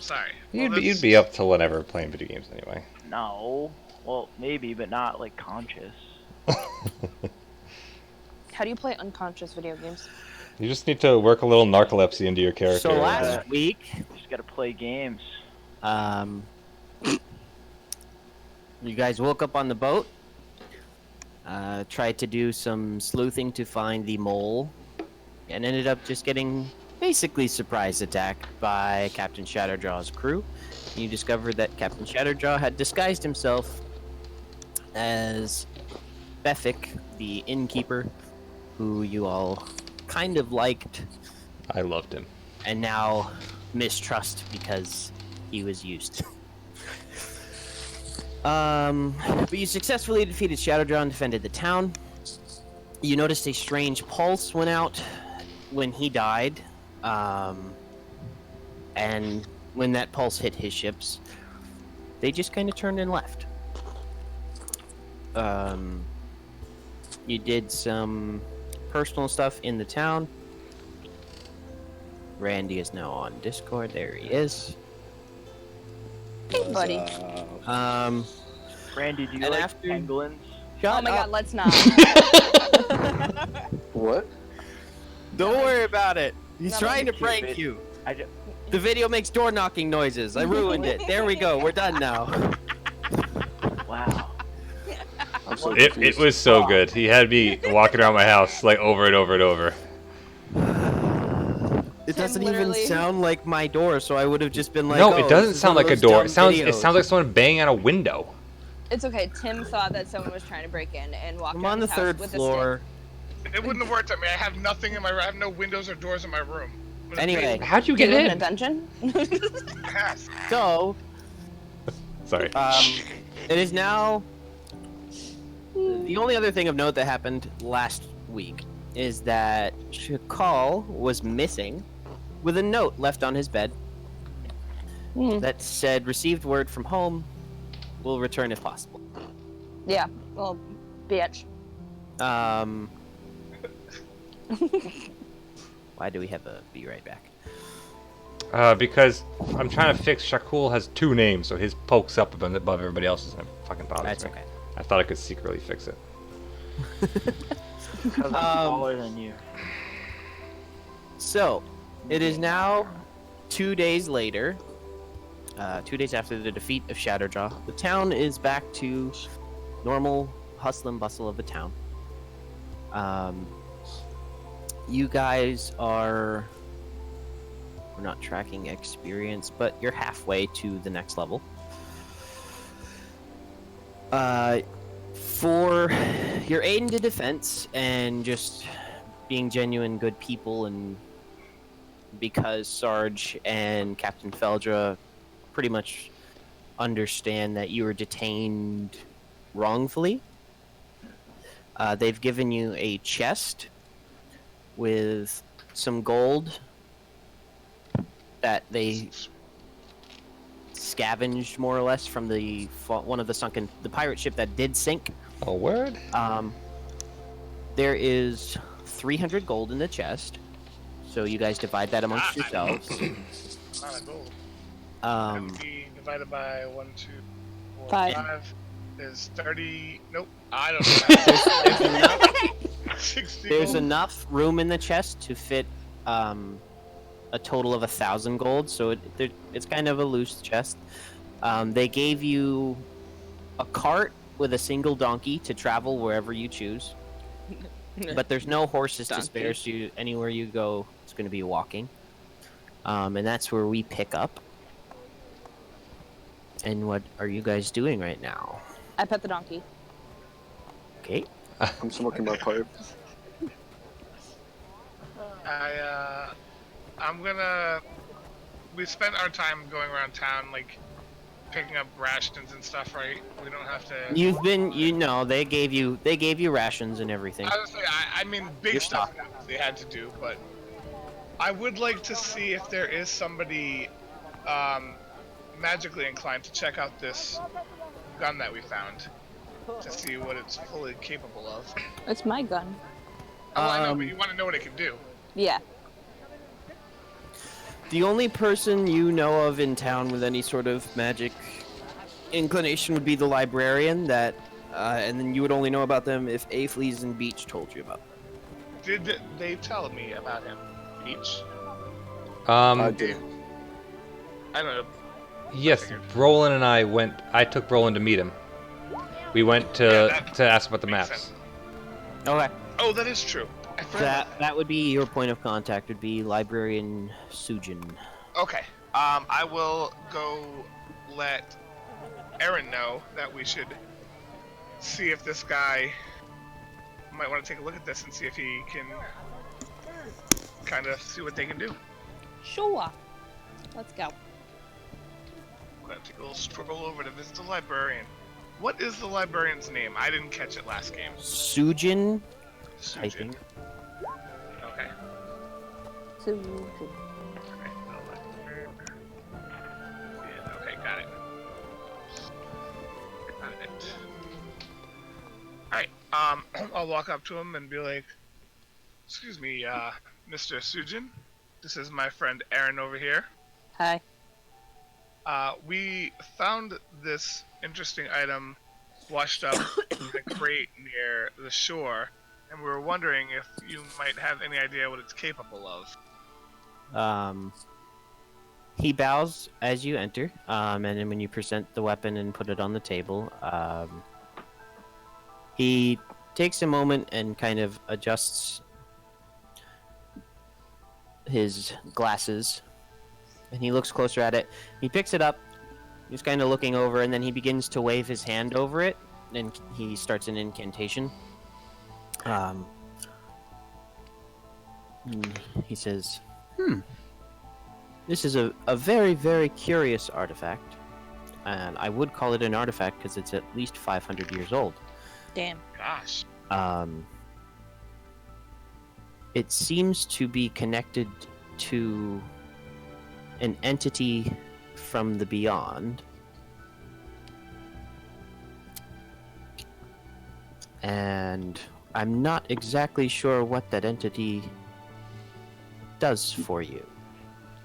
sorry. You'd be up till whenever playing video games anyway. No. Well, maybe, but not like conscious. How do you play unconscious video games? You just need to work a little narcolepsy into your character. So last week, Just gotta play games. you guys woke up on the boat, tried to do some sleuthing to find the mole, and ended up just getting basically surprise attacked by Captain Shatterjaw's crew. You discovered that Captain Shatterjaw had disguised himself as Beffic, the innkeeper, who you all kind of liked. I loved him. And now mistrust because he was used. But you successfully defeated Shatterjaw and defended the town. You noticed a strange pulse went out when he died. And when that pulse hit his ships, they just kind of turned and left. You did some personal stuff in the town. Randy is now on Discord. There he is. Hey, buddy. Randy, do you And like after- pangolins? Oh my god, let's not. What? Don't worry about it. He's Not trying to cute, prank but- you. I just, The video makes door knocking noises. I ruined it. There we go. We're done now. wow. I'm so It confused. was so good. He had me walking around my house like over and over and over. It Tim doesn't even literally- sound like my door, so I would have just been like, No, oh, it doesn't this is sound one like of a those door. dumb It sounds videos. like someone banging on a window. It's okay. Tim thought that someone was trying to break in and walk I'm around on the his house third with a floor. It wouldn't have worked on me. I have nothing in my room. I have no windows or doors in my room. Anyway, How'd you stick. get Do you live in a in? dungeon? Yes. so Sorry. it is now. The only other thing of note that happened last week is that Shakal was missing with a note left on his bed that said, received word from home, will return if possible. Yeah. Well, bitch. Why do we have a be right back? Because I'm trying to fix Shakul has two names, so his pokes up above everybody else's and it fucking bothers That's me. okay. I thought I could secretly fix it. Because I'm smaller than you. So, it is now 2 days later. 2 days after the defeat of Shatterjaw. The town is back to normal hustle and bustle of the town. You guys are... We're not tracking experience, but you're halfway to the next level. For your aid into defense and just being genuine good people, and because Sarge and Captain Feldra pretty much understand that you were detained wrongfully, they've given you a chest with some gold that they scavenged more or less from the one of the pirate ship that did sink. A word? There is 300 gold in the chest, so you guys divide that amongst yourselves. Not a gold. Um, That would be divided by 1, 2, 4, Five. 5 is 30. Nope. I don't know. 60 There's gold. enough room in the chest to fit a total of 1,000 gold, so it's kind of a loose chest. They gave you a cart with a single donkey to travel wherever you choose, but there's no horses to spare, so anywhere you go, it's going to be walking. And that's where we pick up. And what are you guys doing right now? I pet the donkey. Okay. I'm smoking my pipe. I'm gonna. We spent our time going around town, like picking up rations and stuff, right? We don't have to. You've been, they gave you rations and everything. Honestly, I mean, big Your stuff they had to do, but I would like to see if there is somebody magically inclined to check out this gun that we found to see what it's fully capable of. It's my gun. Oh, I know, but you want to know what it can do. Yeah. The only person you know of in town with any sort of magic inclination would be the librarian. And then you would only know about them if Aphles and Beach told you about them. Did they tell me about him? Beach? I did. I don't know. Yes, Roland and I took Roland to meet him. We went to ask about the makes maps. sense. Okay. Oh, that is true. I forgot. That would be your point of contact. Would be librarian Sujin. Okay. I will go let Aaron know that we should see if this guy might want to take a look at this and see if he can kind of see what they can do. Sure. Let's go. I'm gonna take a little stroll over to visit the librarian. What is the librarian's name? I didn't catch it last game. Sujin. Sujin. Typing. Okay. So, Yeah, okay, got it. Got it. Alright, I'll walk up to him and be like, excuse me, Mr. Sujin, this is my friend Aaron over here. hi. We found this interesting item washed up in a crate near the shore, and we were wondering if you might have any idea what it's capable of. He bows as you enter, and then when you present the weapon and put it on the table, he takes a moment and kind of adjusts his glasses, and he looks closer at it. He picks it up, he's kind of looking over, and then he begins to wave his hand over it, and he starts an incantation. He says, this is a very, very curious artifact, and I would call it an artifact because it's at least 500 years old. Damn. Gosh. It seems to be connected to an entity from the beyond. And I'm not exactly sure what that entity does for you,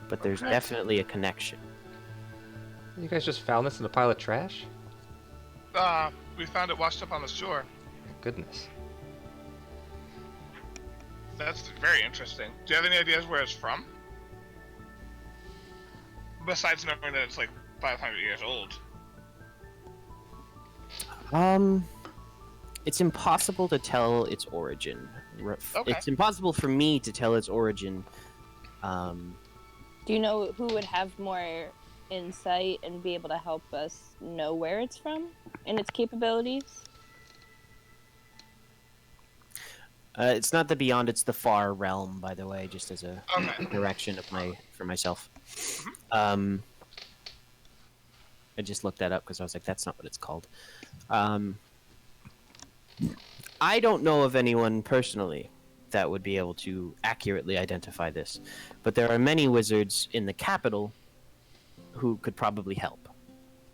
but there's Okay. definitely a connection. You guys just found this in a pile of trash? We found it washed up on the shore. Goodness. That's very interesting. Do you have any ideas where it's from? Besides knowing that it's like 500 years old. It's impossible to tell its origin. Okay. It's impossible for me to tell its origin. Do you know who would have more insight and be able to help us know where it's from and its capabilities? It's not the beyond; it's the far realm. By the way, just as a Okay. direction of for myself. Mm-hmm. I just looked that up because I was like, that's not what it's called. I don't know of anyone personally that would be able to accurately identify this, but there are many wizards in the capital who could probably help.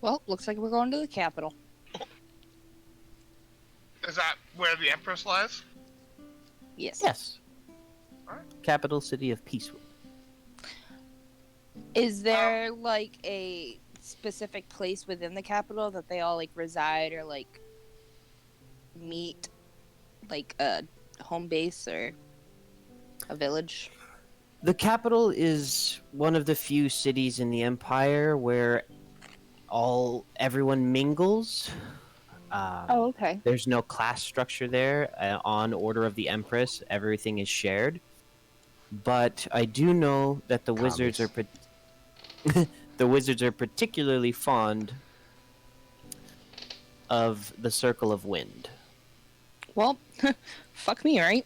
Well, looks like we're going to the capital. Is that where the Empress lies? Yes. Yes. Alright. Capital city of Peacewood. Is there like a specific place within the capital that they all like reside or like meet, like a home base or a village? The capital is one of the few cities in the Empire where everyone mingles. Oh, okay. There's no class structure there. On order of the Empress, everything is shared. But I do know that the wizards are the wizards are particularly fond of the Circle of Wind. Well, fuck me, right?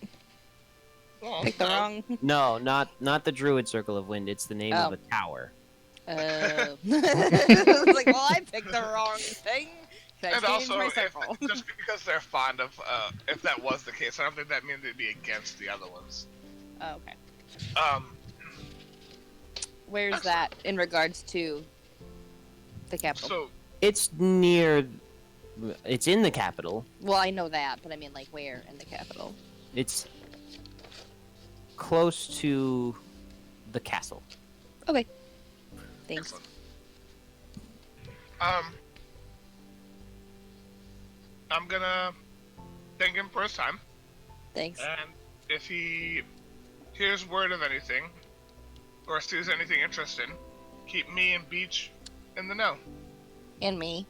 Oh, Pick the wrong. No, not the Druid Circle of Wind. It's the name of a tower. I was like, well, I picked the wrong thing. Can I And change also, my if, circle? just because they're fond of, if that was the case, I don't think that means they'd be against the other ones. Oh, okay. Where's Excellent. that in regards to the capital? So, It's in the capital. Well, I know that, but I mean, like, where in the capital? It's close to the castle. Okay. Thanks. Excellent. I'm gonna thank him for his time, Thanks. and if he hears word of anything, or sees anything interesting, keep me and Beach in the know. And me.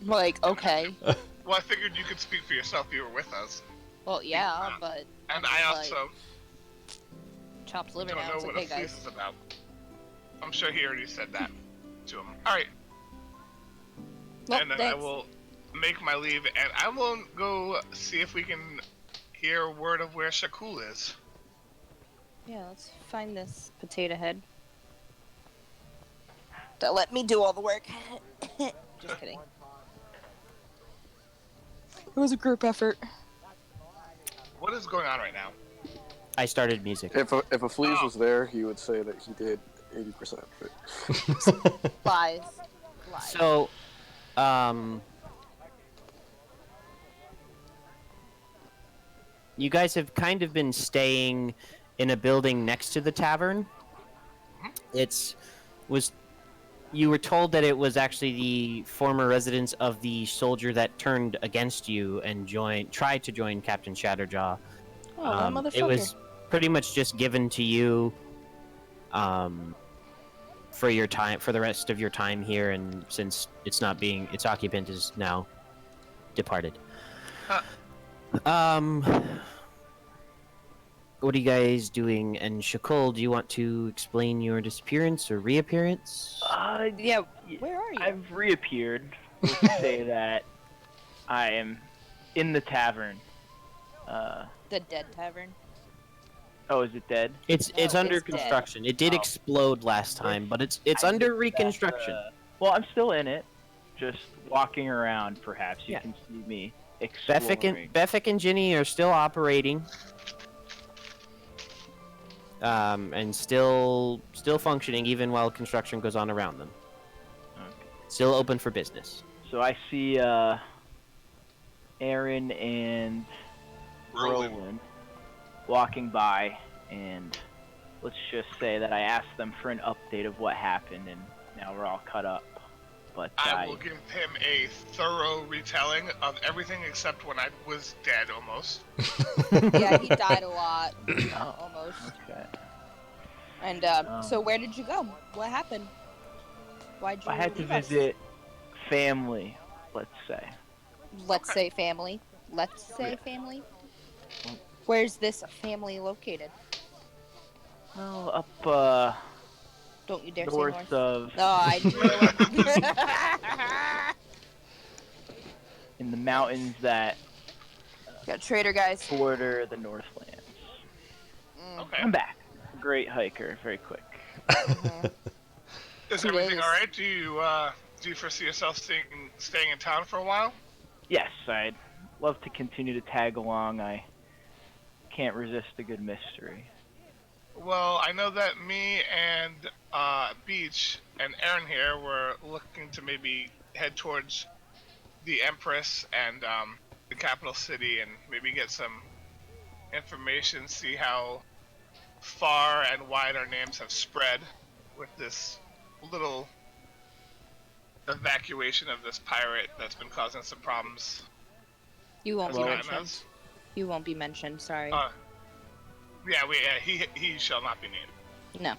Like, okay. Well, I figured you could speak for yourself. You were with us. Well, yeah, but And I also Chop's living don't now. know It's what okay, a fleece guys. is about. I'm sure he already said that to him. Alright, Well, and then thanks. I will make my leave, and I will go see if we can hear word of where Shakul is. Yeah, let's find this potato head. Don't let me do all the work. Just kidding. It was a group effort. What is going on right now? I started music. If a Fleas was there, he would say that he did 80%. But... Lies. So, you guys have kind of been staying in a building next to the tavern. You were told that it was actually the former residence of the soldier that turned against you and tried to join Captain Shatterjaw. Oh, that motherfucker. It was pretty much just given to you, for your time, for the rest of your time here, and since its occupant is now departed. What are you guys doing? And Shakul, do you want to explain your disappearance or reappearance? Yeah, where are you? I've reappeared. Let's say that I am in the tavern. The dead tavern. Oh, is it dead? It's under it's dead. construction. It did Oh. explode last time, but it's I under think reconstruction. Well, I'm still in it. Just walking around, perhaps. You Yeah. can see me exploring. Beffic and Ginny are still operating. And still functioning even while construction goes on around them. Okay. Still open for business. So I see Aaron and Roland walking by, and let's just say that I asked them for an update of what happened, and now we're all cut up. But I will give him a thorough retelling of everything except when I was dead almost. Yeah, he died a lot. Almost. Okay. And, so where did you go? What happened? Why'd you I had to leave us? visit family, let's say. Let's say family. Let's say family. Where's this family located? Well, up Don't you dare north say north. of No, I knew it. in the mountains that Got trader guys. border the Northlands. Okay. I'm back. Great hiker, very quick. Is He everything is. alright? Do you foresee yourself staying in town for a while? Yes, I'd love to continue to tag along. I can't resist a good mystery. Well, I know that me and Beach and Aaron here were looking to maybe head towards the Empress and the capital city and maybe get some information, see how far and wide our names have spread with this little evacuation of this pirate that's been causing some problems. You won't be Well, mentioned. You won't be mentioned, sorry. He shall not be named. No.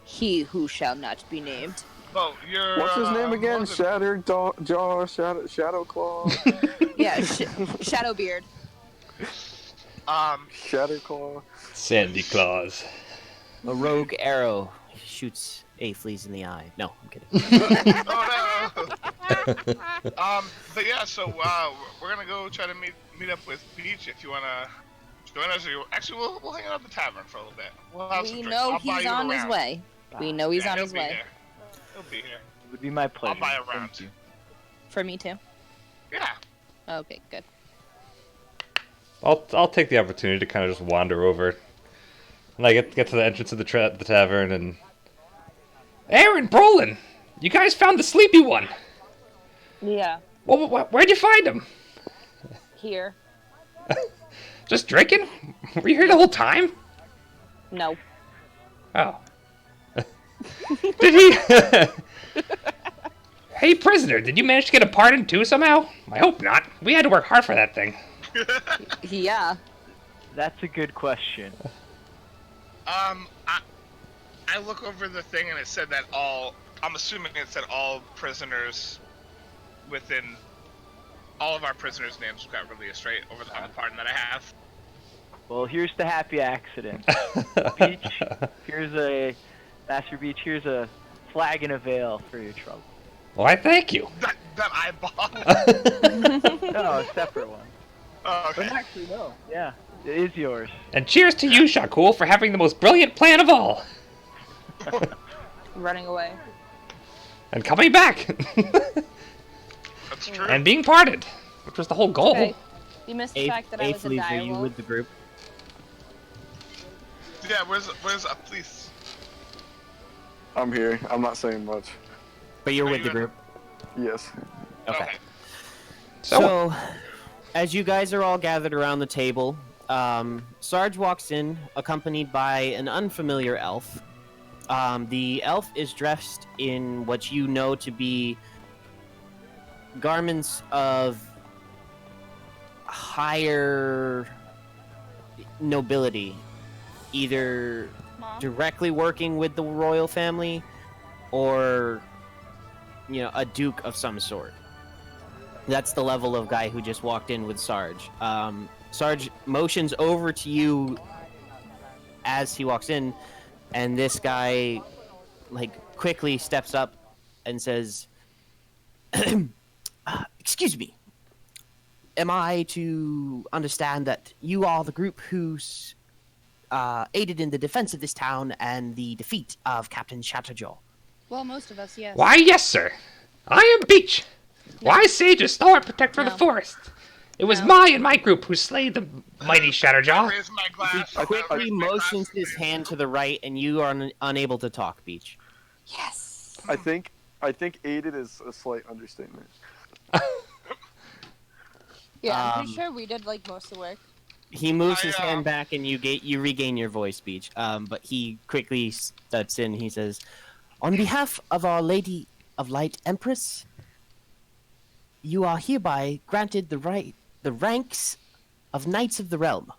He who shall not be named. Well, you're. What's his name again? Molten. Shattered Jaw, Shadow Claw, Yeah, Shadowbeard. Shatter Claw. Sandy Claus. A rogue arrow shoots a fleas in the eye. No, I'm kidding. Oh no. But yeah, so we're gonna go try to meet up with Beach if you wanna join us. Actually, we'll hang out at the tavern for a little bit. We'll have some We drinks. know I'll buy he's you on his around. way. We know he's Yeah, on he'll his be way. here. He'll be here. It would be my pleasure. buy a Thank round. you. For me too. Yeah. Okay, good. I'll take the opportunity to kind of just wander over. And I get to the entrance of the tavern and... Aaron, Brolin! You guys found the sleepy one! Yeah, Where'd you find him? here. Just drinking? Were you here the whole time? No. Oh. Did he? Hey, prisoner, did you manage to get a pardon too somehow? I hope not. We had to work hard for that thing. Yeah. That's a good question. I look over the thing and it said that I'm assuming it said all prisoners within all of our prisoners' names got released, right? On the pardon that I have. Well, here's the happy accident. Beach, Master Beach, here's a flagon of ale for your trouble. Why, thank you. That I bought. No, a separate one. Oh, okay. But actually, no. Yeah, it is yours. And cheers to you, Shakul, for having the most brilliant plan of all. Running away. And coming back. That's true. And being pardoned, which was the whole goal. Okay. You missed the fact that I was a Leaf, are dire you wolf. with the group? Yeah, where's up, please? I'm here. I'm not saying much. But you're Are with you the in- group? Yes. Okay. So, So, as you guys are all gathered around the table, Sarge walks in, accompanied by an unfamiliar elf. The elf is dressed in what you know to be garments of higher nobility, either Mom? directly working with the royal family or, you know, a duke of some sort. That's the level of guy who just walked in with Sarge. Sarge motions over to you as he walks in, and this guy, like, quickly steps up and says, "Excuse me. Am I to understand that you are the group who's aided in the defense of this town and the defeat of Captain Shatterjaw?" Well, most of us, yes. why, yes, sir. I am Beach. Why, Sage's stalwart protector of No. the forest. It was No. I and my group who slayed the mighty I Shatterjaw. raise my He glass. quickly motions his hand to the right, and you are unable to talk, Beach. Yes. I think aided is a slight understatement. Yeah, I'm pretty Um, sure we did like most of the work. He moves I, his hand back, and you regain your voice, Beach. But he quickly steps in. He says, "On behalf of Our Lady of Light Empress, you are hereby granted the ranks of Knights of the Realm.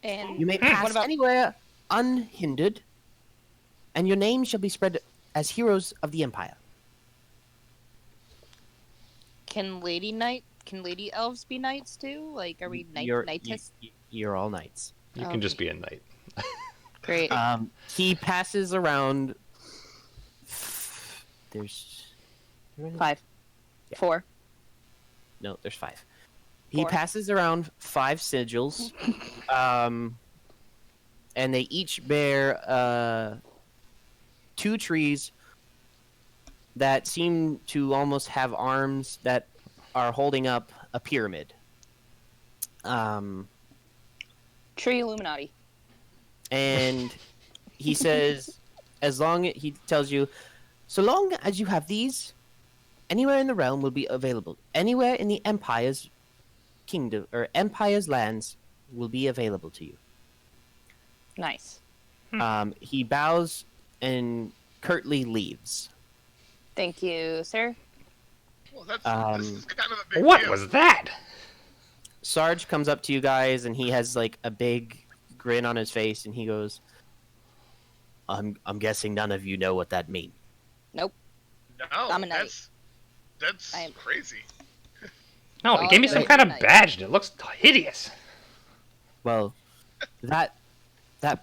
And You may what pass about anywhere unhindered, and your name shall be spread as heroes of the Empire." can lady elves be knights too? Like, are we You're- knightess? You're all knights. You can just be a knight. Great. He passes around. There's 5. Yeah. 4. No, there's 5. He 4. passes around 5 sigils, and they each bear 2 trees that seem to almost have arms that are holding up a pyramid. Tree Illuminati. And he says, he tells you, so long as you have these, anywhere in the realm will be available. Anywhere in the Empire's kingdom or Empire's lands will be available to you. Nice. He bows and curtly leaves. Thank you, sir. Well, this is kind of a big What deal. was that? Sarge comes up to you guys, and he has like a big grin on his face, and he goes, I'm guessing none of you know what that means." Nope. No, I'm a knight. that's I am- crazy. No, he Oh, gave me okay. some kind of Nice. badge, and it looks hideous. Well, that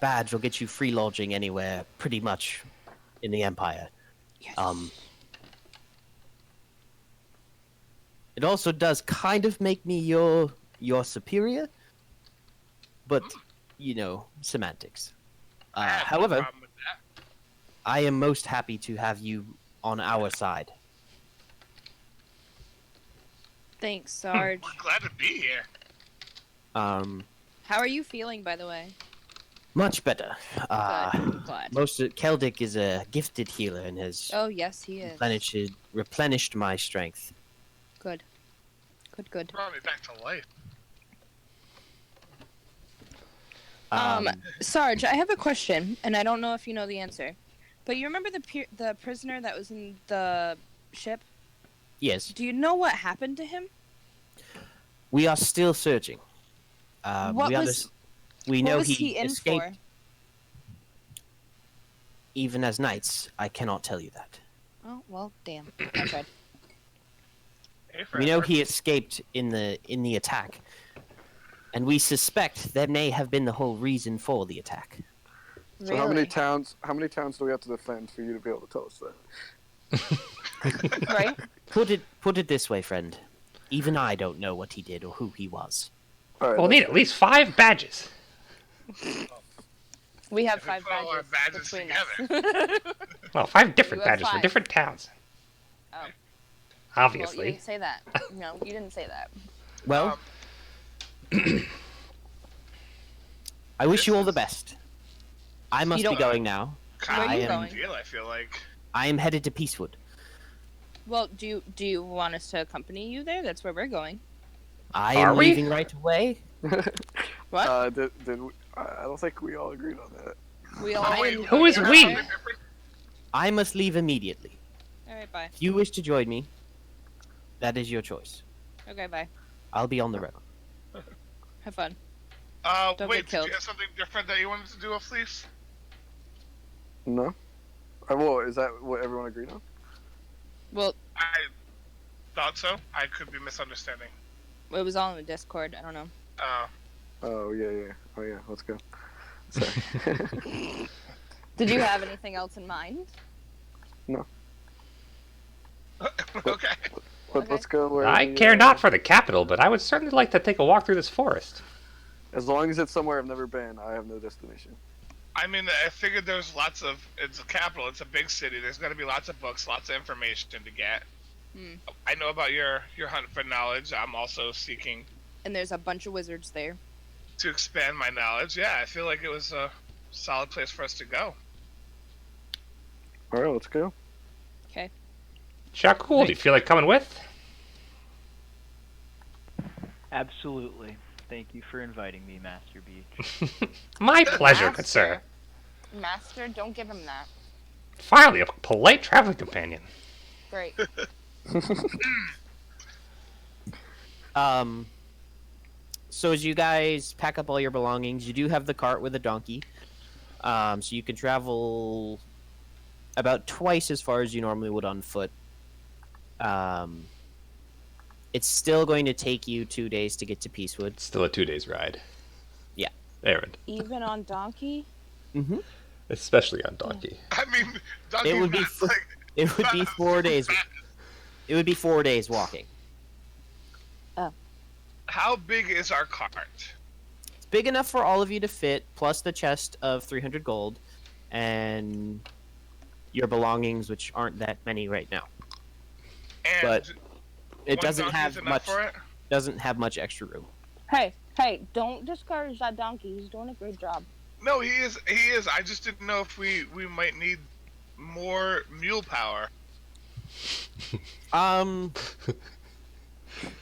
badge will get you free lodging anywhere, pretty much, in the Empire. Yes. It also does kind of make me your superior, but you know, semantics. I have no However, problem with that. I am most happy to have you on our side. Thanks, Sarge. We're glad to be here. How are you feeling, by the way? Much better. Good. Glad. Keldic is a gifted healer and has Oh, yes, he is. replenished my strength. Good. Good. Brought me back to life. Sarge, I have a question, and I don't know if you know the answer. But you remember the prisoner that was in the ship? Yes, Do you know what happened to him? we are still searching. What we know was he in escaped. for? Even as knights, I cannot tell you that. Oh, well, damn. I tried. Hey, We know Fred. he escaped in the attack, and we suspect that may have been the whole reason for the attack. So how many towns do we have to defend for you to be able to tell us that? Right? Put it this way, friend. Even I don't know what he did or who he was. All right, We'll need at least 5 badges. We have If we 5 put all our badges badges between us. Well, 5 different You have badges for 5. different towns. Oh. Well, you Obviously. didn't say that. No, you didn't say that. Well, I wish you all the best. I must be don't- going now. Kind Where are you of going? deal, I feel like. I am headed to Peacewood. Well, do you want us to accompany you there? That's where we're going. I Are am we? leaving right away. What? did we, I don't think we all agreed on that. We all. Who is we? I must leave immediately. All right, bye. If you wish to join me, that is your choice. Okay, bye. I'll be on the road. Have fun. Don't Wait, get did killed. you have something different that you wanted to do, Fleece? No. Well, is that what everyone agreed on? Well, I thought so. I could be misunderstanding. it was all in the Discord. I don't know. Oh yeah. Oh yeah. Let's go. Sorry. Did you have anything else in mind? Okay. Let's go where I care not for the capital, but I would certainly like to take a walk through this forest. As long as it's somewhere I've never been, I have no destination. I mean, I figured there's lots of. It's a capital. It's a big city. There's going to be lots of books, lots of information to get. I know about your hunt for knowledge. I'm also seeking And there's a bunch of wizards there. to expand my knowledge. Yeah, I feel like it was a solid place for us to go. All right, let's go. Okay. Shakul, do you feel like coming with? Absolutely. Thank you for inviting me, Master Beach. My pleasure, good Master. sir. Master, don't give him that. Finally, a polite traveling companion. Great. So as you guys pack up all your belongings, you do have the cart with a donkey. So you can travel about twice as far as you normally would on foot. It's still going to take you 2 days to get to Peacewood. Still a 2 days ride. Yeah. Aaron. Even on donkey? Mm-hmm. Especially on donkey. I mean, Donkey's It would be not, like, It would be 4 days. It would be 4 days walking. How big is our cart? It's big enough for all of you to fit, plus the chest of 300 gold, and your belongings, which aren't that many right now. And But it one doesn't donkey is have enough much. for it? Doesn't have much extra room. Hey, don't discourage that donkey. He's doing a great job. No, he is. He is. I just didn't know if we might need more mule power.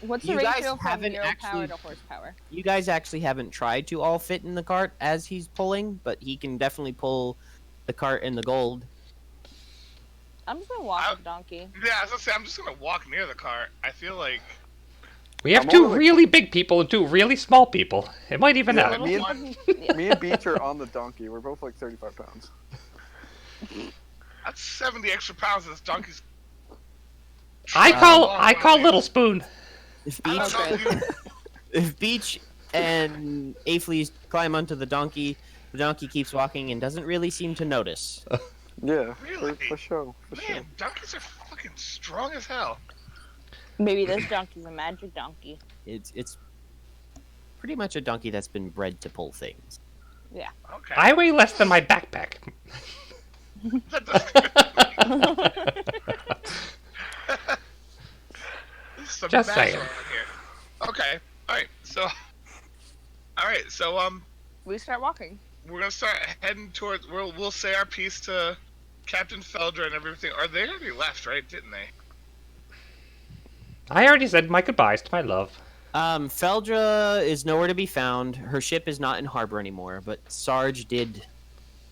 What's the You guys ratio from haven't mule power actually- to horsepower? You guys actually haven't tried to all fit in the cart as he's pulling, but he can definitely pull the cart and the gold. I'm just gonna walk the donkey. Yeah, I was gonna say I'm just gonna walk near the cart. I feel like We have I'm 2 only- really big people and 2 really small people. It might even Yeah, out. me One. Me and Beach are on the donkey. We're both like 35 pounds. that's 70 extra pounds. This donkey's. I call Little Spoon. If I Beach, don't know, you- if Beach and Aphles climb onto the donkey keeps walking and doesn't really seem to notice. Yeah, Really? for sure. For sure. Man, donkeys are fucking strong as hell. Maybe this donkey's a magic donkey. It's pretty much a donkey that's been bred to pull things. Yeah. Okay. I weigh less than my backpack. That doesn't- This is some Just math saying. around here. Okay. All right. So We start walking. we're gonna start heading towards. We'll say our piece to Captain Feldra and everything. Or they already left, right? Didn't they? I already said my goodbyes to my love. Feldra is nowhere to be found. Her ship is not in harbor anymore, but Sarge did.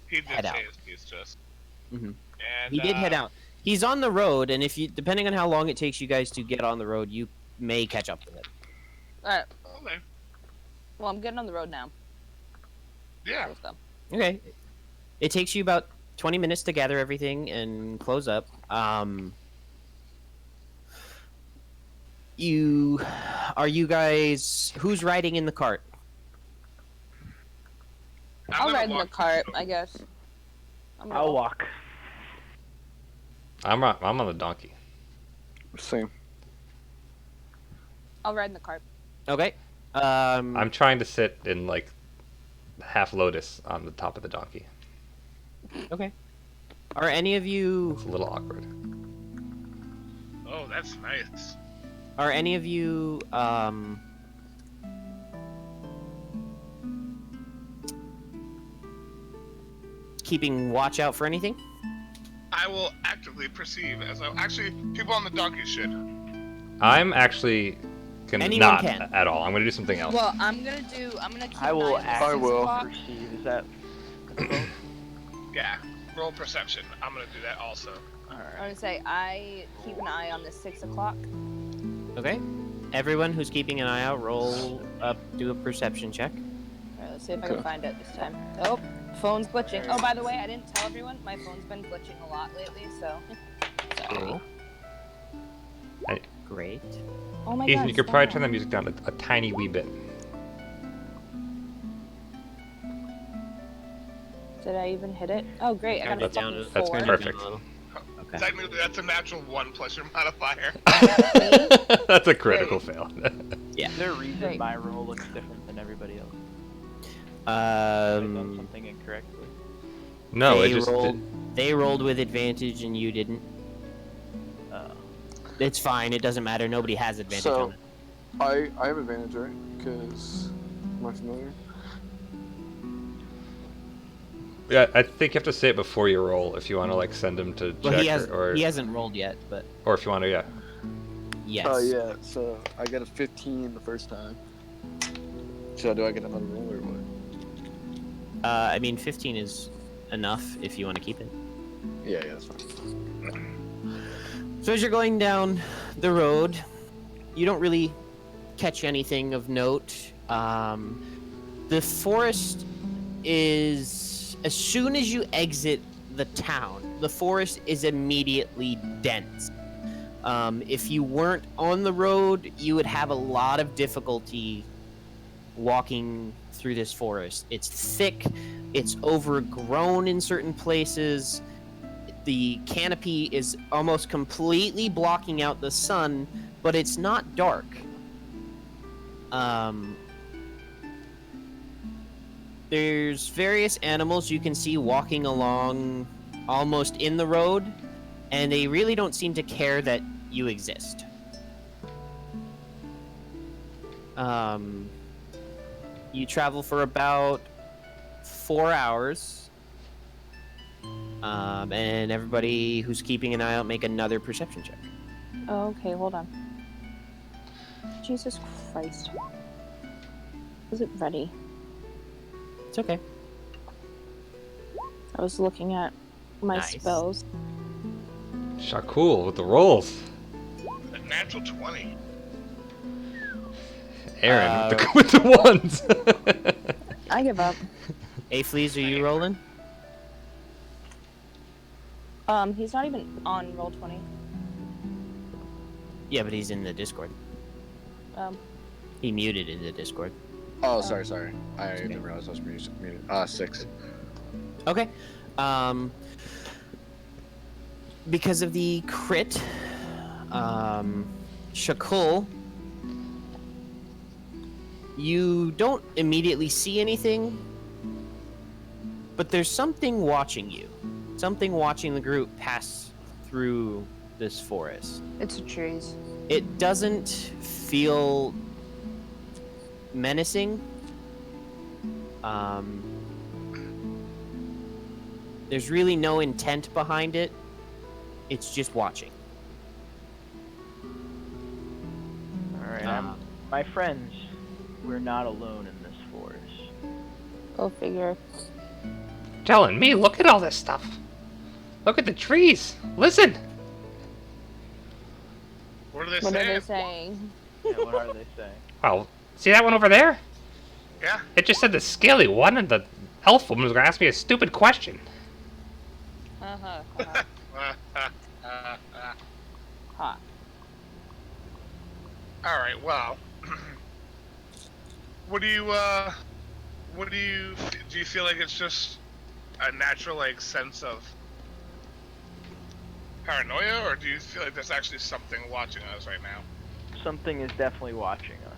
He did Head say out. he's just. Mhm. And He did head out. He's on the road, and if you, depending on how long it takes you guys to get on the road, you may catch up with him. Alright. Okay. Well, I'm getting on the road now. Yeah. Let's go. Okay. It takes you about 20 minutes to gather everything and close up. You guys, who's riding in the cart? I'll ride in the cart, I guess. I'll walk. I'm on the donkey. Same. I'll ride in the cart. Okay. I'm trying to sit in like half lotus on the top of the donkey. Okay. Are any of you It's a little awkward. Oh, that's nice. Are any of you keeping watch out for anything? I will actively perceive as I actually people on the donkey should. I'm actually Anyone not can. at all. I'm gonna do something else. Well, I'm gonna keep I will an eye on the actively 6 o'clock. perceive. Is that? Yeah. Roll perception. I'm gonna do that also. All I'm right. gonna say I keep an eye on the 6 o'clock. Okay. Everyone who's keeping an eye out, roll up, do a perception check. Alright, let's see if I can Okay. find it this time. Oh, phone's glitching. Oh, by the way, I didn't tell everyone, my phone's been glitching a lot lately, so. Cool. Hey. Great. Oh my Ethan, god. you could probably stop. turn the music down a tiny wee bit. Did I even hit it? Oh, great. I got Turned a it down. fucking That's 4. perfect. Okay. Technically, that's a natural 1 plus your modifier. That's a critical fail. Yeah. Is there a reason Great. my roll looks different than everybody else? Have I done Um, something incorrectly? No, they it just rolled. They rolled with advantage, and you didn't. It's fine. It doesn't matter. Nobody has advantage So- on it. I have advantage, right? Because am I familiar? Yeah, I think you have to say it before you roll if you want to like send him to Well, check he hasn't rolled yet, but or if you want to, yeah. yes. Oh yeah. So I got a 15 the first time. So do I get another roll or what? I mean, 15 is enough if you want to keep it. Yeah, that's fine. So as you're going down the road, you don't really catch anything of note. The forest is, as soon as you exit the town, the forest is immediately dense. If you weren't on the road, you would have a lot of difficulty walking through this forest. It's thick, it's overgrown in certain places. The canopy is almost completely blocking out the sun, but it's not dark. There's various animals you can see walking along almost in the road, and they really don't seem to care that you exist. You travel for about 4 hours. And everybody who's keeping an eye out, make another perception check. Oh, okay, hold on. Jesus Christ. Is it ready? It's okay. I was looking at my Nice. spells. Shakul with the rolls. A natural 20. Aaron with the ones. I give up. Fleas, are you rolling? He's not even on roll 20. Yeah, but he's in the Discord. He muted in the Discord. Oh, sorry. I didn't realize I was muted. 6. Okay. Because of the crit, Shakul, you don't immediately see anything, but there's something watching you. Something watching the group pass through this forest. It's the trees. It doesn't feel menacing. There's really no intent behind it. It's just watching. All right. My friends, we're not alone in this forest. Go figure. Telling me, look at all this stuff. Look at the trees. Listen. What are they What are saying? they saying? Yeah, what are they saying? Oh, see that one over there? Yeah. It just said the scaly one, and the elf woman was gonna ask me a stupid question. Uh-huh. Huh. All right. Well, do you feel like it's just a natural like sense of paranoia, or do you feel like there's actually something watching us right now? Something is definitely watching us.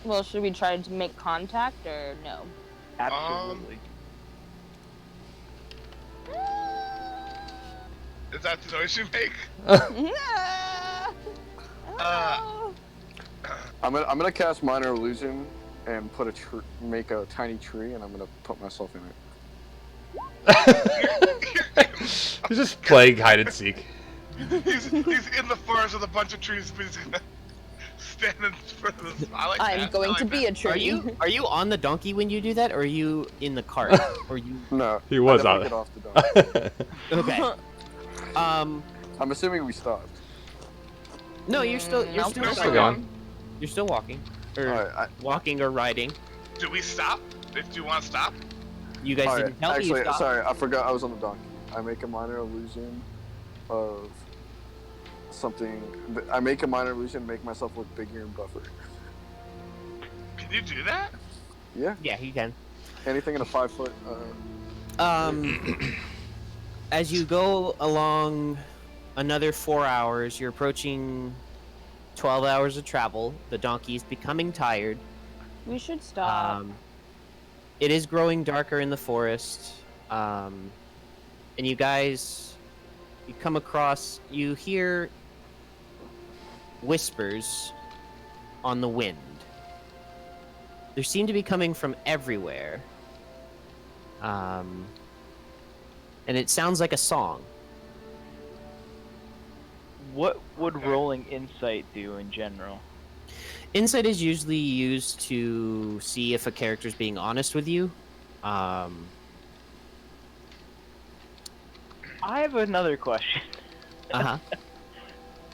Well, should we try to make contact or no? Absolutely. Is that the noise you make? I'm gonna cast minor illusion and put make a tiny tree, and I'm gonna put myself in it. He's just playing hide and seek. he's in the forest with a bunch of trees, but he's gonna stand in front of this. I like I'm that. going I like to be a that. tree. Are you on the donkey when you do that, or are you in the cart? Or you? No, He was I on definitely it. get off the donkey. Okay. I'm assuming we stopped. No, you're still Nope. We're still going. You're still walking, or Alright, walking or riding. Do we stop? Do you want to stop? You guys Alright, didn't tell me you actually, stopped. sorry, I forgot I was on the donkey. I make a minor illusion of something. I make a minor illusion, make myself look bigger and buffer. Can you do that? Yeah, Yeah, you can. anything in a 5 foot. As you go along another 4 hours, you're approaching 12 hours of travel. The donkey is becoming tired. We should stop. It is growing darker in the forest. And you guys, you come across, you hear whispers on the wind. They seem to be coming from everywhere. And it sounds like a song. What would rolling insight do in general? Insight is usually used to see if a character's being honest with you. I have another question. Uh-huh.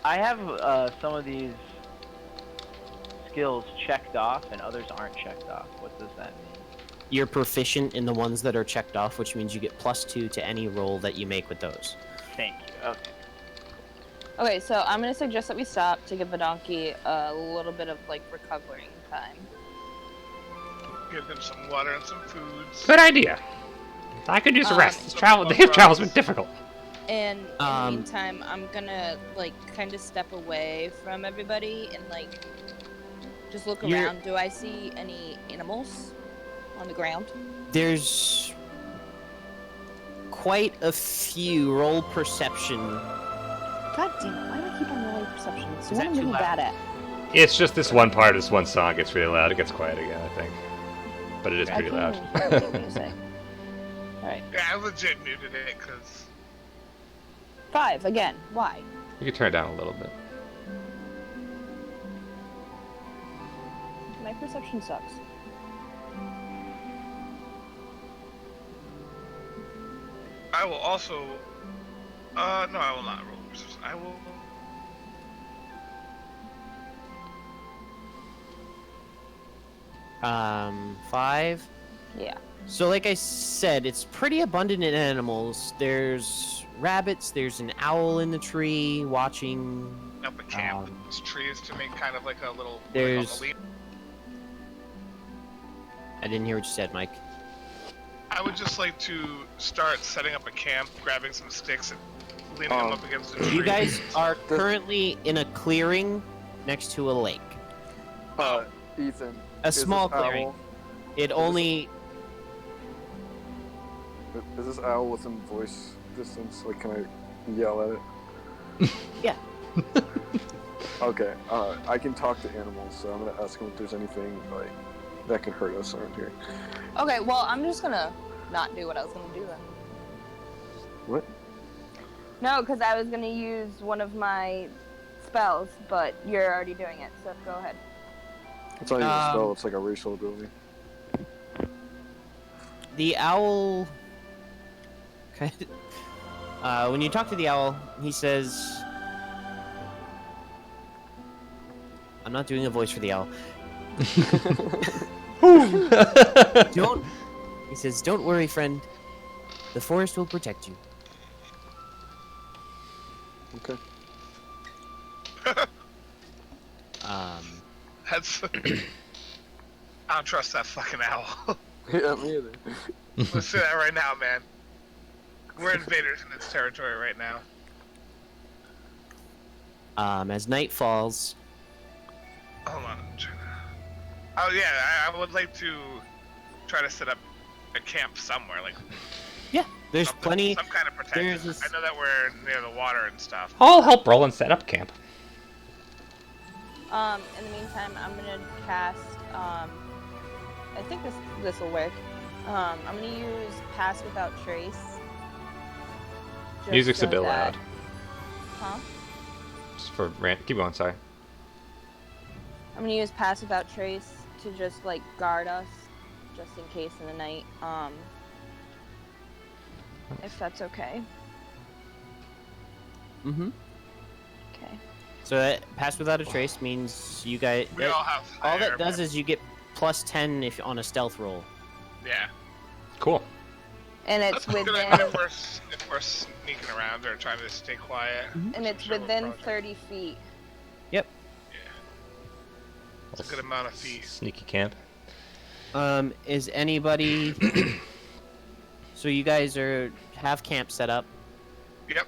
I have some of these skills checked off and others aren't checked off. What does that mean? You're proficient in the ones that are checked off, which means you get +2 to any roll that you make with those. Thank you. Okay. Okay, so I'm gonna suggest that we stop to give the donkey a little bit of like recovering time. Give him some water and some foods. Good idea. I could use a rest. This travel's been difficult. And in the meantime, I'm gonna like kind of step away from everybody and like just look around. Do I see any animals on the ground? There's quite a few. Roll perception. God damn it! Why do I keep on rolling perception? It's Is what that I'm too really loud? bad at. It's just this one part of this one song gets really loud. It gets quiet again, I think. But it is pretty loud. Alright. Yeah, I legit muted it because 5 again. Why? You can turn it down a little bit. My perception sucks. I will also. No, I will not roll. I will. 5. Yeah. So like I said, it's pretty abundant in animals. There's rabbits, there's an owl in the tree watching. Up a camp with those trees to make kind of like a little. There's- Like I didn't hear what you said, Mike. I would just like to start setting up a camp, grabbing some sticks and leaning them up against a tree. You guys are currently in a clearing next to a lake. Ethan. A is small this clearing. owl- It only Is this owl within voice distance? Like, can I yell at it? Yeah. Okay. I can talk to animals, so I'm gonna ask him if there's anything like that could hurt us around here. Okay, well, I'm just gonna not do what I was gonna do then. What? No, because I was gonna use one of my spells, but you're already doing it, so go ahead. It's not even a spell, it's like a racial ability. The owl. When you talk to the owl, he says, "I'm not doing a voice for the owl." Don't. He says, "Don't worry, friend. The forest will protect you." Okay. That's. I don't trust that fucking owl. Yeah, me either. Let's say that right now, man. We're invaders in its territory right now. As night falls, Hold on. Oh yeah, I would like to try to set up a camp somewhere, like yeah, there's something, plenty. some kind of protection. there's this- I know that we're near the water and stuff. I'll help Roland set up camp. In the meantime, I'm gonna cast. I think this will work. I'm gonna use Pass Without Trace. just Music's a so bit that- loud. Huh? Just for rant. Keep going. Sorry. I'm gonna use Pass Without Trace to just like guard us, just in case in the night. If that's okay. Mm-hmm. Okay. So pass without a trace means you guys. We all have. all fire, that does but- is you get +10 if on a stealth roll. Yeah. Cool. And it's That's a good within. idea if we're sneaking around or trying to stay quiet. And it's Sure, within project. 30 feet. Yep. It's a good amount of feet. Sneaky camp. Is anybody? So you guys have camp set up. Yep.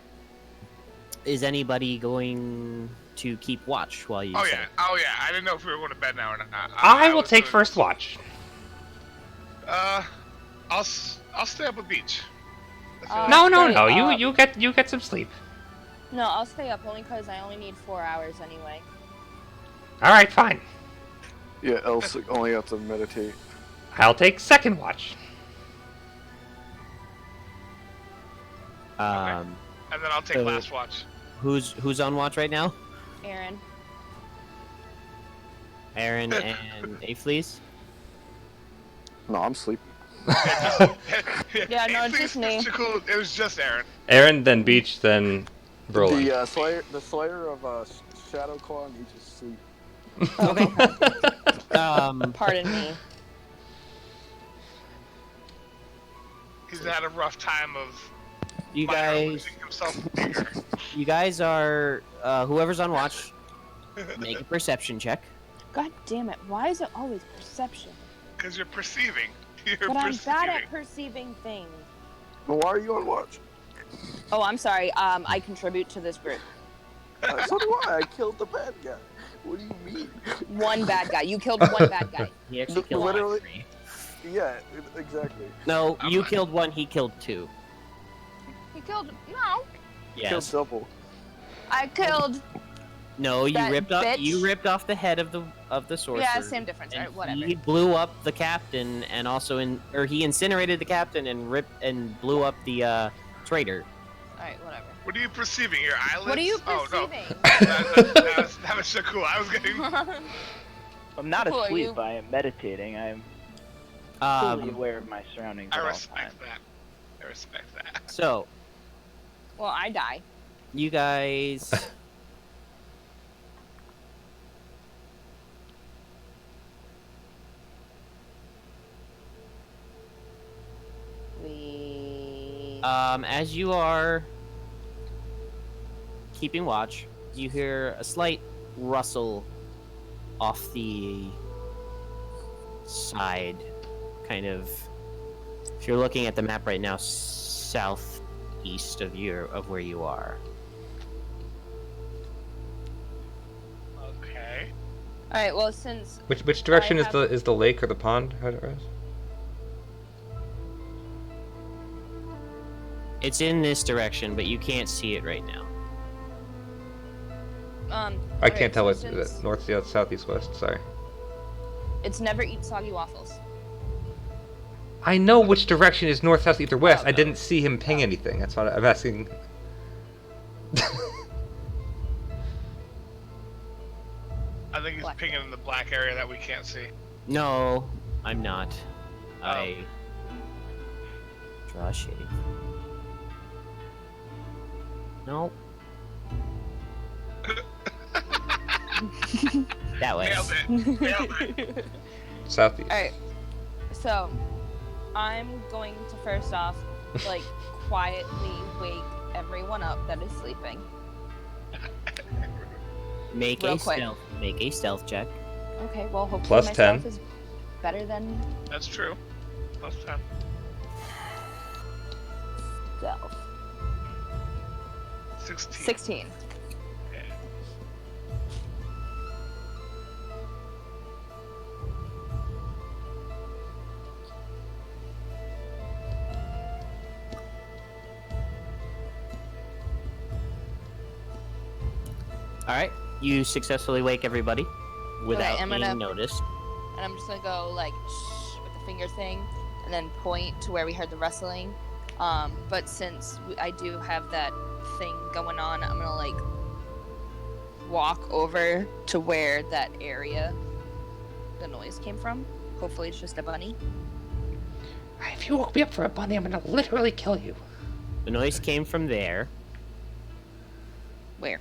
Is anybody going to keep watch while you? Oh set yeah. up? Oh yeah. I didn't know if we were going to bed now or not. I will was take gonna- first watch. I'll stay up with Beach. I feel Oh. like- No. Stay You get some sleep. No, I'll stay up only because I only need 4 hours anyway. All right, fine. Yeah, else only have to meditate. I'll take second watch. And then I'll take So- last watch. Who's on watch right now? Aaron. Aaron and Afleas. No, I'm sleeping. Yeah, no, it's just me. Cool. It was just Aaron. Aaron, then Beach, then Roland. The Slayer of Shadowclaw needs to sleep. Okay. Um, Pardon me. He's had a rough time of you Myra guys, losing himself bigger. you guys are whoever's on watch. Make a perception check. God damn it! Why is it always perception? Because you're perceiving. You're But I'm perceiving. bad at perceiving things. But why are you on watch? Oh, I'm sorry. I contribute to this group. So do I. I killed the bad guy. What do you mean? One bad guy. You killed one bad guy. He actually killed Literally- three. Yeah, exactly. No, I'm you not- killed one. He killed two. You killed. No. Yes. Killed double. I killed. No, you That ripped off. bitch. You ripped off the head of the sorcerer. Yeah, same difference. And Alright, whatever. he blew up the captain, and also he incinerated the captain and blew up the traitor. Alright, whatever. What are you perceiving? Your eyelids? What are you Oh, no. perceiving? that was so cool. I was getting. I'm not Cool, asleep. you- I am meditating. I am fully aware of my surroundings I at all respect times. that. I respect that. So Well, I die. you guys. We. As you are keeping watch, you hear a slight rustle off the side, kind of. If you're looking at the map right now, southeast of where you are. Okay. Alright, well, since. Which direction I is the lake or the pond? How it is? It's in this direction, but you can't see it right now. I alright, can't tell so what's since north, south, east, west. Sorry. It's never eat soggy waffles. I know which direction is north, south, east, or west. Oh, I no. didn't see him ping anything. That's what I'm asking. I think he's What? dropping in the black area that we can't see. No, I'm not. I draw a shade. No. That way. Nailed it. Nailed it. Southeast. Alright. So, I'm going to first off, like, quietly wake everyone up that is sleeping. Make Real a quick. stealth check. Okay, well, hopefully Plus my 10. stealth is better than That's true. Plus 10. stealth. 16. 16. Yeah. All right, you successfully wake everybody without I'm being gonna- noticed. And I'm just gonna go, like, shh with the finger thing, and then point to where we heard the rustling. But since I do have that thing going on, I'm gonna, like, walk over to where that area the noise came from. Hopefully it's just a bunny. If you woke me up for a bunny, I'm gonna literally kill you. The noise came from there. Where?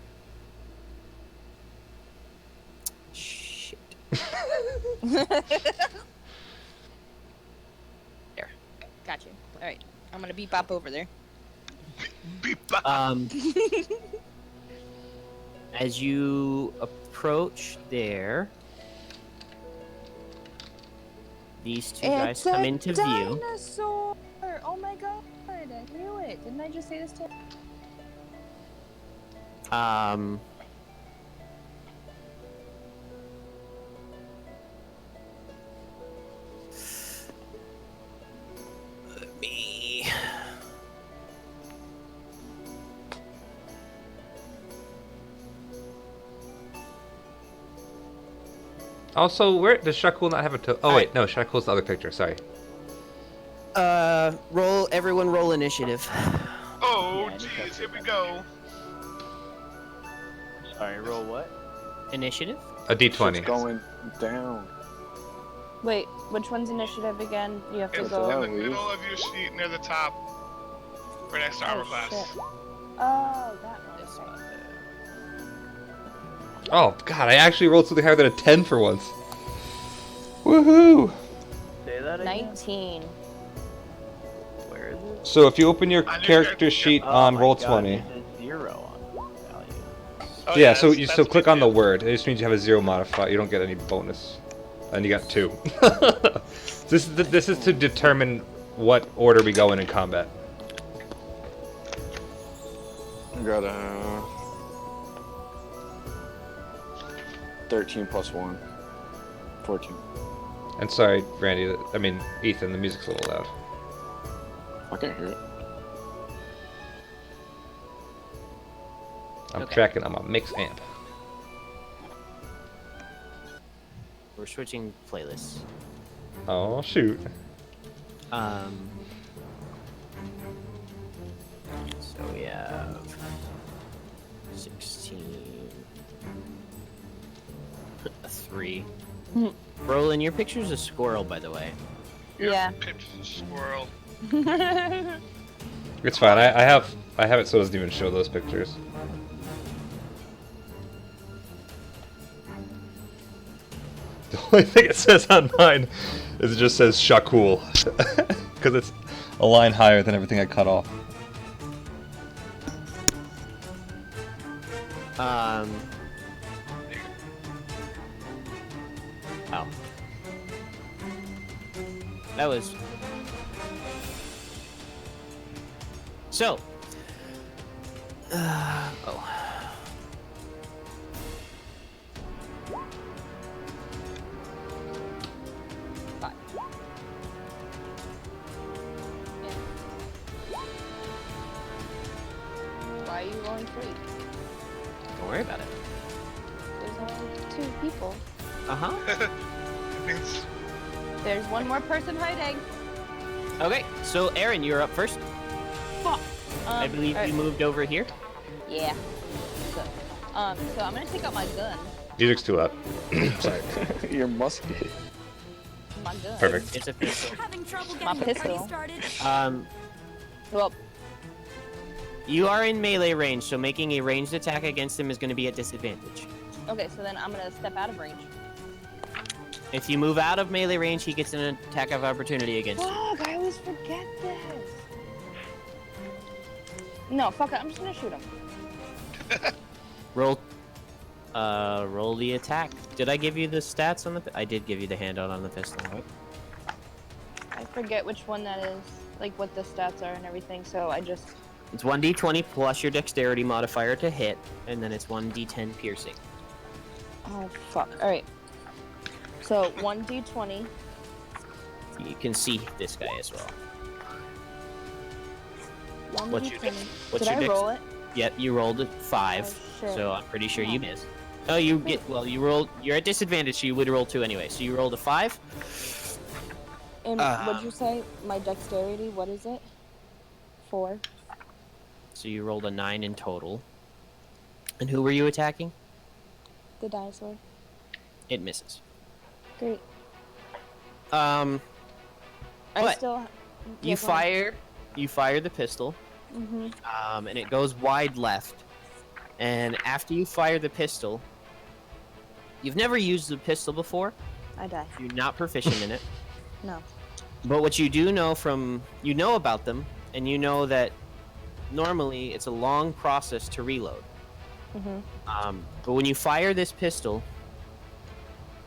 Shit. There. Got you. Alright. I'm gonna bebop over there. Beep, bop. As you approach there, these two guys come into view. Dinosaur! Oh my god! I knew it. Didn't I just say this to Let me. Also, where does Shakul not have a toe? Oh wait, no, Shakul's the other picture. Sorry. Everyone roll initiative. Oh, jeez, here we go. Sorry, roll what? Initiative? A D20. Shit's going down. Wait, which one's initiative again? You have to It's go. in the Please. middle of your sheet near the top. Right next to armor class. shit. Oh, that one. This Okay. one there. Oh god, I actually rolled something higher than a 10 for once. Woohoo! Say that again. 19. Where is it? So if you open your On your character character- sheet Oh on my roll God, 20. it says 0 on the value. Oh, Yeah, so that's- you that's so click on the good. word. It just means you have a 0 modifier. You don't get any bonus. And you got 2. This is to determine what order we go in combat. I got a 13 plus 1. 14. And sorry, Randy, I mean Ethan, the music's a little loud. I can't hear it. I'm Okay. tracking on my mix amp. We're switching playlists. Oh shoot. So we have 16. A 3. Roland, your picture's a squirrel, by the way. Your Yeah. picture's a squirrel. It's fine. I have it so it doesn't even show those pictures. The only thing it says on mine is it just says Shakul. Because it's a line higher than everything I cut off. Oh. That was... So. Oh. Five. Why are you rolling 3? Don't worry about it. There's only 2 people. Uh-huh. It's- There's one more person hiding. Okay, so Aaron, you're up first. Fuck. I believe alright. you moved over here. Yeah. So I'm gonna take out my gun Music's too loud. Sorry. Your musket. My gun. Perfect. It's a pistol. Having trouble My getting the pistol. party started? Well, You are in melee range, so making a ranged attack against him is going to be at disadvantage. okay, so then I'm gonna step out of range. If you move out of melee range, he gets an attack of opportunity against you. Fuck, I always forget this. No, fuck it, I'm just gonna shoot him. Roll the attack. Did I give you the stats on the? I did give you the handout on the pistol, right? I forget which one that is, like what the stats are and everything, so I just... It's 1d20 plus your dexterity modifier to hit, and then it's 1d10 piercing. Oh, fuck. Alright. So, 1d20. You can see this guy as well. 1d20. What's your Did I dex? roll it? Yep, you rolled a 5, Oh, shit. so I'm pretty sure you missed. Oh, you get you rolled. You're at disadvantage, so you would roll 2 anyway. So you rolled a 5. And what'd you say? My dexterity, what is it? 4. So you rolled a 9 in total. And who were you attacking? The dinosaur. It misses. Great. I I still... you fire the pistol, Mm-hmm. and it goes wide left. And after you fire the pistol, you've never used the pistol before. I die. You're not proficient in it. No. But what you do know you know about them, and you know that normally it's a long process to reload. Mm-hmm. But when you fire this pistol,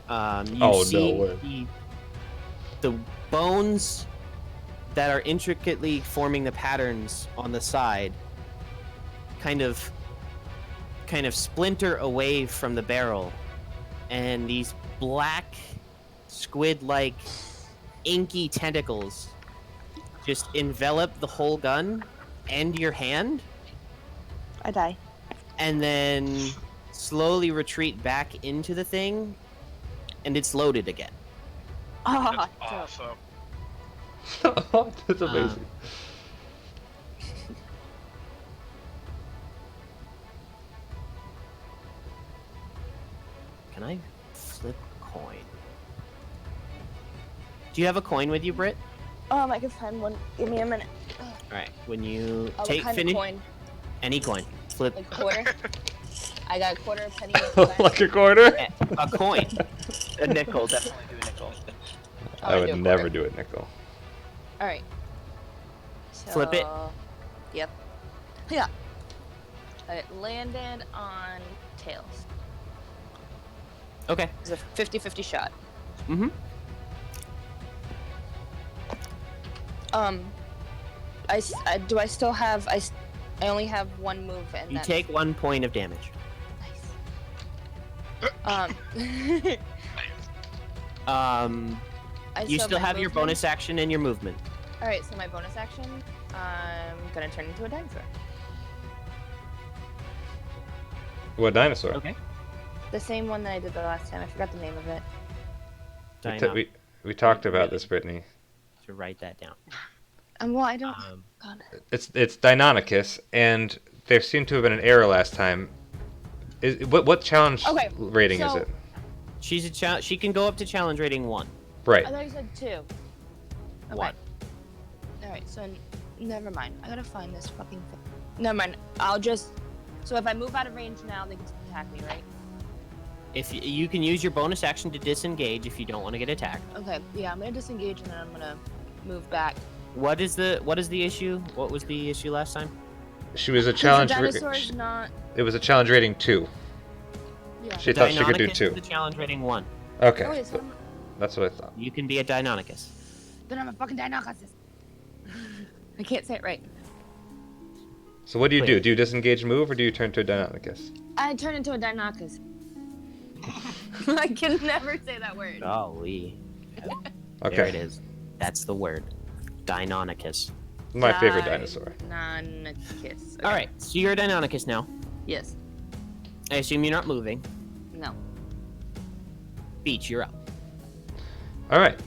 you Oh, see no way. the bones that are intricately forming the patterns on the side kind of splinter away from the barrel, and these black squid-like inky tentacles just envelop the whole gun and your hand, I die. and then slowly retreat back into the thing, and it's loaded again. Oh, That's dope. awesome. That's amazing. Can I flip a coin? Do you have a coin with you, Britt? I can find one. Give me a minute. Alright, when you What take kind finish of coin? any coin, flip Like quarter? I got a quarter, a penny, and a Like a quarter? a coin. A nickel, definitely do a nickel. I would do a never quarter. do it, nickel. Alright. So, Flip it. Yep. Yeah. It landed on tails. Okay. It was a 50-50 shot. Mm-hmm. Do I still have... I only have one move, and You that's... take 1 point of damage. Nice. You still have your bonus action and your movement. Alright, so my bonus action, I'm gonna turn into a dinosaur. What dinosaur? Okay. The same one that I did the last time. I forgot the name of it. We talked about this, Brittany. To write that down. Well, I don't... Um, God. It's Deinonychus, and there seemed to have been an error last time. What challenge Okay, rating is so- it? she's a she can go up to challenge rating 1. Right. I thought you said 2. Okay. 1. Alright, so never mind. I gotta find this fucking thing. Never mind. I'll just... So if I move out of range now, they can attack me, right? If you can use your bonus action to disengage if you don't want to get attacked. Okay, yeah, I'm gonna disengage and then I'm gonna move back. What is the issue? What was the issue last time? She was a 'Cause challenge. the dinosaur is not... It was a challenge rating 2. Yeah. She thought she could do Deinonychus 2. is the challenge rating 1. Okay, Oh, wait, so that's what I thought. You can be a Deinonychus. then I'm a fucking Deinonychus. I can't say it right. So what do you do? Wait. Do you disengage move, or do you turn to a Deinonychus? I turn into a Deinonychus. I can never say that word. Golly. Okay. There it is. That's the word. Deinonychus. My favorite dinosaur. Deinonychus. Okay. Alright, so you're a Deinonychus now. Yes. I assume you're not moving. No. Beach, you're up. All right.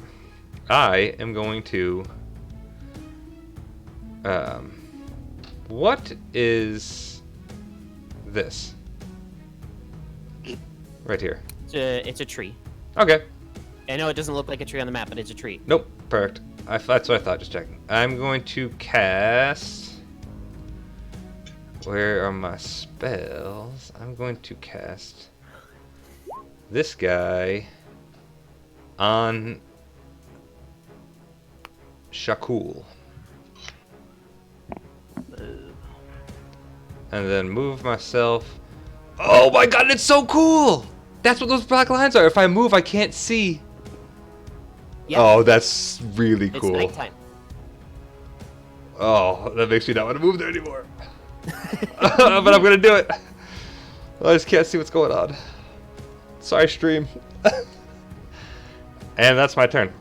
I am going to. What is this? Right here. It's a tree. Okay. I know it doesn't look like a tree on the map, but it's a tree. Nope. Perfect. That's what I thought. Just checking. I'm going to cast. Where are my spells? I'm going to cast this guy on Shakul. And then move myself. Oh my god, it's so cool! That's what those black lines are. If I move, I can't see. Yeah. Oh, that's really It's cool. nighttime. Oh, that makes me not want to move there anymore. But I'm gonna do it. I just can't see what's going on. Sorry, stream. And that's my turn.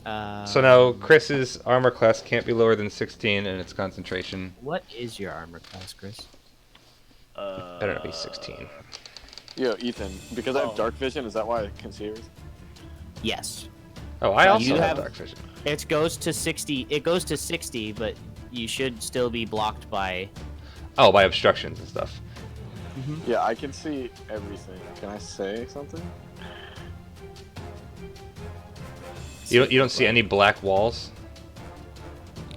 So now Chris's armor class can't be lower than 16 and its concentration. What is your armor class, Chris? Better not be 16. Yo, Ethan, because I have dark vision, is that why I can see everything? Yes. Oh, I also You have have- dark vision. It goes to 60. It goes to 60, but you should still be blocked by. Oh, by obstructions and stuff. Yeah, I can see everything. Can I say something? You don't see any black walls.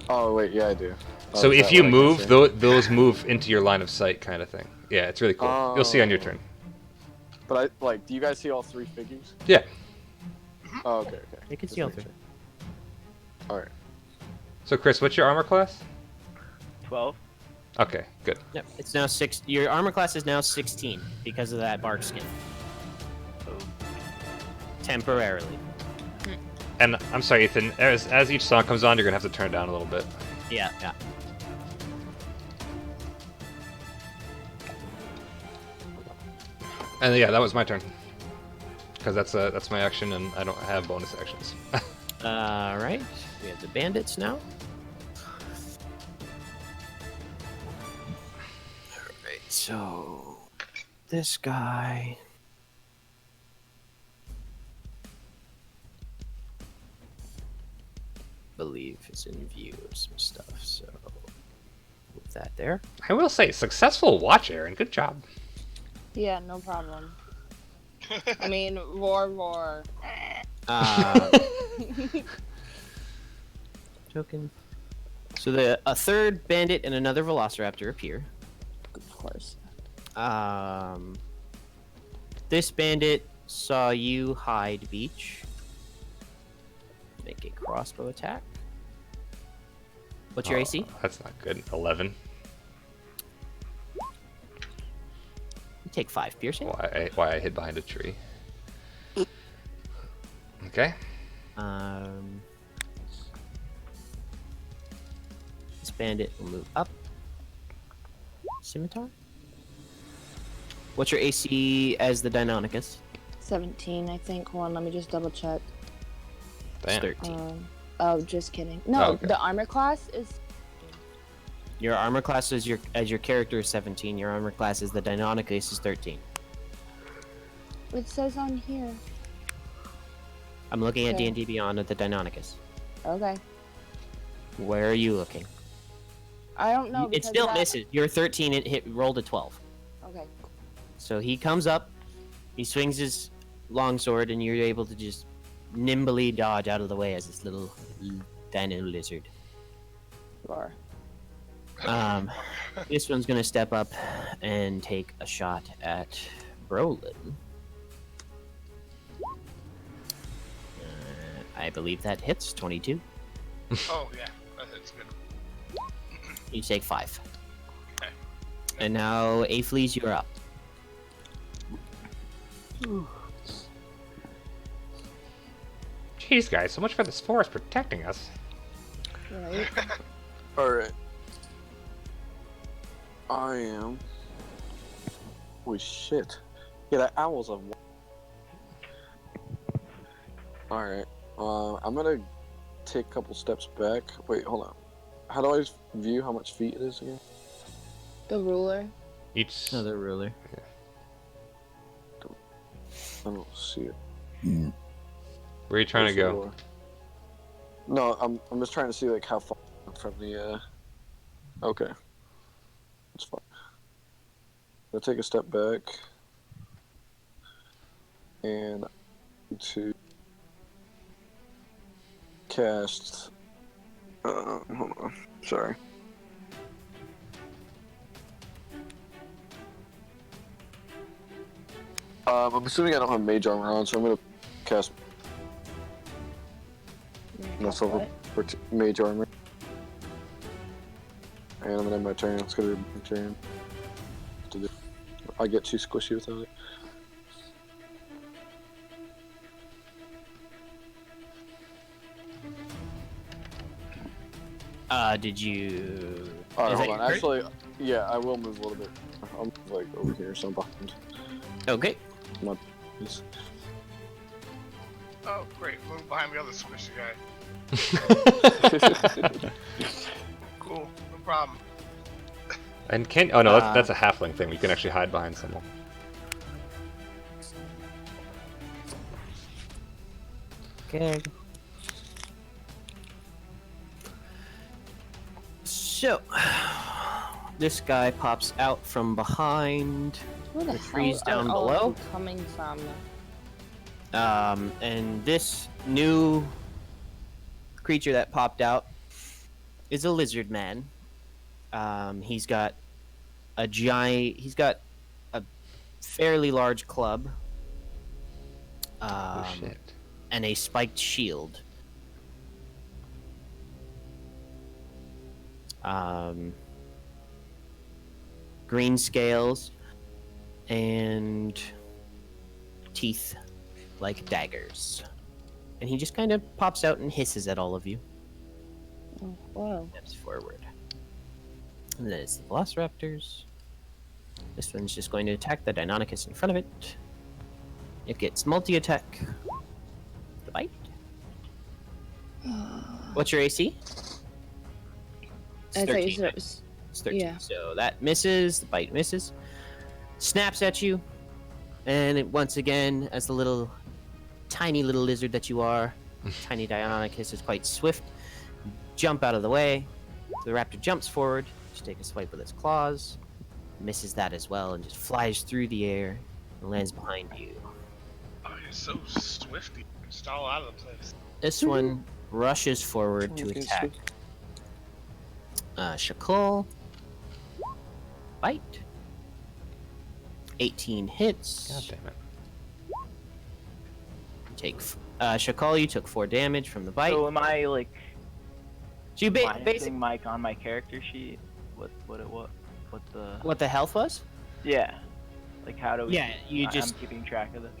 Oh, wait, yeah, I do. Oh, So is if that you what I can move, see? those move into your line of sight, kind of thing. Yeah, it's really cool. You'll see on your turn. But do you guys see all three figures? Yeah. Oh, okay, okay. You can Just see all making three. sure. Alright. So Chris, what's your armor class? 12. Okay, good. Yep. It's now 6. Your armor class is now 16 because of that bark skin. Temporarily. And I'm sorry, Ethan. As each song comes on, you're gonna have to turn it down a little bit. Yeah. Yeah. And yeah, that was my turn. Because that's my action, and I don't have bonus actions. All right. We have the bandits now. All right. So this guy. Believe is in view of some stuff, so move that there. I will say, successful watch, Aaron. Good job. Yeah, no problem. I mean, roar. Token. So a third bandit and another velociraptor appear. Of course. This bandit saw you hide Beach. Make a crossbow attack. What's your AC? That's not good. 11. You take 5 piercing. Why I hid behind a tree. Okay. This bandit will move up. Scimitar. What's your AC as the Deinonychus? 17, I think. Hold on, let me just double check. Damn. 13. Oh, just kidding. No, Oh, okay. the armor class is. Your armor class is as your character is 17. Your armor class is the Deinonychus is 13. It says on here. I'm looking at Okay. D&D Beyond at the Deinonychus. Okay. Where are you looking? I don't know. It because still that- misses. You're 13. It rolled a 12. Okay. So he comes up, he swings his longsword, and you're able to just nimbly dodge out of the way as this little dino lizard. Roar. This one's gonna step up and take a shot at Brolin. I believe that hits 22. Oh yeah, that's good. You take 5. Okay. And now Aphles, you're up. Jeez, guys, so much for this forest protecting us. Right. Alright. I am. Holy shit. Yeah, that owl's a. Alright. I'm gonna take a couple steps back. Wait, hold on. How do I view how much feet it is again? The ruler. Each. Another ruler. I don't see it. Where are you trying to go? No, I'm just trying to see like how far from the. Okay. That's fine. I'll take a step back. and to cast. Hold on. Sorry. I'm assuming I don't have mage armor on, so I'm gonna cast myself What? for mage armor. And I'm gonna end my turn. It's gonna be my turn. I get too squishy without it. Did you? Alright, Is that hold on. your turn? Actually, yeah, I will move a little bit. I'll move like over here, so I'm behind. Okay. Come on, please. Oh, great. Move behind the other squishy guy. Cool. No problem. And can oh no, that's a halfling thing. You can actually hide behind someone. Okay. So, this guy pops out from behind Where the the hell trees down are all of below. them coming from? And this new creature that popped out is a lizard man. He's got a fairly large club. Oh shit. And a spiked shield. Green scales and teeth like daggers. And he just kind of pops out and hisses at all of you. Oh, whoa. Steps forward. And then it's the Velociraptors. This one's just going to attack the Deinonychus in front of it. It gets multi-attack. The bite. What's your AC? I thought you 13. said it was. It's 13. Yeah. So that misses. The bite misses. Snaps at you. And it, once again, as the little, tiny little lizard that you are, tiny Deinonychus is quite swift. Jump out of the way. The raptor jumps forward. Just take a swipe with its claws. Misses that as well and just flies through the air and lands behind you. Oh, you're so swifty. Just all out of the place. This one rushes forward to Okay, attack. Shakal. Bite. 18 hits. God damn it. Take Shakal, you took 4 damage from the bite. So am I like So you basically Mike on my character sheet? What the? what the health was? Yeah. Like how do we? Yeah, you just I'm keeping track of this.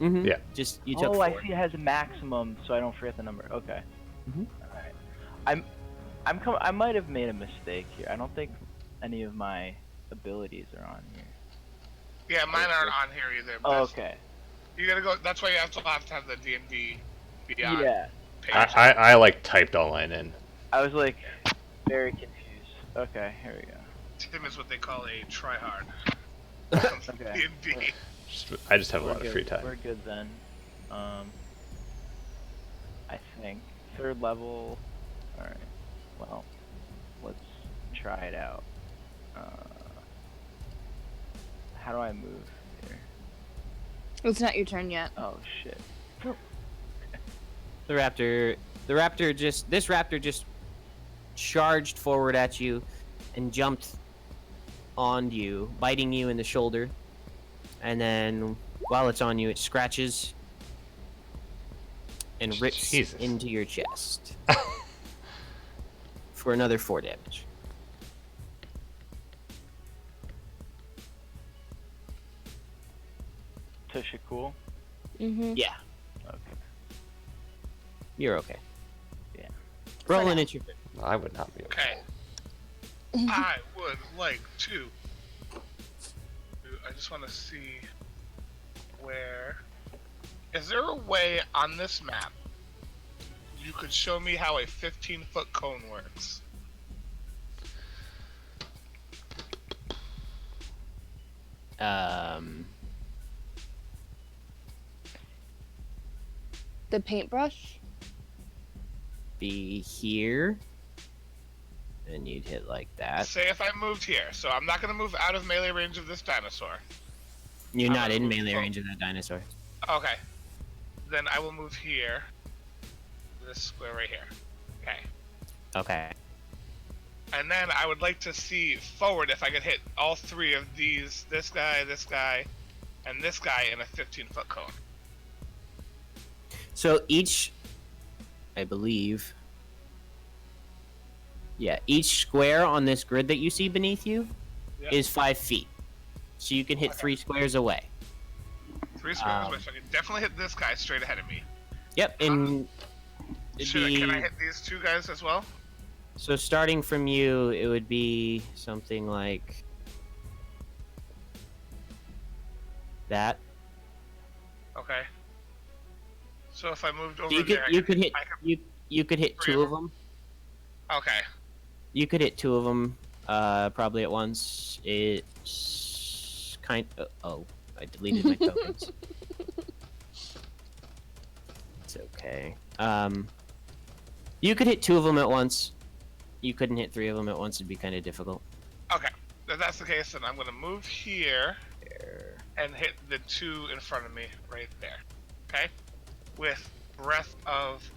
mm-hmm. Yeah. Just you took. Oh, 4. I see. It has a maximum, so I don't forget the number. Okay. Mhm. Alright. I might have made a mistake here. I don't think any of my abilities are on here. Yeah, mine aren't on here either. Oh, but okay. You gotta go. That's why you have to have the D&D Beyond Yeah. page. I like typed all mine in. I was like very confused. Okay, here we go. Tim is what they call a tryhard. Okay. D&D. I just have a We're lot good. of free time. We're good then. I think 3rd level. All right. Well, let's try it out. How do I move here? It's not your turn yet. Oh shit. This raptor just charged forward at you and jumped on you, biting you in the shoulder. And then while it's on you, it scratches and rips Jesus. into your chest for another 4 damage. Tisha cool. Mm-hmm. Yeah, Okay. you're okay. Yeah. Rolling at your turn. I would not be okay. Okay. I would like to. I just want to see where. Is there a way on this map you could show me how a 15-foot cone works? The paintbrush? Be here. And you'd hit like that. Say if I moved here, so I'm not gonna move out of melee range of this dinosaur. You're I'm not gonna in move melee forward. range of that dinosaur. Okay. Then I will move here. This square right here. Okay. Okay. And then I would like to see forward if I could hit all three of these, this guy, and this guy in a 15-foot cone. So each, I believe, yeah, each square on this grid that you see beneath you Yep. is 5 feet. So you can hit Okay. 3 squares away. 3 squares away, so I can definitely hit this guy straight ahead of me. Yep, and it'd be, Can I hit these two guys as well? so starting from you, it would be something like that. Okay. So if I moved over So you could there, you could hit I could- you could hit Three 2 of of them. Okay. You could hit 2 of them, probably at once. It's kind of, oh, I deleted my tokens. It's okay. You could hit 2 of them at once. You couldn't hit 3 of them at once. It'd be kind of difficult. Okay. If that's the case, then I'm going to move here and hit the 2 in front of me right there. Okay? With breath of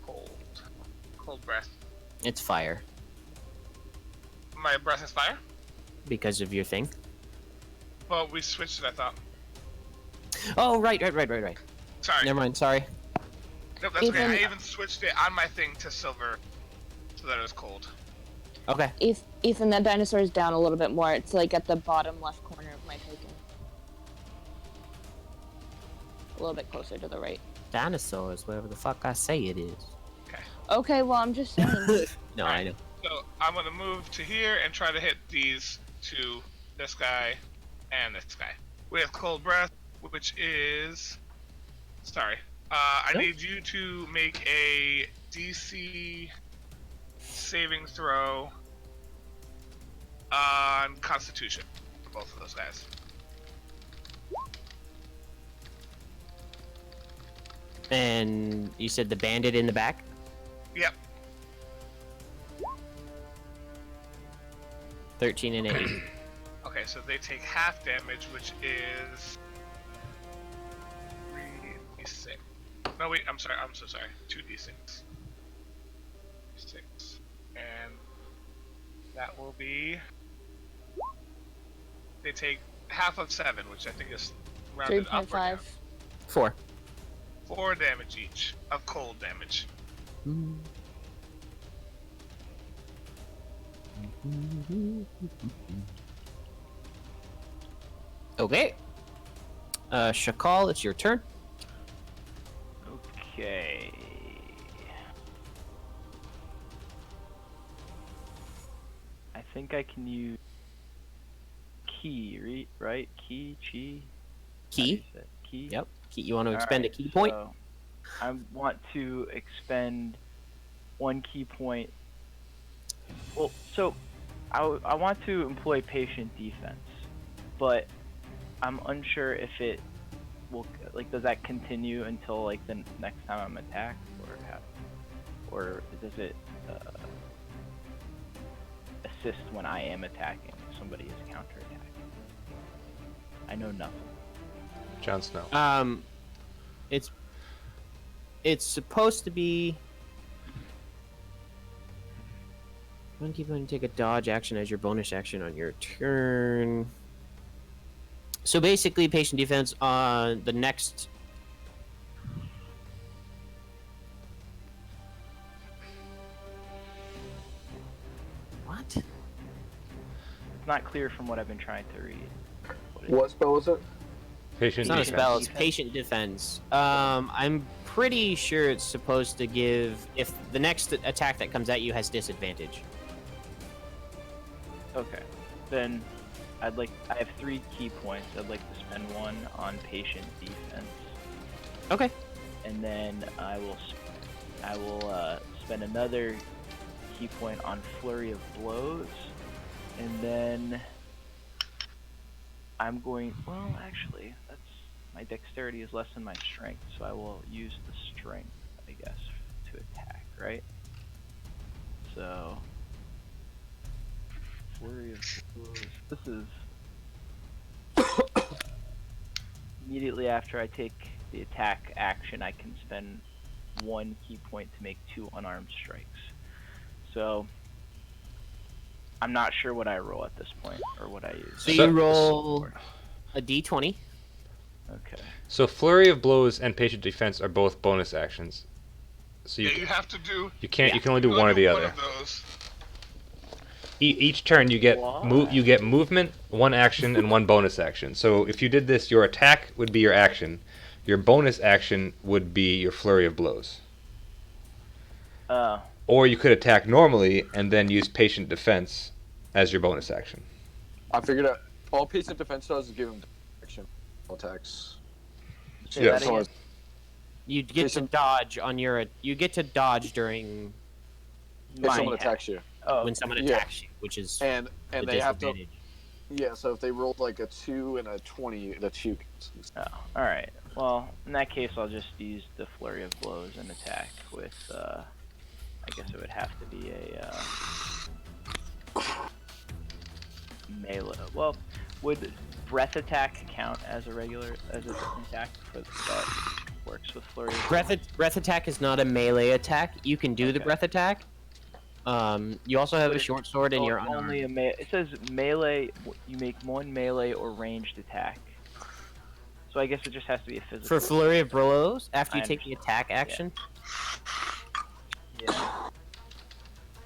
cold. Cold breath. It's fire My breath is fire? because of your thing. Well, we switched it, I thought. Oh, right. Sorry. Never mind. Sorry. Nope, that's okay. Ethan- I even switched it on my thing to silver so that it was cold. Okay. Ethan, that dinosaur is down a little bit more. It's like at the bottom left corner of my token. A little bit closer to the right. Dinosaurs, whatever the fuck I say it is. Okay, well, I'm just saying. No, I know. So I'm going to move to here and try to hit these two, this guy and this guy. With cold breath, which is... Sorry. I Nope. need you to make a DC saving throw on Constitution for both of those guys. And you said the bandit in the back? Yep. 13 and 8. Okay, so they take half damage, which is 3d6. No, wait, I'm sorry. I'm so sorry. 2d6. 6. And that will be... They take half of 7, which I think is rounded up or down. 3.5. 4. 4 damage each of cold damage. Okay. Shakal, it's your turn. Okay. I think I can use key, right? Key, chi. Key. Key. Yep. Key. You want to expend a Alright, key point? so I want to expend 1 key point. Well, so I want to employ patient defense, but I'm unsure if it will, like, does that continue until like the next time I'm attacked, or does it assist when I am attacking? If somebody is counterattacking. I know nothing. Jon Snow. It's supposed to be. One keep going to take a dodge action as your bonus action on your turn. So basically, patient defense on the next. What? It's not clear from what I've been trying to read. What spell is it? Patient It's not a defense. spell, it's patient defense. I'm pretty sure it's supposed to give if the next attack that comes at you has disadvantage. Okay, then I have 3 key points. I'd like to spend 1 on patient defense, Okay. and then I will spend another key point on flurry of blows, and then I'm going. Well, actually, that's my dexterity is less than my strength, so I will use the strength, I guess, to attack. Right. So. Flurry of blows. This is immediately after I take the attack action, I can spend 1 key point to make 2 unarmed strikes. So I'm not sure what I roll at this point or what I use. So you roll a d20. Okay. So Flurry of Blows and Patient Defense are both bonus actions. So You have to do. you can't. You can only do one or the other. One of those. Each turn you get What? you get movement, 1 action, and 1 bonus action. So if you did this, your attack would be your action. Your bonus action would be your Flurry of Blows. Or you could attack normally and then use Patient Defense as your bonus action. I figured out all Patient Defense does is give him action attacks. Say Yeah, that so again. You get to dodge on your. You get to dodge during If someone attacks you, Oh, when someone Yeah. attacks you, which is and the they have to. disadvantage. Yeah, so if they rolled like a 2 and a 20, that's you. oh, all right. Well, in that case, I'll just use the Flurry of Blows and attack with. I guess it would have to be a melee. Well, would breath attack count as a regular an attack for that works with Flurry? of Blows? Breath attack is not a melee attack. You can do the Okay. breath attack. You also have But a it's short sword and you're only unarmed. it says melee. You make 1 melee or ranged attack. So I guess it just has to be a physical. For Flurry of Blows, after you I take the attack action, Yeah.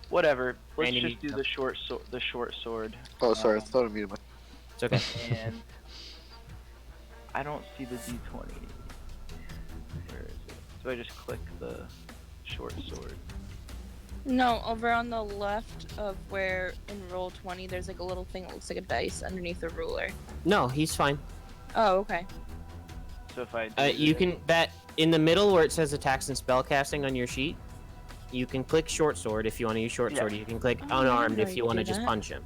Whatever. Let's Randy, just do you the short sword. Oh, sorry, I thought I muted my. it's okay. And I don't see the D20. Where is it? So I just click the short sword. No, over on the left of where in roll 20, there's like a little thing that looks like a dice underneath the ruler. No, he's fine. Oh, okay. So if I do You can that in the middle where it says attacks and spellcasting on your sheet. You can click short sword if you want to use short Yeah. sword. You can click Oh, I unarmed didn't if know you you want to could do just that. punch him.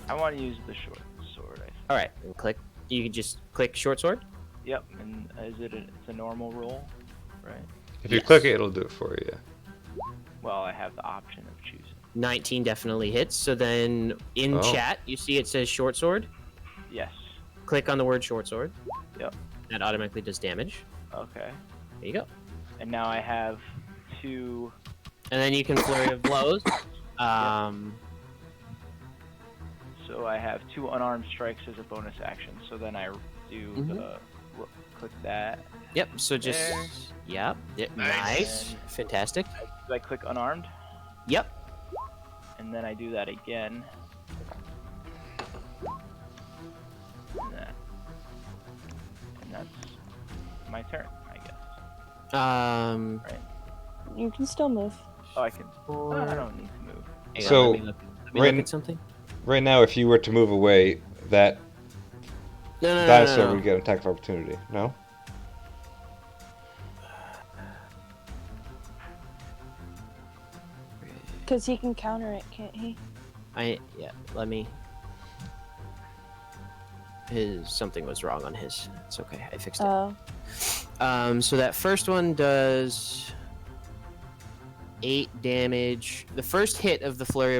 I want to use the short sword. I think. All right, and click. You can just click short sword. Yep. And it's a normal roll, right? If you Yes. click it, it'll do it for you. Well, I have the option of choosing. 19 definitely hits. So then in Oh. chat, you see it says short sword. Yes. Click on the word short sword. Yep. That automatically does damage. Okay. There you go. And now I have 2. And then you can flurry of blows. So I have 2 unarmed strikes as a bonus action. So then I do the click that. Yep. So just There. yep. Nice. Nice. Fantastic. Do I click unarmed? Yep. And then I do that again. And that's my turn, I guess. You can still move. Oh, I can. Oh, I don't need to move. Hang on, So, let me look right- at something. Right now, if you were to move away, that No. dinosaur would get an attack of opportunity. No? Because he can counter it, can't he? Let me. Something was wrong on his. It's okay. I fixed it. Oh. So that first one does 8 damage. The first hit of the flurry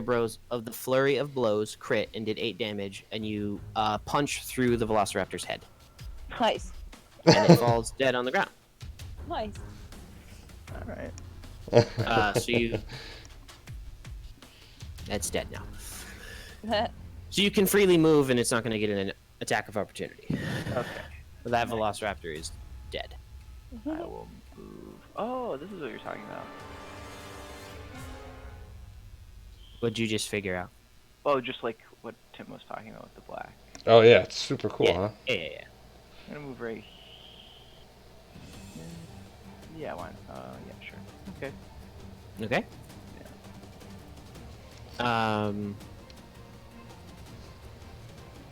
of blows crit and did 8 damage, and you punch through the Velociraptor's head, Nice. and it falls dead on the ground. Nice. All right. So you. That's dead now. So you can freely move, and it's not going to get an attack of opportunity. Okay. That Velociraptor is dead. I will move. Oh, this is what you're talking about. What'd you just figure out? Oh, just like what Tim was talking about with the black. Oh yeah, it's super cool, Yeah. huh? Yeah. I'm gonna move right. Yeah, why? Yeah, sure. Okay. Okay.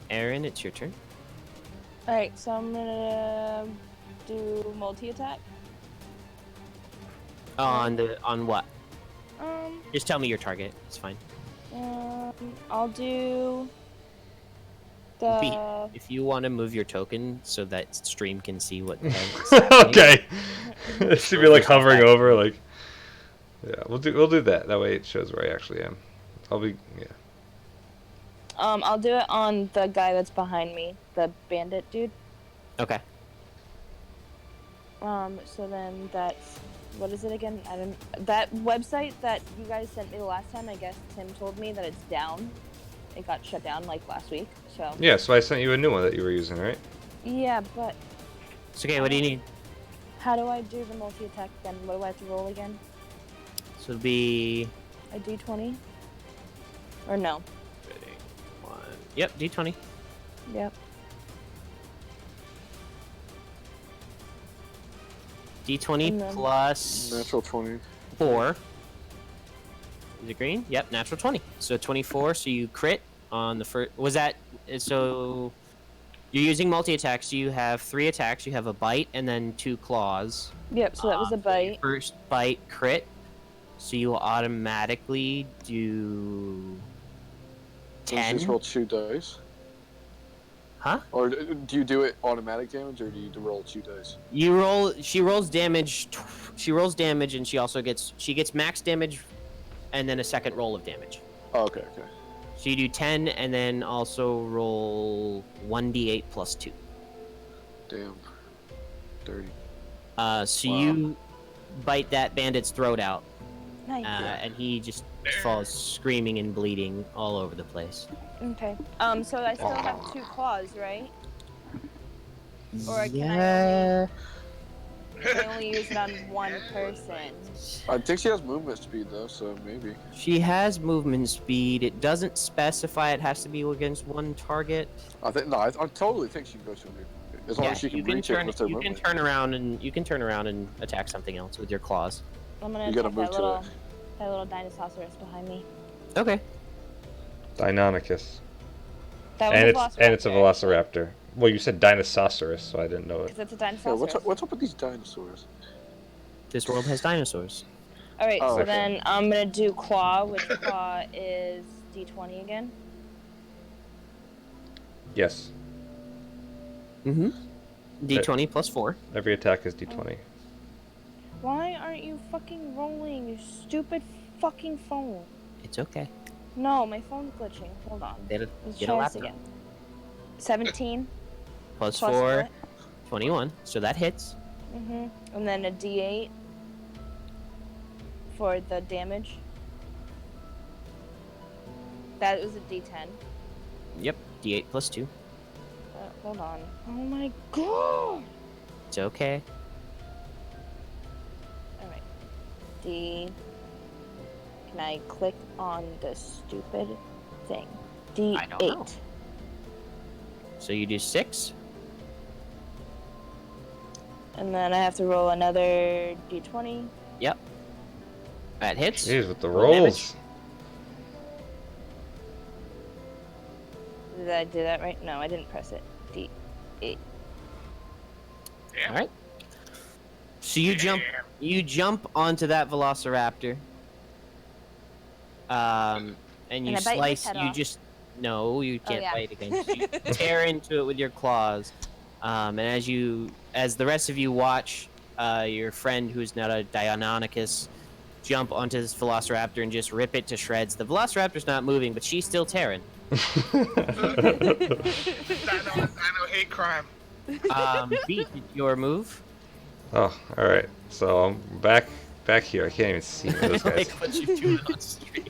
Aaron, it's your turn. Alright, so I'm gonna do multi-attack. On what? Um, Just tell me your target. It's fine. I'll do the... If you want to move your token so that stream can see what the hell is happening. Okay. It should be like hovering over, like. Yeah, we'll do that. That way it shows where I actually am. Yeah. I'll do it on the guy that's behind me, the bandit dude. Okay. So then that's what is it again? I don't. That website that you guys sent me the last time. I guess Tim told me that it's down. It got shut down like last week. So. Yeah, so I sent you a new one that you were using, right? Yeah, but. It's okay. What do you need? How do I do the multi-attack then? What do I have to roll again? So it'll be A d20? Or no? Yep, D20. Yep. D20 And then- plus Natural 20. 4. Is it green? Yep, natural 20. So 24. So you crit on the first. Was that so? You're using multi-attacks. So you have 3 attacks. You have a bite and then 2 claws. Yep, so that was a bite. First bite crit. So you will automatically do So you 10. just roll 2 dice. Huh? Or do you do it automatic damage, or do you roll 2 dice? You roll. She rolls damage. She rolls damage, and she also gets. She gets max damage, and then a second roll of damage. Oh, okay, okay. So you do 10, and then also roll 1d8 plus 2. Damn. Dirty. So Wow. you bite that bandit's throat out, Nice. and he just falls screaming and bleeding all over the place. Okay. So I still have 2 claws, right? Or can Yeah. I only use it on one person? I think she has movement speed though, so maybe. She has movement speed. It doesn't specify it has to be against one target. I totally think she can go to me. As long as she can you can reach turn. it with her You can movement. turn around and attack something else with your claws. I'm gonna You gotta attack move that to little, it. that little Dinosaurus behind me. Okay. Deinonychus. That was And it's a velociraptor. Well, you said Dinosaurus, so I didn't know it. Because it's a Yeah, Dinosaurus. what's up with these dinosaurs? This world has dinosaurs. Alright, Oh, so okay. then I'm gonna do claw, which claw is d20 again. Yes. Mm-hmm. D20 plus 4. Every attack is d20. Why aren't you fucking rolling, you stupid fucking phone? It's okay. No, my phone's glitching. Hold on. Get Let's a try this laptop. again. 17 Plus plus 4, what? 21. So that hits. And then a d8 for the damage. That was a d10. Yep. D8 plus 2. Hold on. Oh my god! It's okay. Alright. D. Can I click on the stupid thing? D8. I don't know. So you do 6. And then I have to roll another d20. Yep. That hits. Jeez, with the Roll rolls. Did I do that right? No, I didn't press it. D8. Damn. All right. So you jump onto that velociraptor. And you And I bite his slice. head You off. just no, you can't yeah. bite again. You tear into it with your claws. And as the rest of you watch, your friend who's not a Deinonychus jump onto this velociraptor and just rip it to shreds. The velociraptor's not moving, but she's still tearing. I know hate crime. Beat your move. Oh, alright. So I'm back here. I can't even see those guys. Like what you do on stream.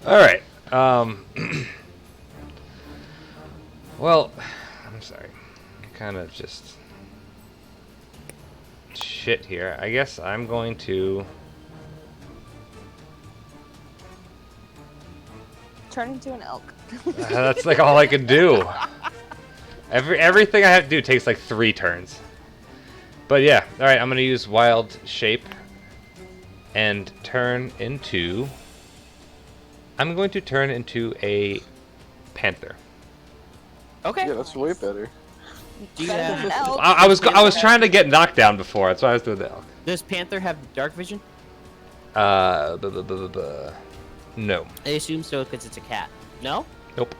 Alright. Well, I'm sorry. Kind of just shit here. I guess I'm going to Turn into an elk. that's like all I can do. Everything I have to do takes like 3 turns. But yeah, alright, I'm gonna use wild shape and I'm going to turn into a panther. Okay. Yeah, that's way better. Do you Better have, than an elk. I was trying to get knocked down before, that's why I was doing the elk. does Panther have dark vision? No. I assume so because it's a cat. No? Nope.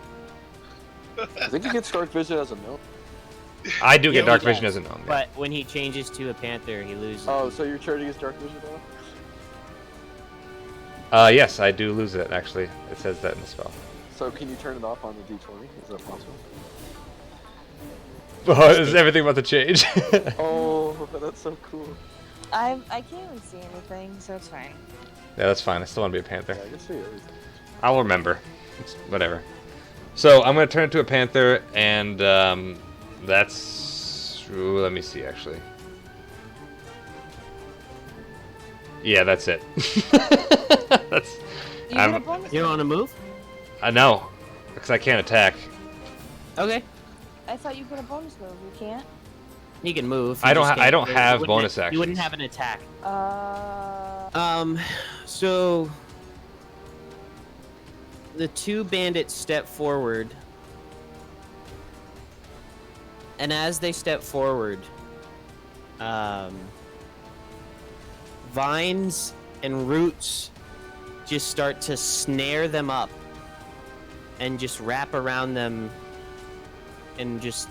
I think he gets dark vision as a gnome. I do get Yeah, dark he vision does. as a gnome. Yeah. But when he changes to a panther, he loses. Oh, so you're turning his dark vision now? Yes, I do lose it, actually. It says that in the spell. So can you turn it off on the D20? Is that possible? Oh, is everything about to change? Oh, that's so cool. I can't even see anything, so it's fine. Yeah, that's fine. I still want to be a panther. Yeah, I can see everything. I'll remember. It's whatever. So I'm gonna turn into a panther, and that's. Ooh, let me see, actually. Yeah, that's it. That's. You get a bonus You don't want to move? No, because I can't attack. Okay. I thought you get a bonus move. You can't. You can move. I you don't just ha- I can't- don't you have wouldn't- bonus You wouldn't actions. have an attack. Uh. So the two bandits step forward, and as they step forward, vines and roots just start to snare them up and just wrap around them, and just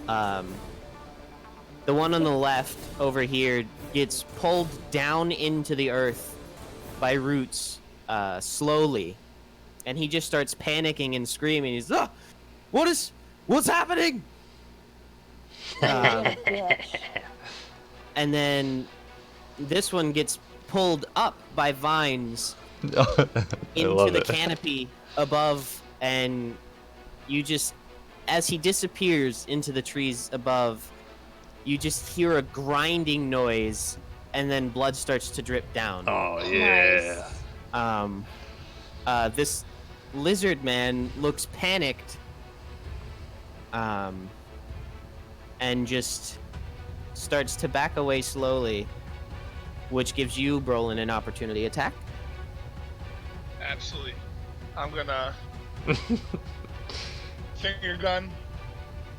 the one on the left over here gets pulled down into the earth by roots slowly, and he just starts panicking and screaming. He's what's happening? Bitch. And then this one gets pulled up by vines into the canopy above, and you just, as he disappears into the trees above, you just hear a grinding noise, and then blood starts to drip down. Oh yeah. Nice. This lizard man looks panicked, and just starts to back away slowly, which gives you, Brolin, an opportunity attack. Absolutely. I'm gonna finger gun.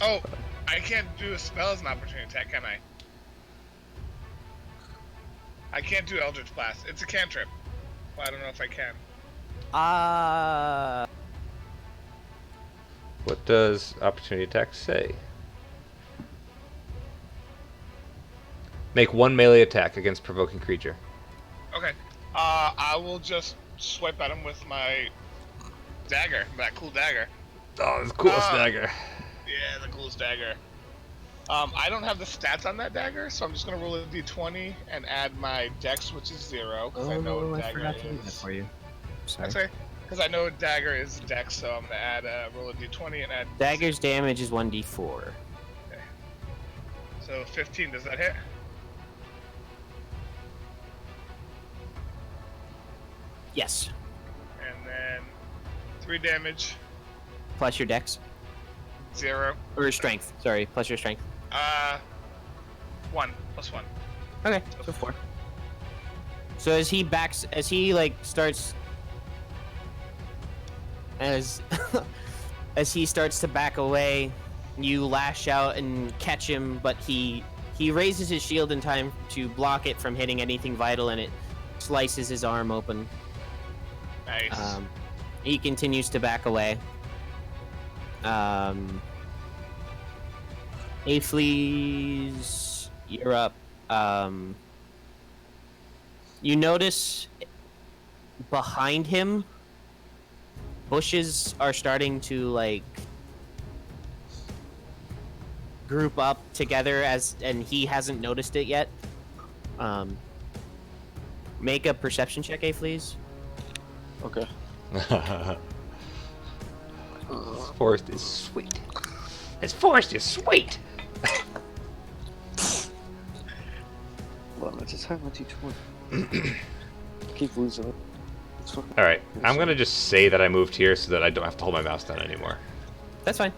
Oh, I can't do a spell as an opportunity attack, can I? I can't do Eldritch Blast. It's a cantrip. Well, I don't know if I can. What does opportunity attack say? Make one melee attack against provoking creature. Okay. I will just swipe at him with my dagger, that cool dagger. Oh, the coolest Ah. dagger. Yeah, the coolest dagger. I don't have the stats on that dagger, so I'm just gonna roll a d20 and add my dex, which is 0, because I know what dagger is. you. That's okay, because I know dagger is dex, so I'm gonna add roll a d20 and add. Dagger's damage is 1d4. So 15. Does that hit? Yes. And then 3 damage, Plus your dex. 0. Or strength. Sorry, plus your strength. 1 plus 1. Okay, so 4. So as he starts, as as he starts to back away, you lash out and catch him, but he raises his shield in time to block it from hitting anything vital, and it slices his arm open. Nice. He continues to back away. Afleas, you're up. You notice behind him, bushes are starting to group up together, and he hasn't noticed it yet. Make a perception check, Afleas. Okay. This forest is sweet. This forest is sweet. Well, I just have my d20. Keep losing it. It's fucking. All right, I'm gonna just say that I moved here so that I don't have to hold my mouse down anymore. That's fine.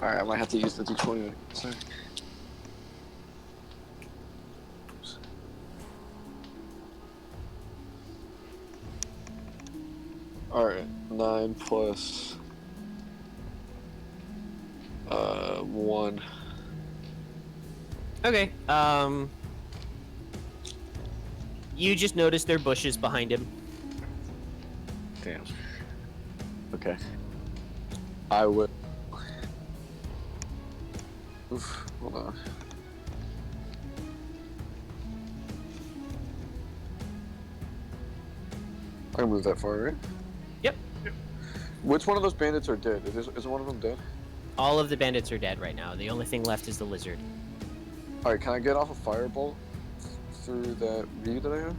Alright, I might have to use the d20. Sorry. Alright, 9 plus 1. Okay. You just noticed there are bushes behind him. Damn. Okay. I would. Oof, hold on. I can move that far, right? Yep. Which one of those bandits are dead? Is one of them dead? All of the bandits are dead right now. The only thing left is the lizard. Alright, can I get off a firebolt through that view that I have?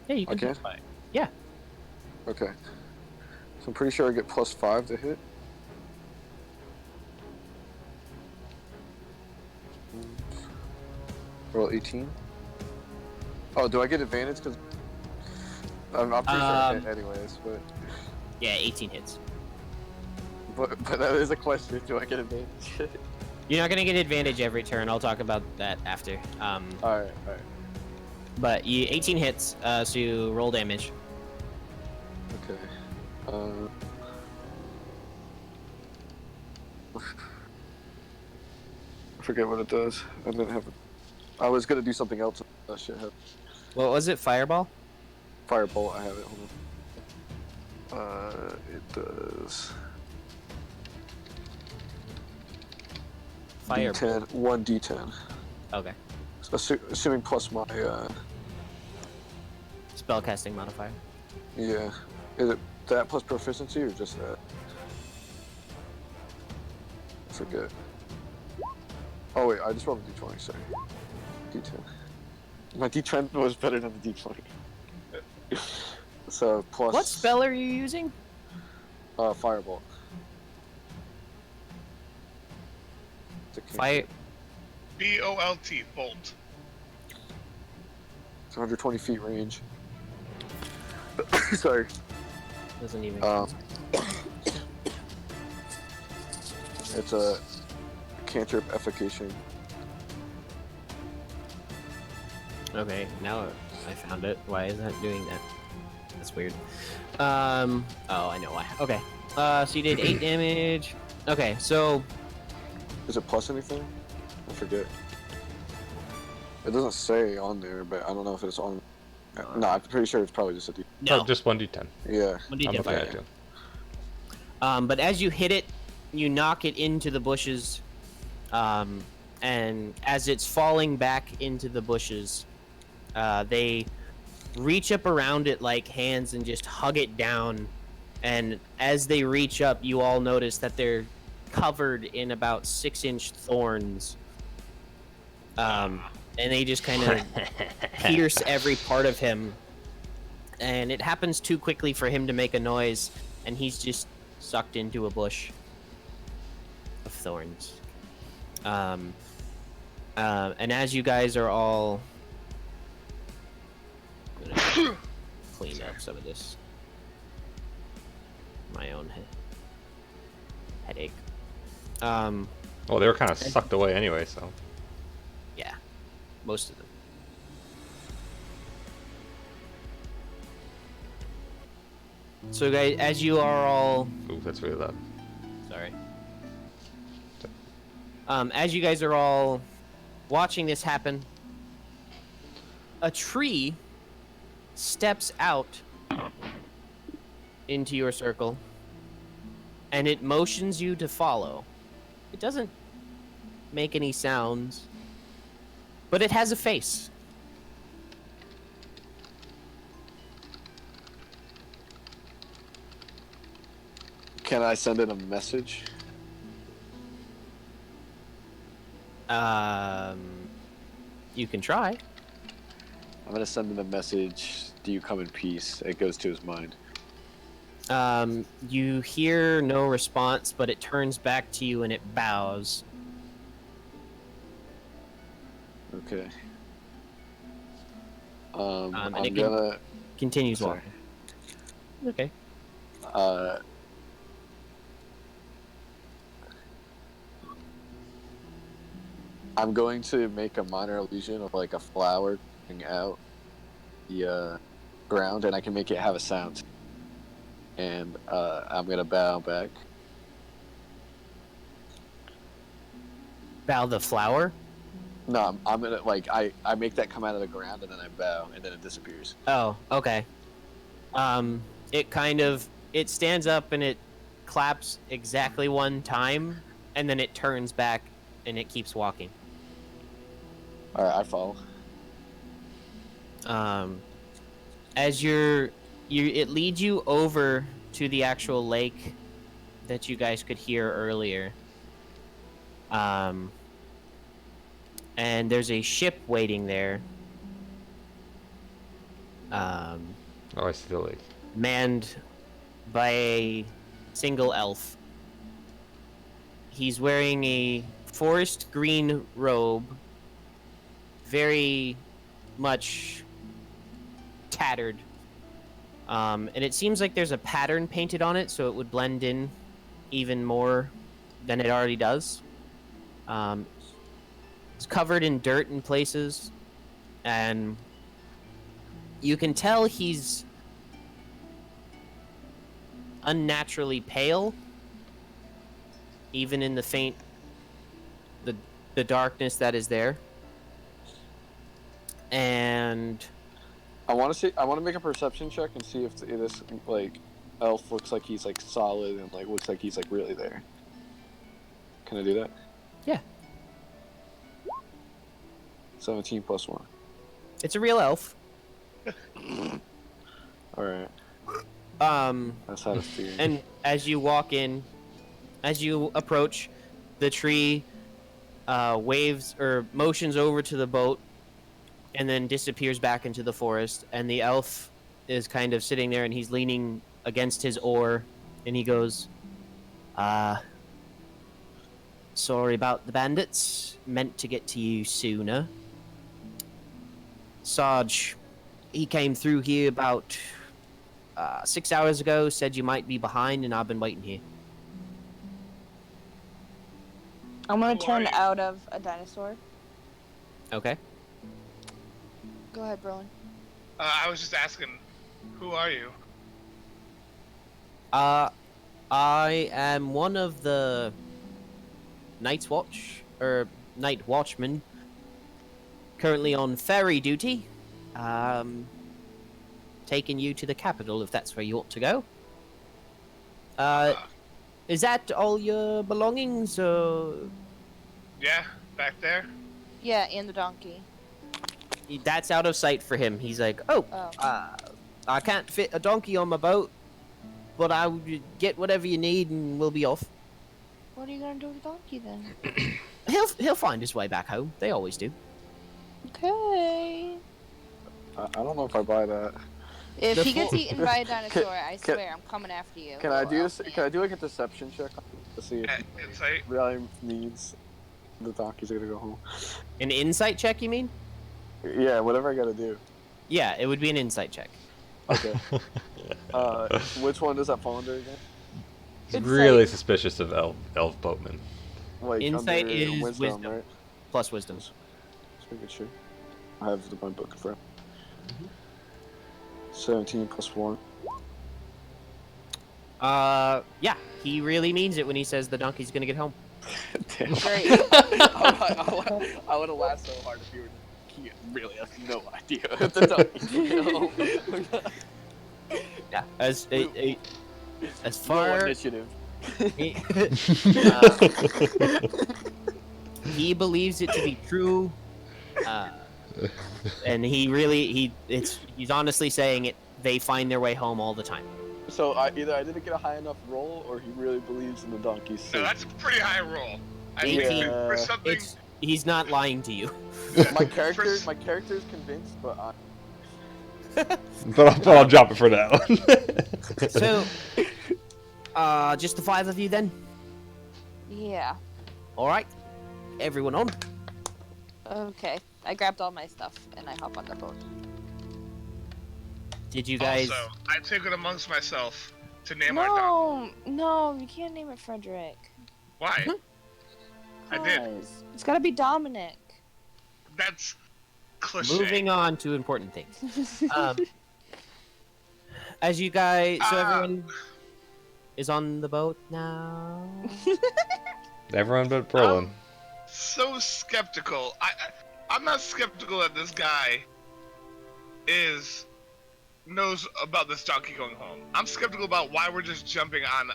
Yeah, you can. Okay. Yeah. Okay. So I'm pretty sure I get +5 to hit. Roll 18. Oh, do I get advantage? Because I'm pretty sure I hit anyways, but... Yeah, 18 hits. But that is a question. Do I get advantage? You're not gonna get advantage every turn. I'll talk about that after. Alright. But 18 hits, so you roll damage. Okay. I forget what it does. I didn't have. I was gonna do something else. That shit happened. What was it? Fireball? Firebolt. I have it. Hold on. It does. Fire. D10. 1d10. Okay. Assuming plus my. Spellcasting modifier. Yeah. Is it that plus proficiency or just that? I forget. Oh wait, I just rolled a d20. Sorry. D10. My d10 was better than the d20. So plus. What spell are you using? Firebolt. Fire. BOLT, bolt. It's 120 feet range. Sorry. Doesn't even. It's a cantrip efficacious. Okay, now I found it. Why is that doing that? That's weird. Oh, I know why. Okay. So you did 8 damage. Okay, so Is it plus anything? I forget. It doesn't say on there, but I don't know if it's on. No, I'm pretty sure it's probably just a D. no. Oh, just 1d10. Yeah. What do you I'm do? okay at it. But as you hit it, you knock it into the bushes, and as it's falling back into the bushes, they reach up around it like hands and just hug it down. And as they reach up, you all notice that they're covered in about 6-inch thorns. And they just kind of pierce every part of him. And it happens too quickly for him to make a noise, and he's just sucked into a bush of thorns. And as you guys are all gonna clean up some of this, my own headache. Well, they were kind of sucked away anyway, so. Yeah, most of them. So, guys, as you are all Ooh, that's really loud. sorry. As you guys are all watching this happen, a tree steps out into your circle, and it motions you to follow. It doesn't make any sounds, but it has a face. Can I send it a message? You can try. I'm gonna send him a message. Do you come in peace? It goes to his mind. You hear no response, but it turns back to you and it bows. Okay. And I'm it gonna. continues Sorry. walking. Okay. I'm going to make a minor illusion of like a flower coming out the ground, and I can make it have a sound. And I'm gonna bow back. Bow the flower? No, I'm gonna like I make that come out of the ground, and then I bow, and then it disappears. Oh, okay. It stands up and it claps exactly one time, and then it turns back and it keeps walking. All right, I follow. as it leads you over to the actual lake that you guys could hear earlier. And there's a ship waiting there. Oh, I see the lake. Manned by a single elf. He's wearing a forest green robe, very much tattered. And it seems like there's a pattern painted on it, so it would blend in even more than it already does. It's covered in dirt in places, and you can tell he's unnaturally pale, even in the faint, the darkness that is there. And I want to make a perception check and see if this like elf looks like he's like solid and like looks like he's like really there. Can I do that? Yeah. 17 plus 1. It's a real elf. All right. That's how to steer. And as you walk in, as you approach, the tree waves or motions over to the boat and then disappears back into the forest. And the elf is kind of sitting there and he's leaning against his oar and he goes, sorry about the bandits. Meant to get to you sooner. Sarge, he came through here about 6 hours ago, said you might be behind, and I've been waiting here. I'm gonna turn out of a dinosaur. Okay. Go ahead, Brolin. I was just asking, who are you? I am one of the Night Watchmen, currently on ferry duty. Taking you to the capital if that's where you ought to go. Is that all your belongings, or...? Yeah, back there. Yeah, and the donkey. That's out of sight for him. He's like, I can't fit a donkey on my boat, but I will get whatever you need and we'll be off. What are you gonna do with the donkey then? He'll find his way back home. They always do. Okay. I don't know if I buy that. If he gets eaten by a dinosaur, I swear I'm coming after you. Can I do this? Can I do like a deception check to see if Insight. really means the donkeys are gonna go home? An insight check, you mean? Yeah, whatever I gotta do. Yeah, it would be an insight check. Okay. Which one does that fall under again? It's really suspicious of elf boatmen. Like Insight under is wisdom, right? Plus wisdom. Just making sure. I have my book in front. 17 plus 1. Yeah, he really means it when he says the donkey's gonna get home. Damn. Great. I would have laughed so hard if you were. He really has no idea if the donkey get home. Yeah, as far initiative. He believes it to be true, and he's honestly saying it. They find their way home all the time. So either I didn't get a high enough roll, or he really believes in the donkey's. No, that's a pretty high roll. I 18. think for something. He's not lying to you. My character's convinced, but But I'll drop it for now. So, just the 5 of you then? Yeah. All right, everyone on. Okay. I grabbed all my stuff and I hop on the boat. Did you guys? Also, I took it amongst myself to name our dog. No, you can't name it Frederick. Why? I did. 'Cause it's gotta be Dominic. That's cliche. Moving on to important things. As you guys, so everyone is on the boat now. Everyone but Brolin. So skeptical. I'm not skeptical that this guy knows about this donkey going home. I'm skeptical about why we're just jumping on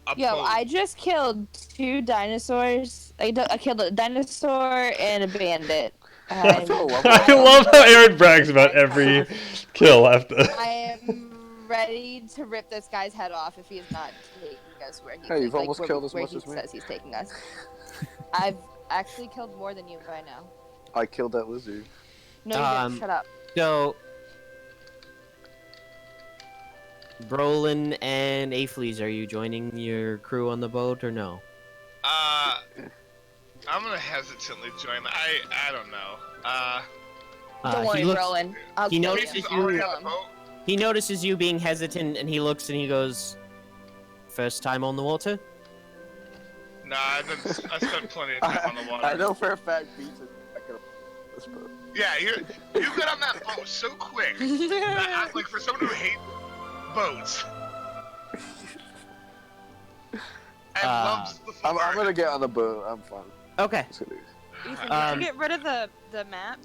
a Yo, boat. I just killed 2 dinosaurs. I killed a dinosaur and a bandit. I'm, I love how Aaron brags about every kill after. I am ready to rip this guy's head off if he's not taking us where he Hey, you've almost killed as where much he as me. says he's taking us. I've actually killed more than you by now. I killed that lizard. No, you didn't. Shut up. So, Brolin and Aphles, are you joining your crew on the boat or no? I'm gonna hesitantly join. I don't know. Don't worry, he looks, Roland. I'll he kill notices He's you. already you. on the boat. He notices you being hesitant, and he looks and he goes, "First time on the water?" Nah, I spent plenty of time on the water. I know for a fact Beats is back on this boat. Yeah, you got on that boat so quick. That like for someone who hates boats and loves the I'm Florida. gonna get on the boat. I'm fine. Okay. Just gonna- Ethan, Um, did you get rid of the map?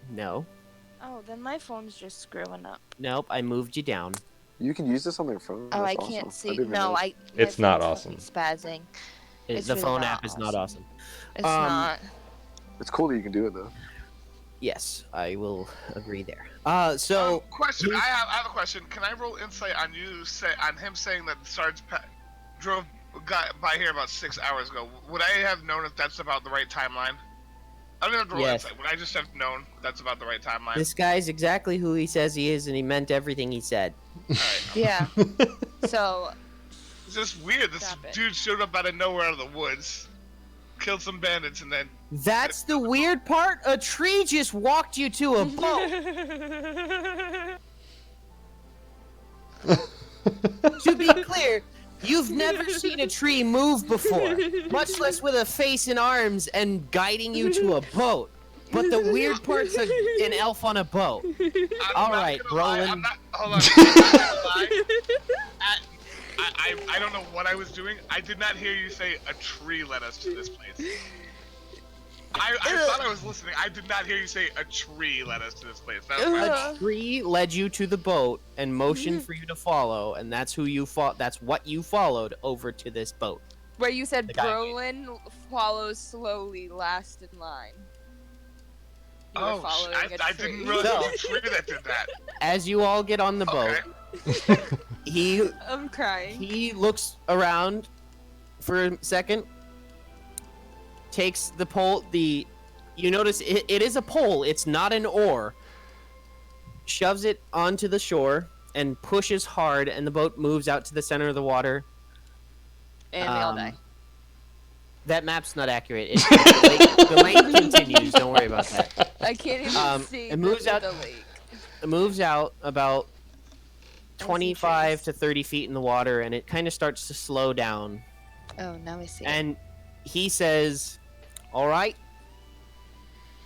No. Oh, then my phone's just screwing up. Nope. I moved you down. You can use this on your phone. Oh, I That's can't awesome. see. didn't even No, know. my It's not phone's awesome. Spazzing. It's The really phone not app is not awesome. It's Um, not. It's cool that you can do it though. Yes, I will agree there. So Question. he's- I have a question. Can I roll insight on on him saying that the Sarge got by here about 6 hours ago? Would I have known if that's about the right timeline? I don't have to roll Yes. insight. Would I just have known that's about the right timeline? this guy's exactly who he says he is, and he meant everything he said. Alright. Yeah. So, It's just weird. This Stop it. dude showed up out of nowhere out of the woods, killed some bandits, and then That's the weird part. A tree just walked you to a boat. To be clear, you've never seen a tree move before, much less with a face and arms and guiding you to a boat. But the weird part's an elf on a boat. I'm All not right, gonna lie, Roland. I'm not. Hold on. I'm not gonna lie. I don't know what I was doing. I did not hear you say a tree led us to this place. I thought I was listening. I did not hear you say a tree led us to this place. That was my fault. A tree led you to the boat and motioned for you to follow, and that's who you fought. That's what you followed over to this boat. where you said The guy- Brolin follows slowly last in line. You were Oh, following I a didn't tree. realize it was a tree that did that. As you all get on the boat, Okay. I'm crying. he looks around for a second, takes the pole. You notice it is a pole. It's not an oar. Shoves it onto the shore and pushes hard, and the boat moves out to the center of the water. And we all die. That map's not accurate. The lake continues. Don't worry about that. I can't even see it moves out. the lake. It moves out about 25 to 30 feet in the water, and it kind of starts to slow down. Oh, now I see. And he says, "All right,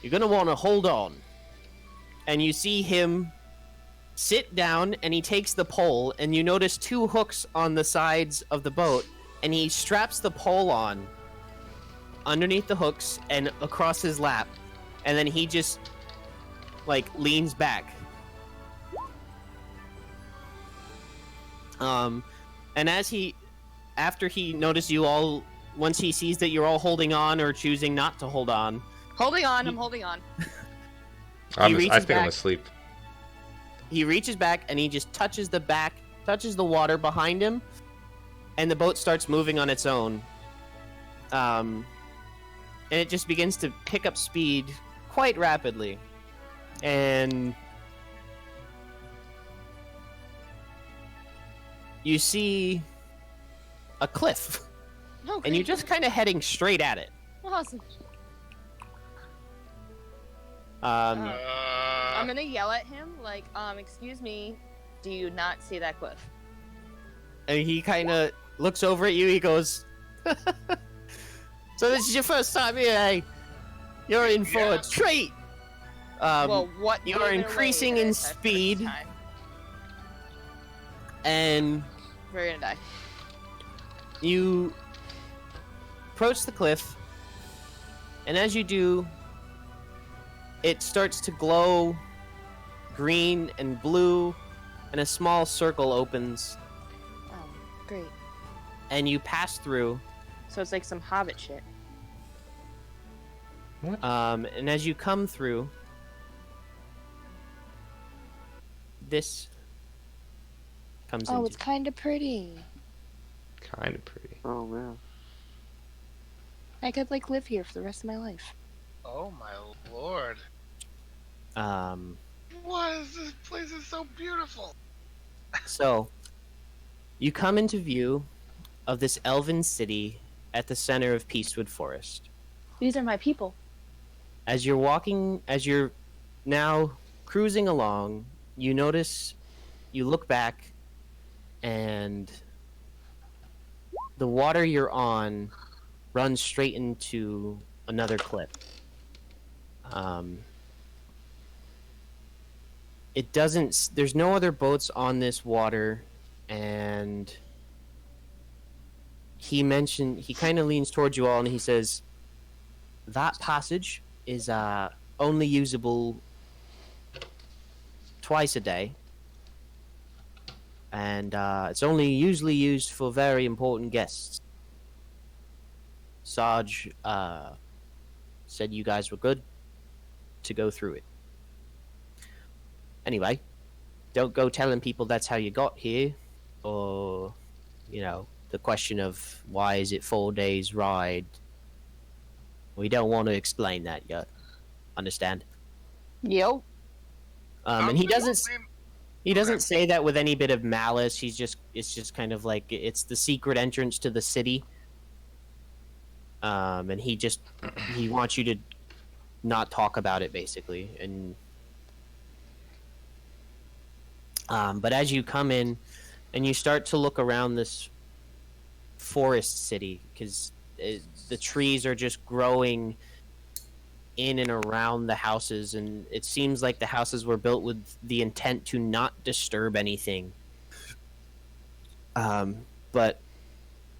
you're gonna want to hold on." And you see him sit down, and he takes the pole, and you notice two hooks on the sides of the boat, and he straps the pole on underneath the hooks and across his lap, and then he just like leans back. And after he notices you all, once he sees that you're all holding on or choosing not to hold on, Holding on, I'm holding on. I reaches think I'm back. asleep. he reaches back and he just touches the water behind him, and the boat starts moving on its own. And it just begins to pick up speed quite rapidly. And you see a cliff, Okay. and you're just kind of heading straight at it. Awesome. Um, I'm gonna yell at him, like, excuse me, do you not see that cliff? and he kind of looks over at you. He goes, "So this is your first time here, eh? You're in for a Yeah. treat." Well, what? you are better way increasing than in it's our first speed. time? And We're gonna die. you approach the cliff, and as you do, it starts to glow green and blue, and a small circle opens, Oh, great. and you pass through. So it's like some Hobbit shit. What? And as you come through, this comes Oh, into. it's kind of pretty. Kind of pretty. Oh man. I could like live here for the rest of my life. Oh my lord. What is this place? Is so beautiful. So, you come into view of this elven city at the center of Peacewood Forest. These are my people. As you're now cruising along, you look back, and the water you're on runs straight into another cliff. There's no other boats on this water, and he kind of leans towards you all and he says, that passage is only usable twice a day, and it's only usually used for very important guests. Sarge said you guys were good to go through it. Anyway, don't go telling people that's how you got here, or, the question of why is it 4 days ride. We don't want to explain that yet. Understand? Yo. And he doesn't say that with any bit of malice. It's just kind of like it's the secret entrance to the city. And he wants you to not talk about it, basically. And but as you come in and you start to look around this forest city, because the trees are just growing in and around the houses, and it seems like the houses were built with the intent to not disturb anything. But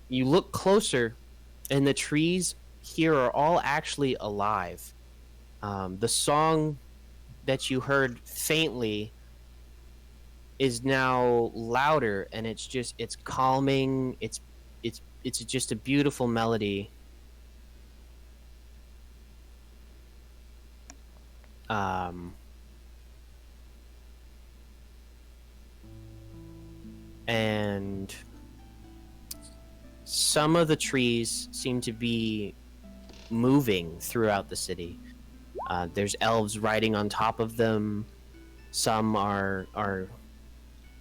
you look closer, and the trees here are all actually alive. The song that you heard faintly is now louder, and it's calming. It's just a beautiful melody. And some of the trees seem to be moving throughout the city. There's elves riding on top of them. Some are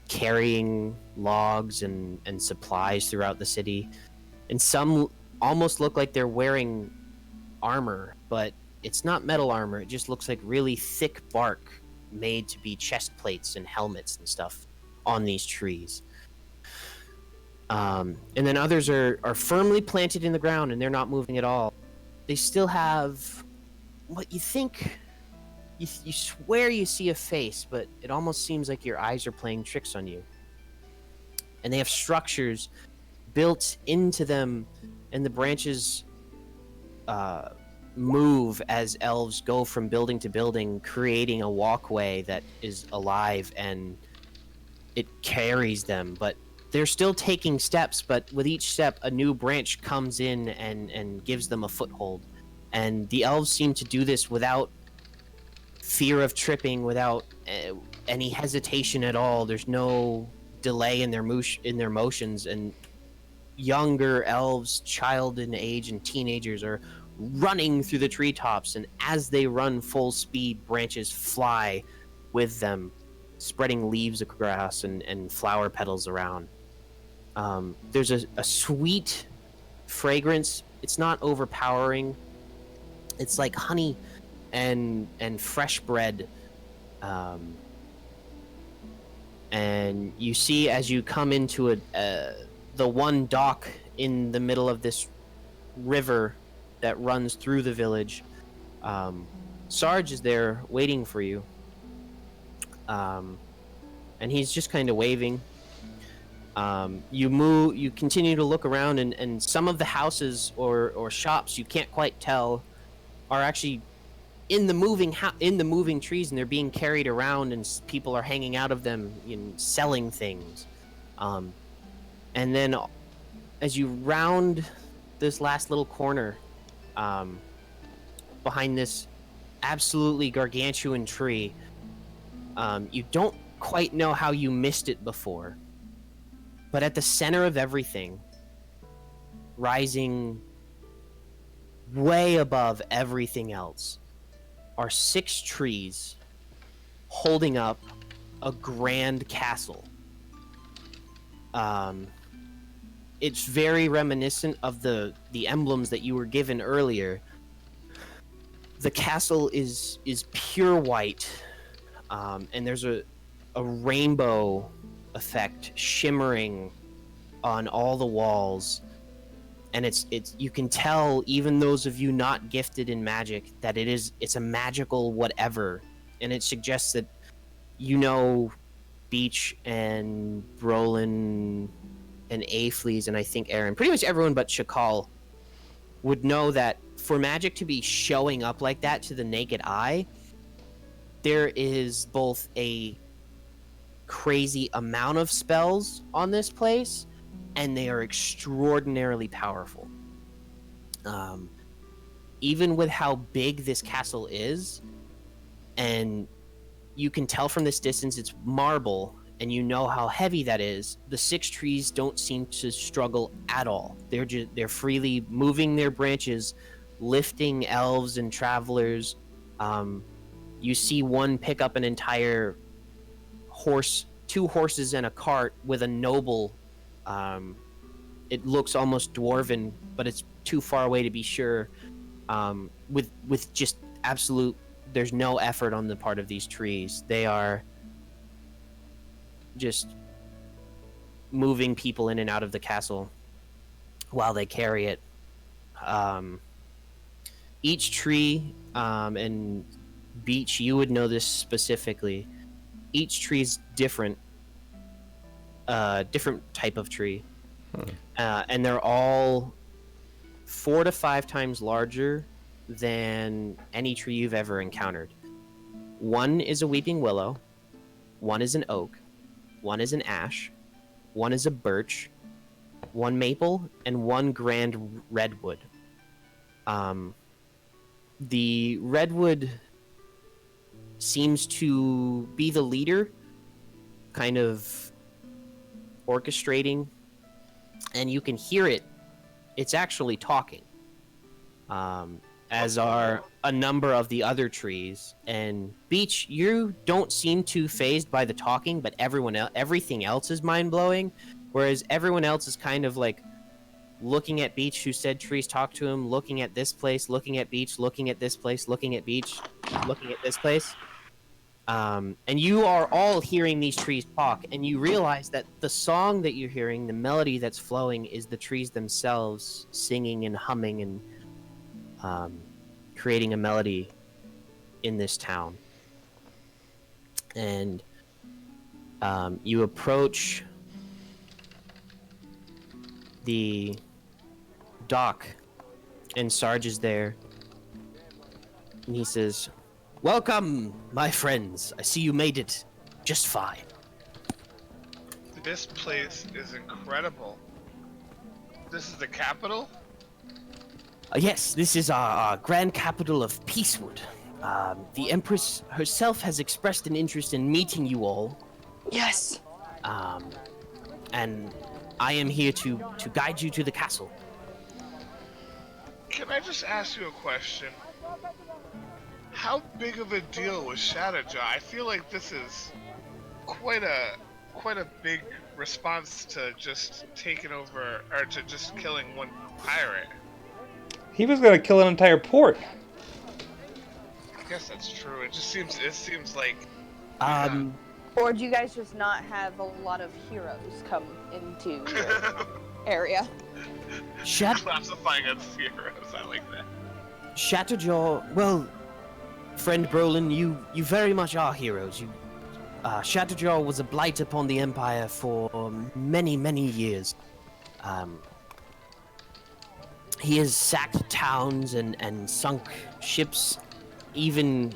carrying logs and supplies throughout the city. And some almost look like they're wearing armor, but it's not metal armor. It just looks like really thick bark made to be chest plates and helmets and stuff on these trees. And then others are firmly planted in the ground, and they're not moving at all. They still have what you think... You swear you see a face, but it almost seems like your eyes are playing tricks on you. And they have structures built into them, and the branches move as elves go from building to building, creating a walkway that is alive, and it carries them. But they're still taking steps, but with each step, a new branch comes in and gives them a foothold. And the elves seem to do this without fear of tripping, without any hesitation at all. There's no delay in their motions, and younger elves, child in age and teenagers, are running through the treetops, and as they run full speed, branches fly with them, spreading leaves across and flower petals around. There's a sweet fragrance. It's not overpowering. It's like honey and fresh bread. And you see, as you come into the one dock in the middle of this river that runs through the village, Sarge is there waiting for you. And he's just kind of waving. You continue to look around, and some of the houses or shops, you can't quite tell, are actually in the moving trees, and they're being carried around, and people are hanging out of them and selling things. And then as you round this last little corner, behind this absolutely gargantuan tree. You don't quite know how you missed it before, but at the center of everything, rising way above everything else, are 6 trees holding up a grand castle. It's very reminiscent of the emblems that you were given earlier. The castle is pure white, and there's a rainbow effect shimmering on all the walls. And it's you can tell, even those of you not gifted in magic, that it's a magical whatever. And it suggests that Beach and Brolin and Aiflees, and I think Aaron, pretty much everyone but Shakal, would know that for magic to be showing up like that to the naked eye, there is both a crazy amount of spells on this place, and they are extraordinarily powerful. Even with how big this castle is, and you can tell from this distance it's marble, and you know how heavy that is, the 6 trees don't seem to struggle at all. They're freely moving their branches, lifting elves and travelers. You see one pick up an entire horse, 2 horses and a cart with a noble. It looks almost dwarven, but it's too far away to be sure. With just absolute, there's no effort on the part of these trees. They are just moving people in and out of the castle while they carry it. Each tree, and Beach, you would know this specifically. Each tree is different type of tree. And they're all 4 to 5 times larger than any tree you've ever encountered. One is a weeping willow, one is an oak, one is an ash, one is a birch, one maple, and one grand redwood. The redwood seems to be the leader, kind of orchestrating, and you can hear it. It's actually talking, as are a number of the other trees. And Beach, you don't seem too fazed by the talking, but everything else is mind-blowing, whereas everyone else is kind of like looking at Beach, who said trees talk to him, looking at this place, looking at Beach, looking at this place, looking at Beach, looking at this place. And you are all hearing these trees talk, and you realize that the song that you're hearing, the melody that's flowing, is the trees themselves singing and humming and creating a melody in this town. And you approach the dock, and Sarge is there, and he says, "Welcome, my friends. I see you made it just fine." This place is incredible. This is the capital? Yes, this is our grand capital of Peacewood. The Empress herself has expressed an interest in meeting you all. Yes. And I am here to guide you to the castle. Can I just ask you a question? How big of a deal was Shadowjaw? I feel like this is quite a big response to just taking over, or to just killing one pirate. He was gonna kill an entire port. I guess that's true. It seems like. Or do you guys just not have a lot of heroes come into your area? Classifying as heroes, I like that. Shatterjaw, well, friend Brolin, you very much are heroes. Shatterjaw was a blight upon the Empire for many, many years. He has sacked towns and sunk ships, even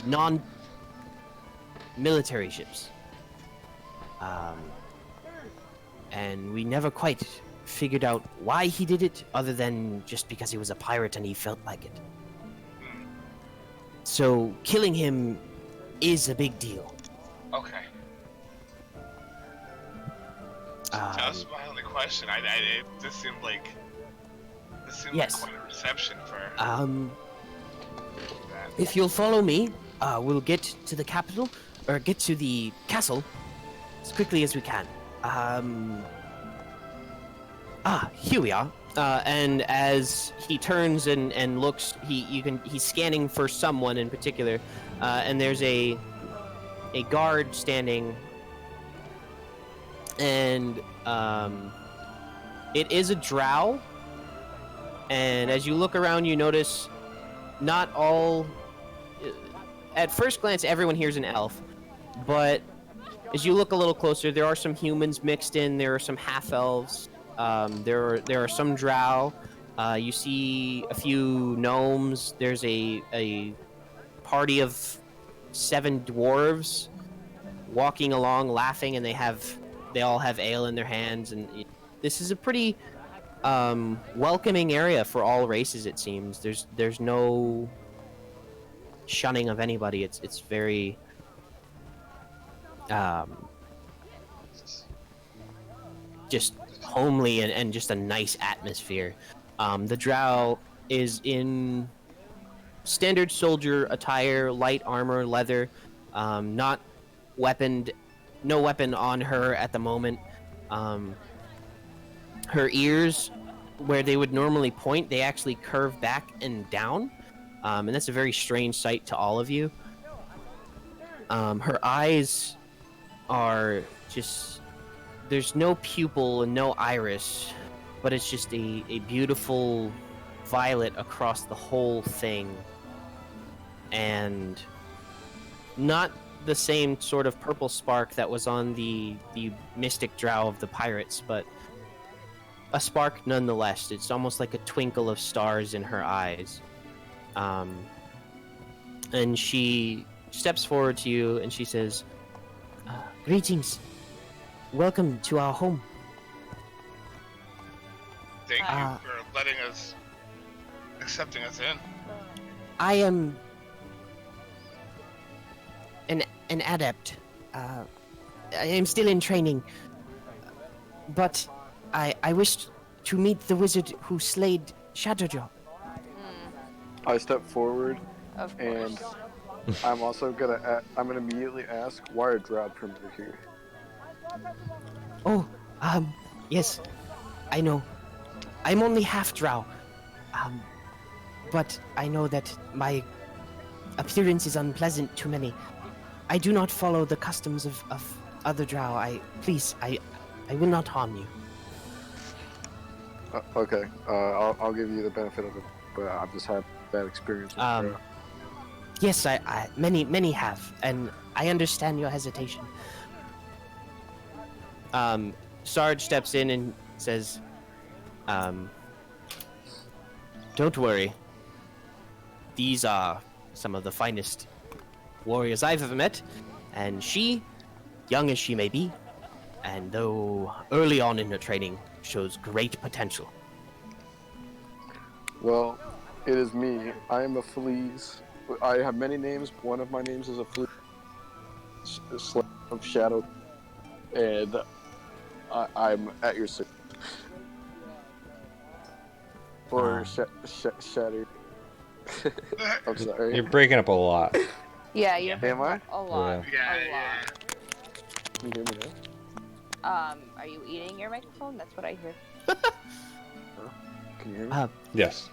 non-military ships. And we never quite figured out why he did it, other than just because he was a pirate and he felt like it. So killing him is a big deal. Okay. That was my only question. It just seemed like Yes. quite a reception for that. If you'll follow me, we'll get to the capital, or get to the castle, as quickly as we can. Here we are. And as he turns and looks, he's scanning for someone in particular, and there's a guard standing, and it is a drow. And as you look around, you notice not all. At first glance, everyone here's an elf, but as you look a little closer, there are some humans mixed in. There are some half-elves. There are some drow. You see a few gnomes. There's a party of 7 dwarves walking along, laughing, and they all have ale in their hands. And this is a pretty welcoming area for all races. It seems there's no shunning of anybody. It's very just homely and just a nice atmosphere. The drow is in standard soldier attire, light armor, leather, not weaponed, no weapon on her at the moment. Her ears, where they would normally point, they actually curve back and down, and that's a very strange sight to all of you. Her eyes are just, there's no pupil and no iris, but it's just a beautiful violet across the whole thing, and not the same sort of purple spark that was on the mystic drow of the pirates, but a spark nonetheless. It's almost like a twinkle of stars in her eyes. And she steps forward to you and she says, "Greetings. Welcome to our home." Thank you for accepting us in. I am an adept. I am still in training, but I wished to meet the wizard who slayed Shadowjaw. I step forward, Of and course. I'm also gonna immediately ask, why are drow primitive here? Oh, yes, I know. I'm only half drow, but I know that my appearance is unpleasant to many. I do not follow the customs of other drow. I will not harm you. Okay, I'll give you the benefit of it, but I've just had bad experience with drow. Yes, I many have, and I understand your hesitation. Sarge steps in and says, "Don't worry. These are some of the finest warriors I've ever met, and she, young as she may be, and though early on in her training, shows great potential." Well, it is me. I am a fleas. I have many names. One of my names is a flea of shadow, and I'm at your service. Or shatter. I'm sorry. You're breaking up a lot. Yeah, you're Am I? a lot. Yeah, a yeah. lot. Can you hear me now? Are you eating your microphone? That's what I hear. Can you hear me? Yes.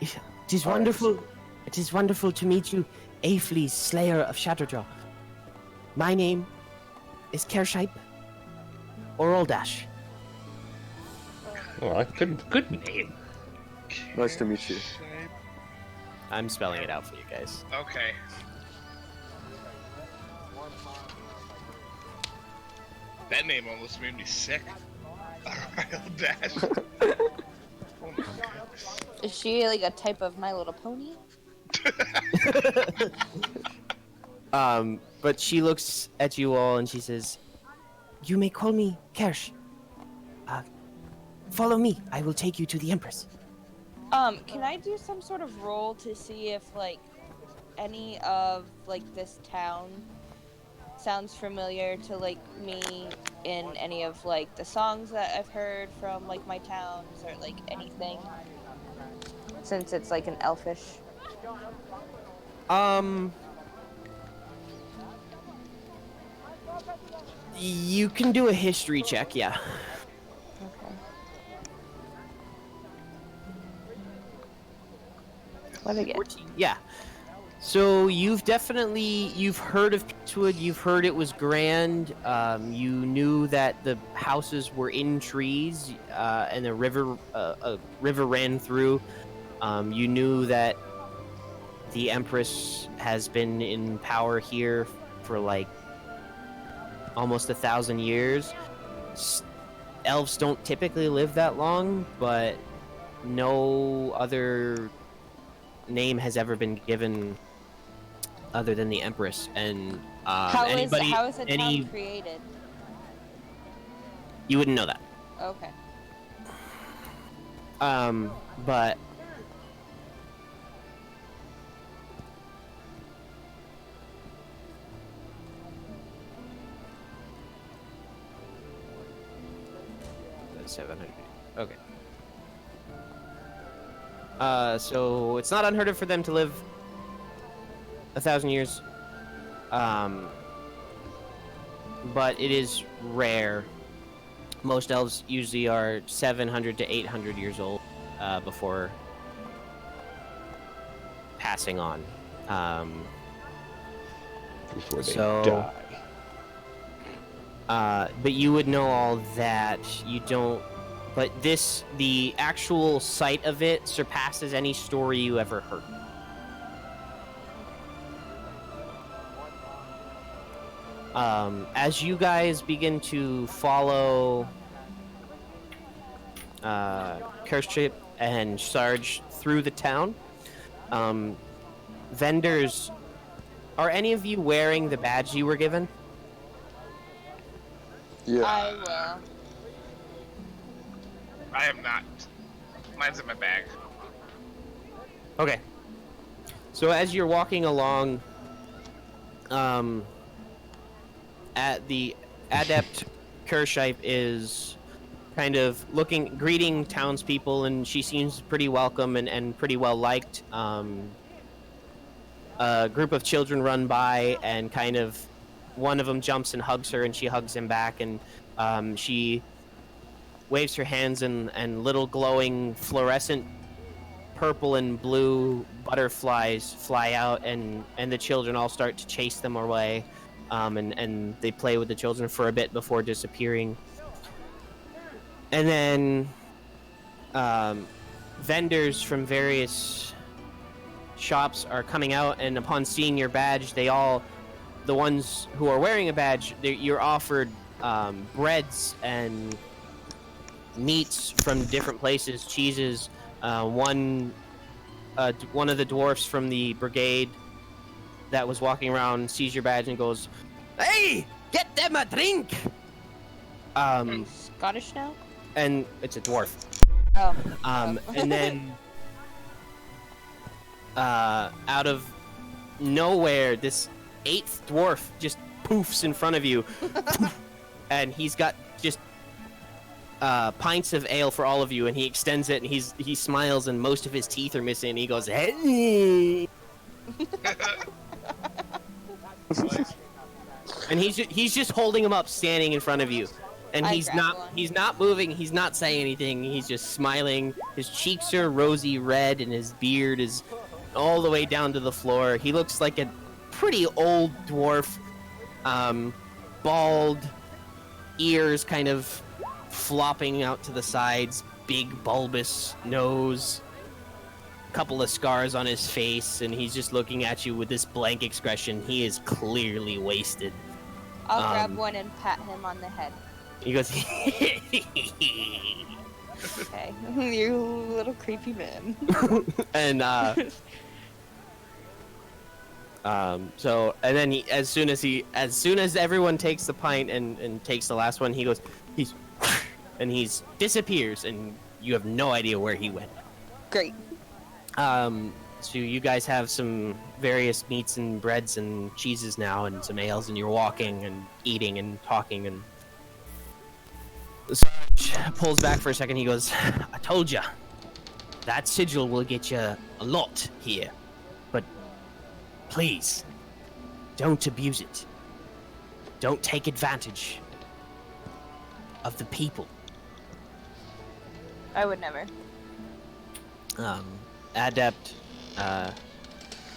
It is wonderful. It is wonderful to meet you, Aefle's Slayer of Shadowjaw. My name is Kershipe or Oldash. Oh, good name. Nice to meet you. I'm spelling it out for you guys. Okay. That name almost made me sick. Dash. Oh my goodness. Is she like a type of My Little Pony? But she looks at you all and she says, "You may call me Kersh. Follow me. I will take you to the Empress." Can I do some sort of roll to see if like any of like this town sounds familiar to like me in any of like the songs that I've heard from like my towns or like anything? Since it's like an elfish. You can do a history check, yeah. Okay. What again? 14. Yeah. So you've heard of Peacewood. You've heard it was grand. You knew that the houses were in trees, and a river ran through. You knew that the Empress has been in power here for like almost 1,000 years. Elves don't typically live that long, but no other name has ever been given other than the Empress. And How is the town created? You wouldn't know that. Okay. But $700. Okay. So it's not unheard of for them to live 1,000 years. But it is rare. Most elves usually are 700 to 800 years old before passing on. Before they So- die. But you would know all that. You don't. But the actual site of it surpasses any story you ever heard. As you guys begin to follow Kership and Sarge through the town, vendors, are any of you wearing the badge you were given? Yeah. I will. I am not. Mine's in my bag. Okay. So as you're walking along, at the Adept Kership is kind of greeting townspeople, and she seems pretty welcome and pretty well liked. A group of children run by, and kind of one of them jumps and hugs her, and she hugs him back, and she waves her hands, and little glowing fluorescent purple and blue butterflies fly out, and the children all start to chase them away. And they play with the children for a bit before disappearing. And then vendors from various shops are coming out, and upon seeing your badge, the ones who are wearing a badge, you're offered breads and meats from different places, cheeses. One of the dwarfs from the brigade that was walking around sees your badge and goes, "Hey, get them a drink!" Scottish now? And it's a dwarf. Oh. And then out of nowhere, this 8th dwarf just poofs in front of you, and he's got just pints of ale for all of you, and he extends it, and he smiles, and most of his teeth are missing, and he goes, "Hey!" And he's just holding him up, standing in front of you, and he's not moving, he's not saying anything, he's just smiling. His cheeks are rosy red, and his beard is all the way down to the floor. He looks like a pretty old dwarf, bald, ears kind of flopping out to the sides, big bulbous nose, couple of scars on his face, and he's just looking at you with this blank expression. He is clearly wasted. I'll grab one and pat him on the head. He goes, Okay. You little creepy man. and so, and then as soon as everyone takes the pint and takes the last one, he goes, and disappears, and you have no idea where he went. Great. So you guys have some various meats and breads and cheeses now, and some ales, and you're walking and eating and talking. And the Sarge pulls back for a second. He goes, "I told ya, that sigil will get you a lot here, but please, don't abuse it. Don't take advantage of the people." I would never. Adept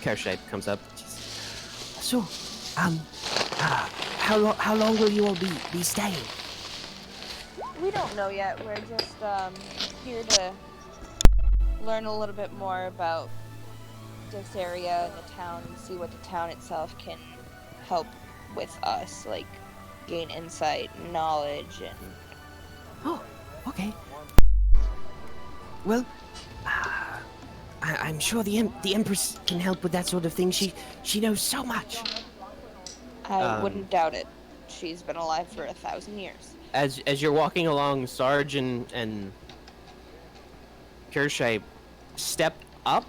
Kershite comes up. So, how long will you all be staying? We don't know yet. We're just here to learn a little bit more about this area and the town and see what the town itself can help with us, like gain insight, knowledge, and... Oh, okay. Well, I'm sure the Empress can help with that sort of thing. She knows so much. I wouldn't doubt it. She's been alive for 1,000 years. As you're walking along, Sarge and Kershite step up,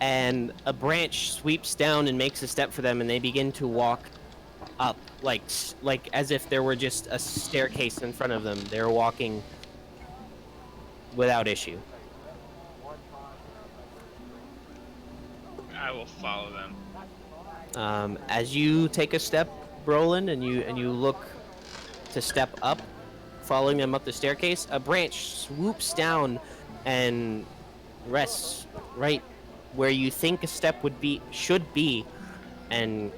and a branch sweeps down and makes a step for them, and they begin to walk up, like as if there were just a staircase in front of them. They're walking without issue. I will follow them. As you take a step, Brolin, and you look to step up, following them up the staircase, a branch swoops down and rests right where you think a step should be, and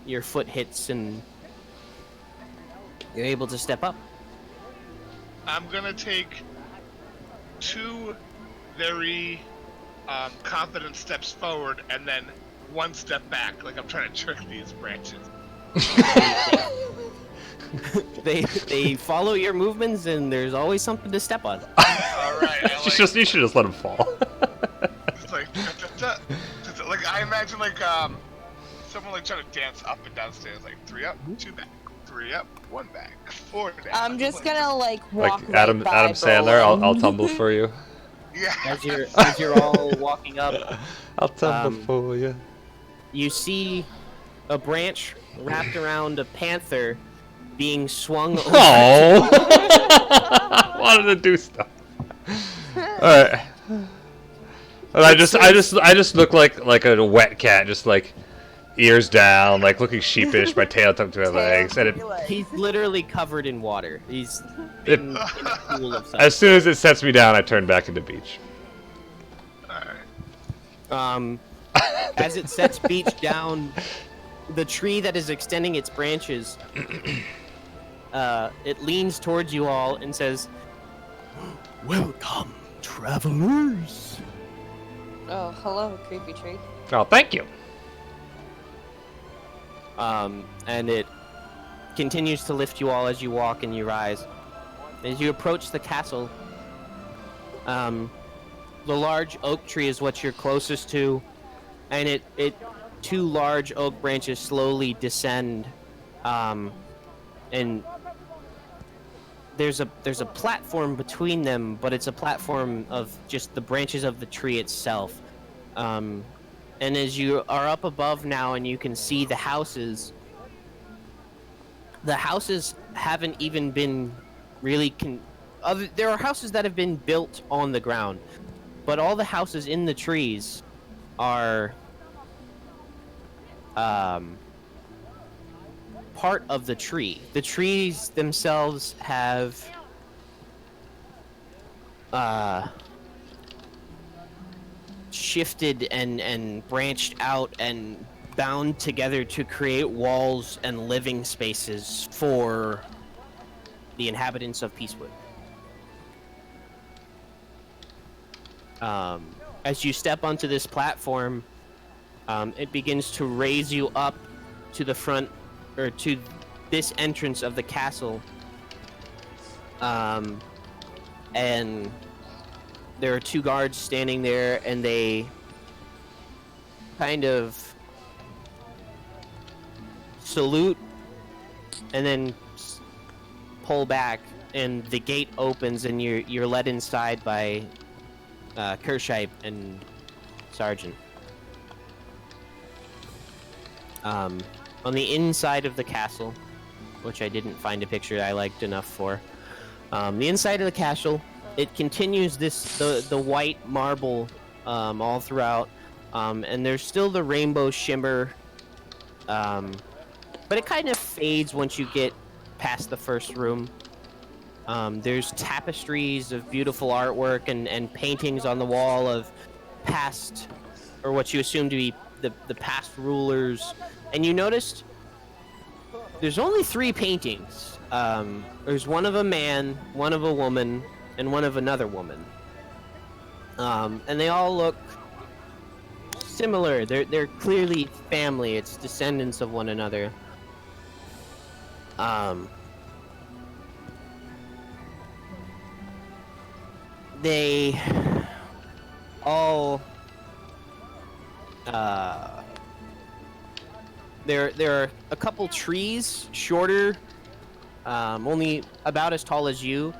your foot hits and you're able to step up. I'm gonna take 2 very confident steps forward and then 1 step back, like I'm trying to trick these branches. They follow your movements, and there's always something to step on. Alright, You should just let him fall. It's like, like I imagine like someone like trying to dance up and down stairs, like 3 up, 2 back, 3 up, 1 back, 4 down. I'm just gonna like walk Like right Adam by Sandler, Brolin. I'll tumble for you. Yeah. As you're all walking up, I'll tumble for you. you see a branch wrapped around a panther being swung over. Oh! Wanted to do stuff. Alright. And I just look like a wet cat, just like ears down, like looking sheepish, my tail tucked to my legs, and He's literally covered in water. He's in a pool of something. as soon as it sets me down, I turn back into beach. As it sets beach down, the tree that is extending its branches, it leans towards you all and says, "Welcome, travelers." Oh, hello, creepy tree. Oh, thank you. And it continues to lift you all as you walk and you rise. As you approach the castle, the large oak tree is what you're closest to, and it 2 large oak branches slowly descend, and there's a platform between them, but it's a platform of just the branches of the tree itself. And as you are up above now and you can see the houses haven't even been really there are houses that have been built on the ground, but all the houses in the trees are part of the tree. The trees themselves have shifted and branched out and bound together to create walls and living spaces for the inhabitants of Peacewood. As you step onto this platform, it begins to raise you up to the front, or to this entrance of the castle. And there are 2 guards standing there, and they kind of salute and then pull back, and the gate opens, and you're led inside by Kershite and Sergeant. On the inside of the castle, which I didn't find a picture I liked enough for. The inside of the castle, it continues the white marble all throughout, and there's still the rainbow shimmer, but it kind of fades once you get past the first room. There's tapestries of beautiful artwork and paintings on the wall of past, or what you assume to be the past rulers. And you noticed there's only 3 paintings. There's one of a man, one of a woman, and one of another woman. And they all look similar. They're clearly family. It's descendants of one another. They all there are a couple trees, shorter, only about as tall as you,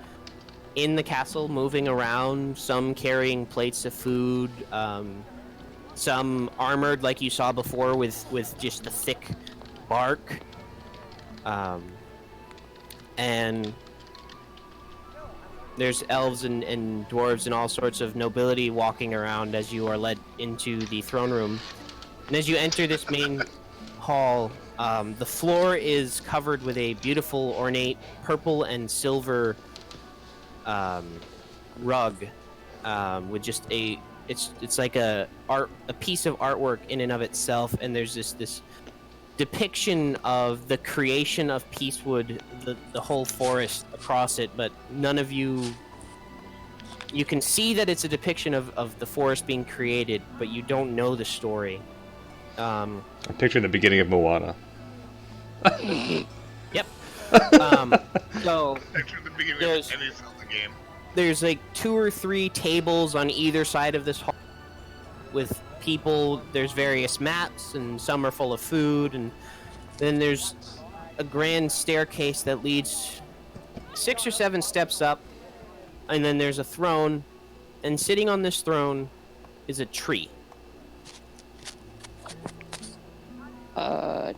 in the castle, moving around, some carrying plates of food, some armored like you saw before with just the thick bark, and there's elves and dwarves and all sorts of nobility walking around as you are led into the throne room. And as you enter this main hall, the floor is covered with a beautiful, ornate purple and silver rug, with just it's like a piece of artwork in and of itself. And there's this depiction of the creation of Peacewood, the whole forest across it, but none of you can see that it's a depiction of the forest being created, but you don't know the story. I'm picturing the beginning of Moana. Yep. So Picture the beginning of any Zelda game. there's like 2 or 3 tables on either side of this hall with people. There's various maps, and some are full of food, and then there's a grand staircase that leads 6 or 7 steps up, and then there's a throne, and sitting on this throne is a tree.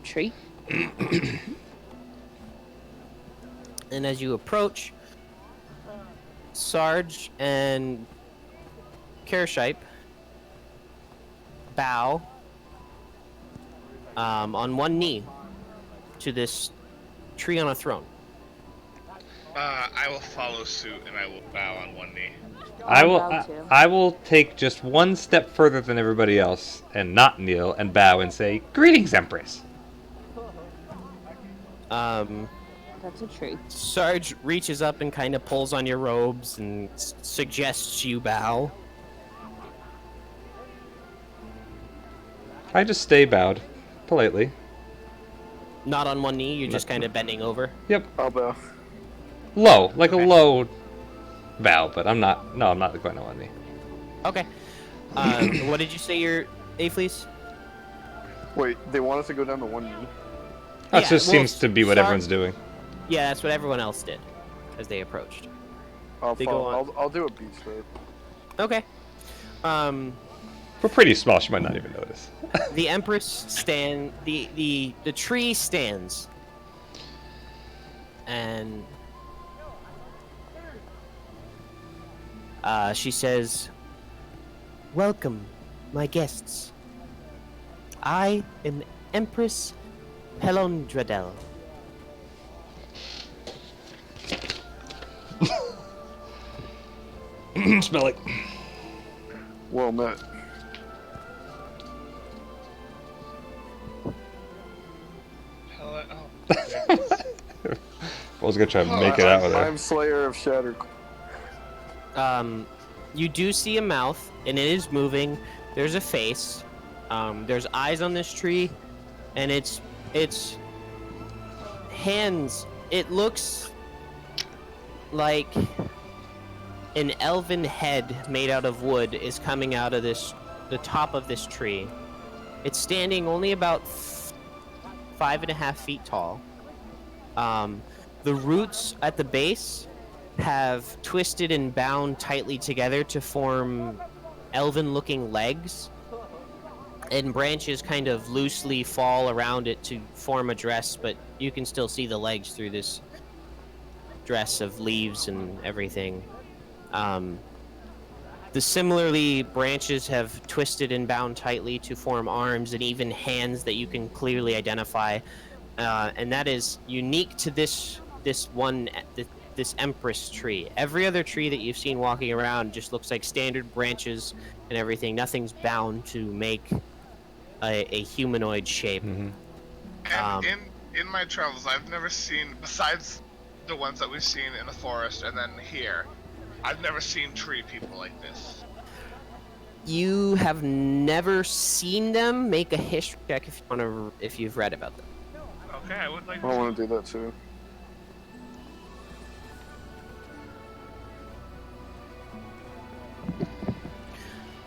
Tree? And as you approach, Sarge and Kershipe bow on one knee to this tree on a throne. I will follow suit and I will bow on one knee. I will take just one step further than everybody else and not kneel and bow and say, "Greetings, Empress." That's a tree. Sarge reaches up and kind of pulls on your robes and suggests you bow. I just stay bowed, politely. Not on one knee, you're just kind of bending over. Yep. I'll bow. Low, like Okay. a low bow, but I'm not going on one knee. Okay. What did you say your Aphles? Wait, they want us to go down to one knee? That Yeah, just well, seems to be what Sarge- everyone's doing. Yeah, that's what everyone else did as they approached. They go on. I'll do a beach road. Okay. We're pretty small, she might not even notice. The Empress the tree stands. And she says, "Welcome, my guests. I am Empress Pelondradel." Smell it. Well met. Hello. I was gonna try to make it out with her. I'm Slayer of Shattered. You do see a mouth, and it is moving. There's a face. There's eyes on this tree, and it's hands. It looks like an elven head made out of wood is coming out of the top of this tree. It's standing only about 5.5 feet tall. The roots at the base have twisted and bound tightly together to form elven-looking legs. and branches kind of loosely fall around it to form a dress, but you can still see the legs through this dress of leaves and everything. The similarly, branches have twisted and bound tightly to form arms and even hands that you can clearly identify, and that is unique to this Empress tree. Every other tree that you've seen walking around just looks like standard branches and everything. Nothing's bound to make a humanoid shape. Mm-hmm. And in my travels, I've never seen, besides the ones that we've seen in the forest and then here, I've never seen tree people like this. You have never seen them. Make a history check if you want to, if you've read about them. Okay, I would like I want to do that too.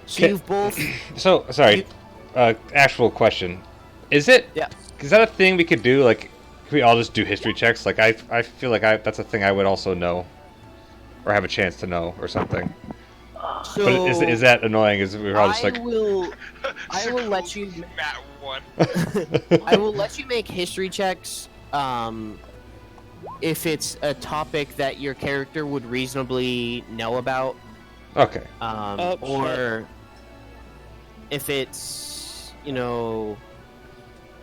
So you've both. So sorry. Actual question. Is it? Yeah. Is that a thing we could do? Like, could we all just do history checks? Like, I feel like that's a thing I would also know, or have a chance to know, or something. So But is that annoying? Is we're all just like? I will let you. Matt one. I will let you make history checks. If it's a topic that your character would reasonably know about. Okay. Or if it's, you know,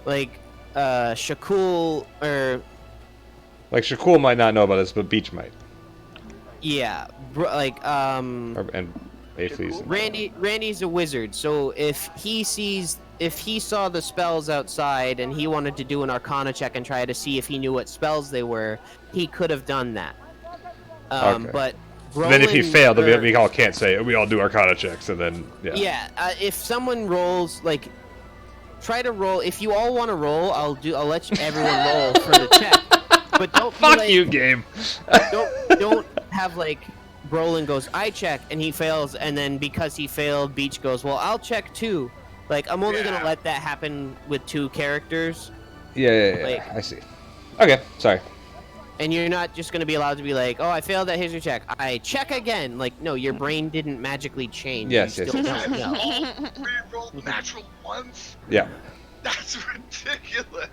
like Shakul or Like Shakul might not know about this, but Beach might. yeah, And Aphles. Randy's a wizard, so if he saw the spells outside and he wanted to do an Arcana check and try to see if he knew what spells they were, he could have done that. Okay. But Then if he failed, or- we all can't say it. We all do Arcana checks, and then yeah. Yeah, if someone rolls, like, try to roll. If you all want to roll, I'll let everyone roll for the check. But don't be Fuck like, you, game. don't have like Brolin goes, I check, and he fails, and then because he failed, Beach goes, well, I'll check too. Like, I'm only gonna let that happen with 2 characters. Yeah. Like- I see. Okay, sorry. And you're not just going to be allowed to be like, oh, I failed that history check. I check again. Like, no, your brain didn't magically change. Yes, you yes, still yes. don't know. We rolled natural ones? Yeah. That's ridiculous.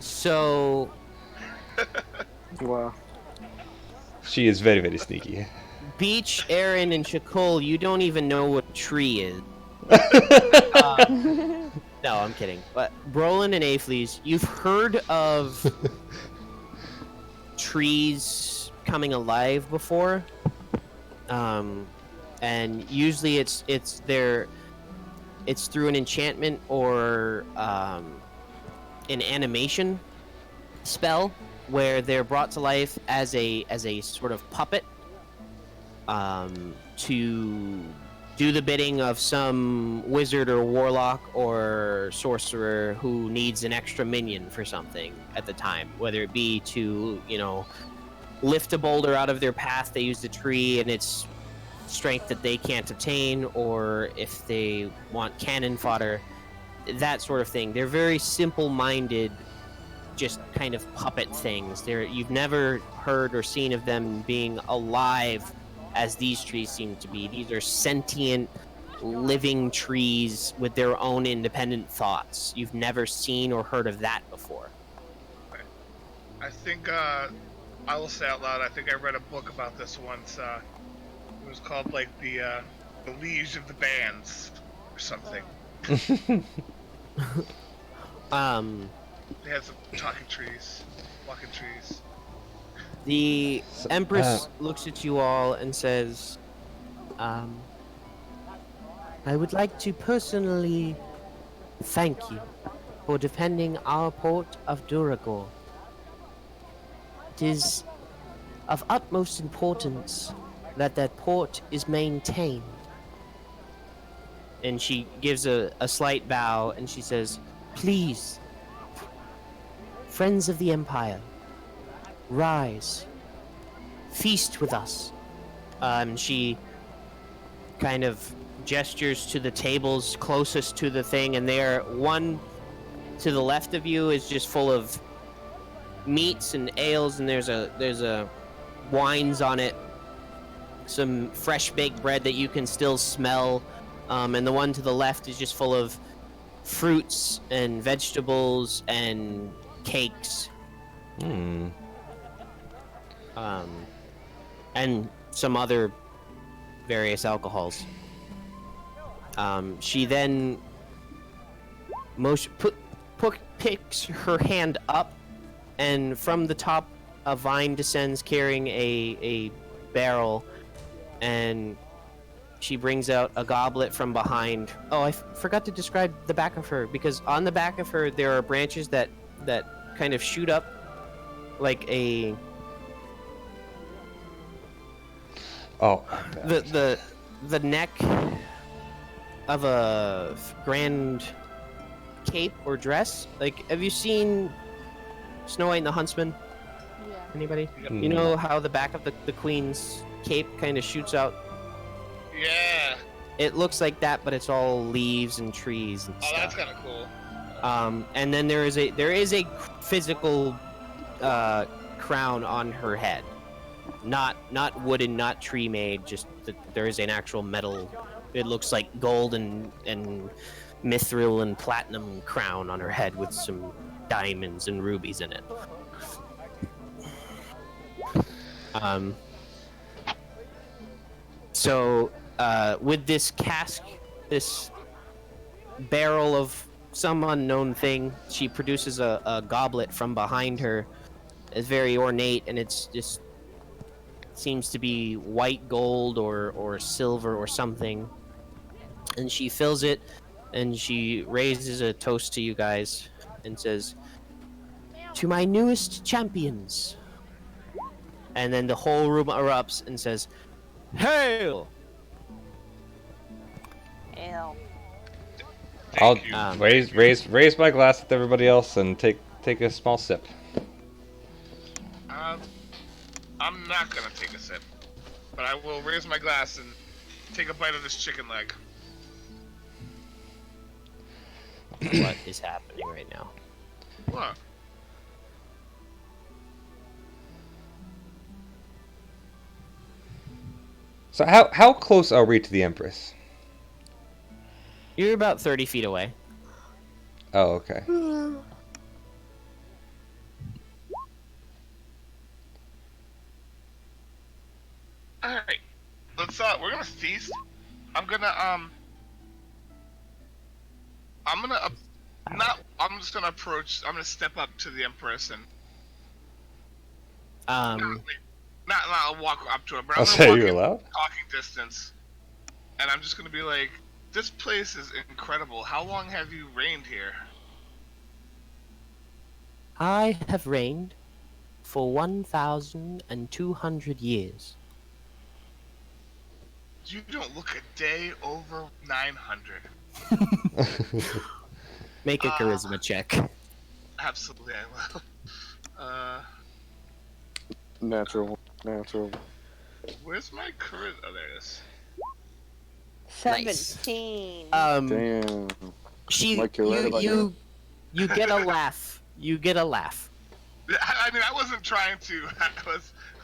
So Wow. She is very, very sneaky. Beach, Aaron, and Shakul, you don't even know what a tree is. No, I'm kidding. But Brolin and Aphles, you've heard of trees coming alive before, and usually it's through an enchantment or an animation spell where they're brought to life as a sort of puppet to do the bidding of some wizard or warlock or sorcerer who needs an extra minion for something at the time, whether it be to, you know, lift a boulder out of their path. They use the tree and its strength that they can't obtain, or if they want cannon fodder, that sort of thing. They're very simple-minded, just kind of puppet things. You've never heard or seen of them being alive as these trees seem to be. These are sentient, living trees with their own independent thoughts. You've never seen or heard of that before. I think, I will say out loud, I think I read a book about this once. It was called, like, the Liege of the Bands, or something. They had some talking trees, walking trees. The Empress looks at you all and says, I would like to personally thank you for defending our port of Duragor. It is of utmost importance that that port is maintained. And she gives a slight bow and she says, please, friends of the Empire, rise, feast with us. She kind of gestures to the tables closest to the thing, and there, one to the left of you is just full of meats and ales, and there's a wines on it, some fresh baked bread that you can still smell And the one to the left is just full of fruits and vegetables and cakes. Hmm. And some other various alcohols. She then picks her hand up, and from the top, a vine descends carrying a barrel, and she brings out a goblet from behind. Oh, I forgot to describe the back of her, because on the back of her there are branches that kind of shoot up like a Oh. the neck of a grand cape or dress. Like, have you seen Snow White and the Huntsman? Yeah. Anybody? Mm. You know how the back of the queen's cape kind of shoots out? Yeah. It looks like that, but it's all leaves and trees and Oh, stuff. that's kind of cool. And then there is a physical crown on her head, not wooden, not tree made. Just that there is an actual metal. It looks like gold and mithril and platinum crown on her head with some diamonds and rubies in it. So with this cask, this barrel of some unknown thing, she produces a goblet from behind her. It's very ornate, and it's just seems to be white gold or silver or something. And she fills it, and she raises a toast to you guys and says, "To my newest champions." And then the whole room erupts and says, "Hail!" Ew. I'll Thank you. raise my glass with everybody else and take a small sip. I'm not gonna take a sip, but I will raise my glass and take a bite of this chicken leg. What is happening right now? What? So how close are we to the Empress? You're about 30 feet away. Oh, okay. Alright. Let's we're gonna feast. I'm just gonna step up to the Empress and not walk up to her, but I'll I'm gonna say walk you're in allowed. talking distance, and I'm just gonna be like, "This place is incredible. How long have you reigned here?" I have reigned for 1,200 years. You don't look a day over 900. Make a charisma check. Absolutely, I will. Natural. Where's my charisma? Oh, there it is. 17. Damn. She, Mike, you're right about you get a laugh. You get a laugh. I mean, I wasn't trying to.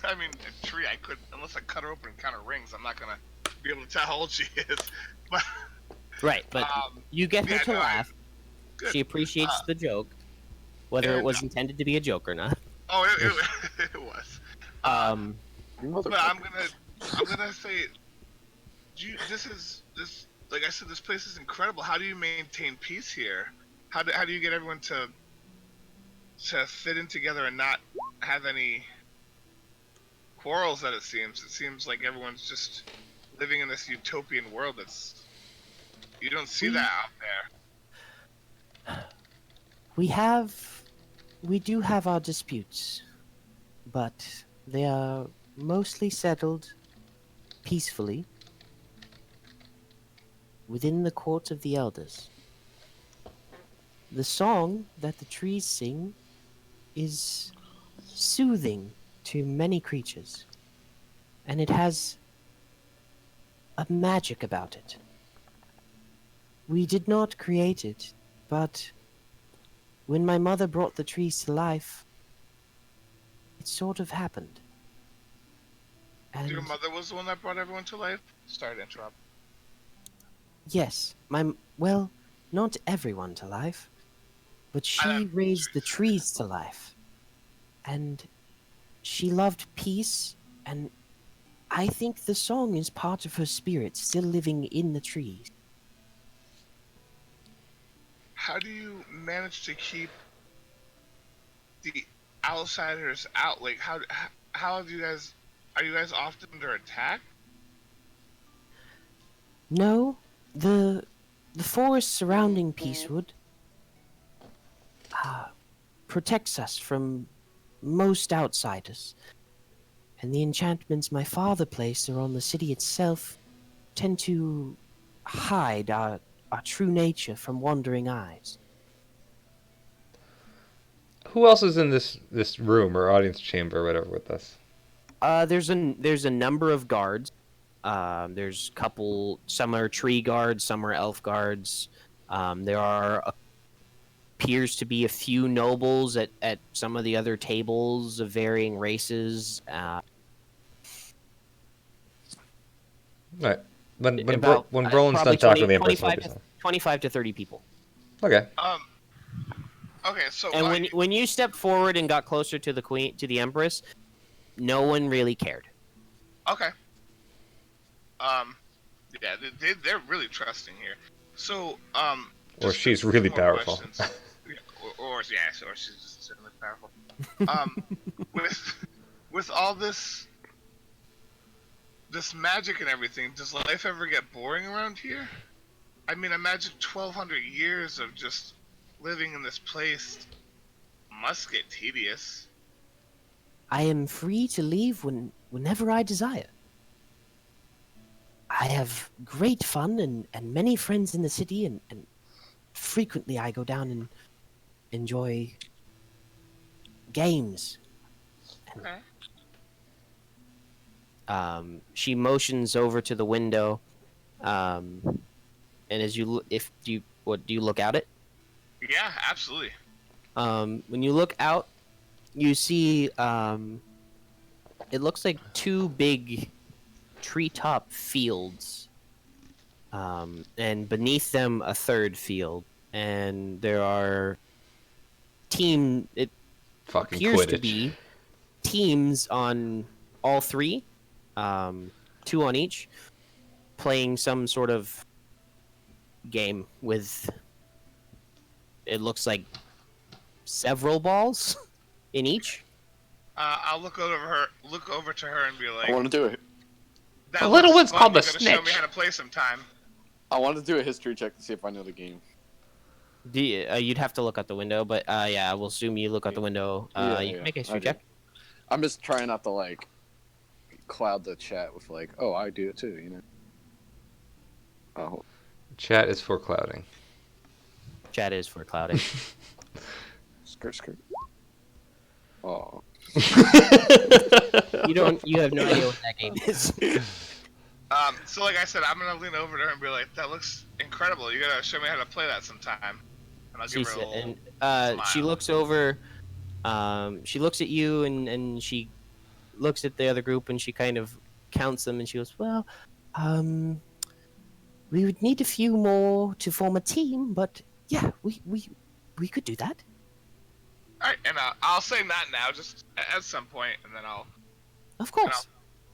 I mean, a tree, I could, unless I cut her open and count her rings, I'm not gonna be able to tell how old she is. But Right, but you get her to no, laugh. good. She appreciates the joke, whether it and, was intended to be a joke or not. Oh, it was. Um, But I'm gonna say, like I said, this place is incredible. How do you maintain peace here? How do you get everyone to fit in together and not have any quarrels? It seems like everyone's just living in this utopian world. You don't see that out there. we do have our disputes, but they are mostly settled peacefully within the court of the elders. The song that the trees sing is soothing to many creatures, and it has a magic about it. We did not create it, but when my mother brought the trees to life, it sort of happened. And Your mother was the one that brought everyone to life? Sorry to interrupt. Yes, well, not everyone to life, but she I- raised the trees to life. And she loved peace, and I think the song is part of her spirit still living in the trees. How do you manage to keep the outsiders out? Like, how have you guys? Are you guys often under attack? No, the forest surrounding Peacewood protects us from most outsiders, and the enchantments my father placed around the city itself tend to hide our true nature from wandering eyes. Who else is in this room or audience chamber or whatever with us? There's a number of guards. There's a couple. Some are tree guards, some are elf guards. Appears to be a few nobles at some of the other tables of varying races. Right. When About Roland's probably done talking to the 20, Empress, 25 to 30 people. Okay. Okay, so And when you stepped forward and got closer to the Empress, no one really cared. okay. Yeah, they're really trusting here. So, Or just she's a really few more powerful. questions. or she's just certainly powerful. With all this magic and everything, does life ever get boring around here? I mean, imagine 1,200 years of just living in this place must get tedious. I am free to leave whenever I desire. I have great fun and many friends in the city, and frequently I go down and enjoy games. Okay. She motions over to the window, and as do you look out it? Yeah, absolutely. When you look out, you see it looks like two big treetop fields, and beneath them a third field, and there are it Fucking appears to Quidditch. be teams on all three, two on each, playing some sort of game with, it looks like, several balls in each. I'll look over to her and be like, I want to do it. "That The little looks one's fun. called You're the gonna show me snitch." how to play sometime." I want to do a history check to see if I know the game. You'd have to look out the window, but yeah, I will assume you look out the window. You can make a I history do. check. I'm just trying not to like cloud the chat with like, oh, I do it too, you know. Oh, Chat is for clouding. Chat is for clouding. skirt. Oh, You have no idea what that game is. So like I said, I'm gonna lean over to her and be like, "That looks incredible. You gotta show me how to play that sometime." And I'll give her a little She smile. looks over. She looks at you, and she looks at the other group, and she kind of counts them, and she goes, "Well, we would need a few more to form a team, but yeah, we could do that." All right, and I'll say not now, just at some point, and then I'll Of course.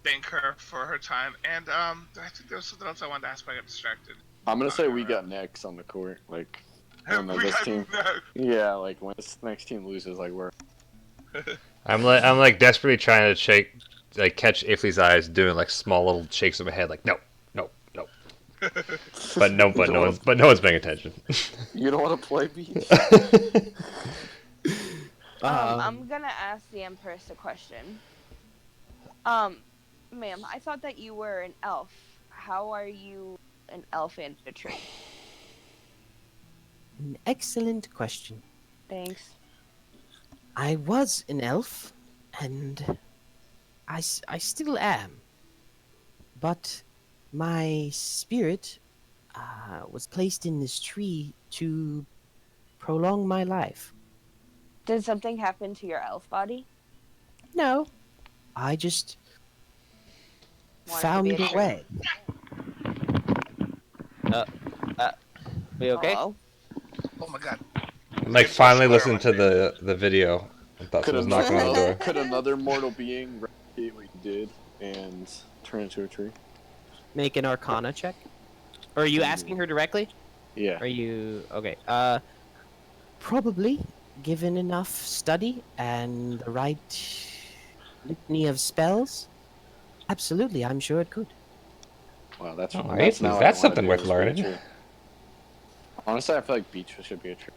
thank her for her time. And I think there was something else I wanted to ask, but I got distracted. I'm gonna say we got next on the court, like. When We this got team, no- yeah, like when this next team loses, like we're. I'm like desperately trying to catch Ifly's eyes, doing like small little shakes of my head, like no. But no one's paying attention. You don't want to play beach? I'm gonna ask the Empress a question. Ma'am, I thought that you were an elf. How are you an elf infantry? An excellent question. Thanks. I was an elf, and I still am. But my spirit was placed in this tree to prolong my life. Did something happen to your elf body? No, I just Wanted to found be a way. We okay? Hello? Oh my god. Like finally listened to the video. I thought Could someone was knocking on the door. could another mortal being replicate what you did and turn into a tree? Make an Arcana check. Or are you asking her directly? Yeah. Are you okay? Probably, given enough study and the right litany of spells. Absolutely, I'm sure it could. Wow, that's All that's right, not what I that's wanted something to worth do, is be a learning. tree. Honestly, I feel like beach should be a tree.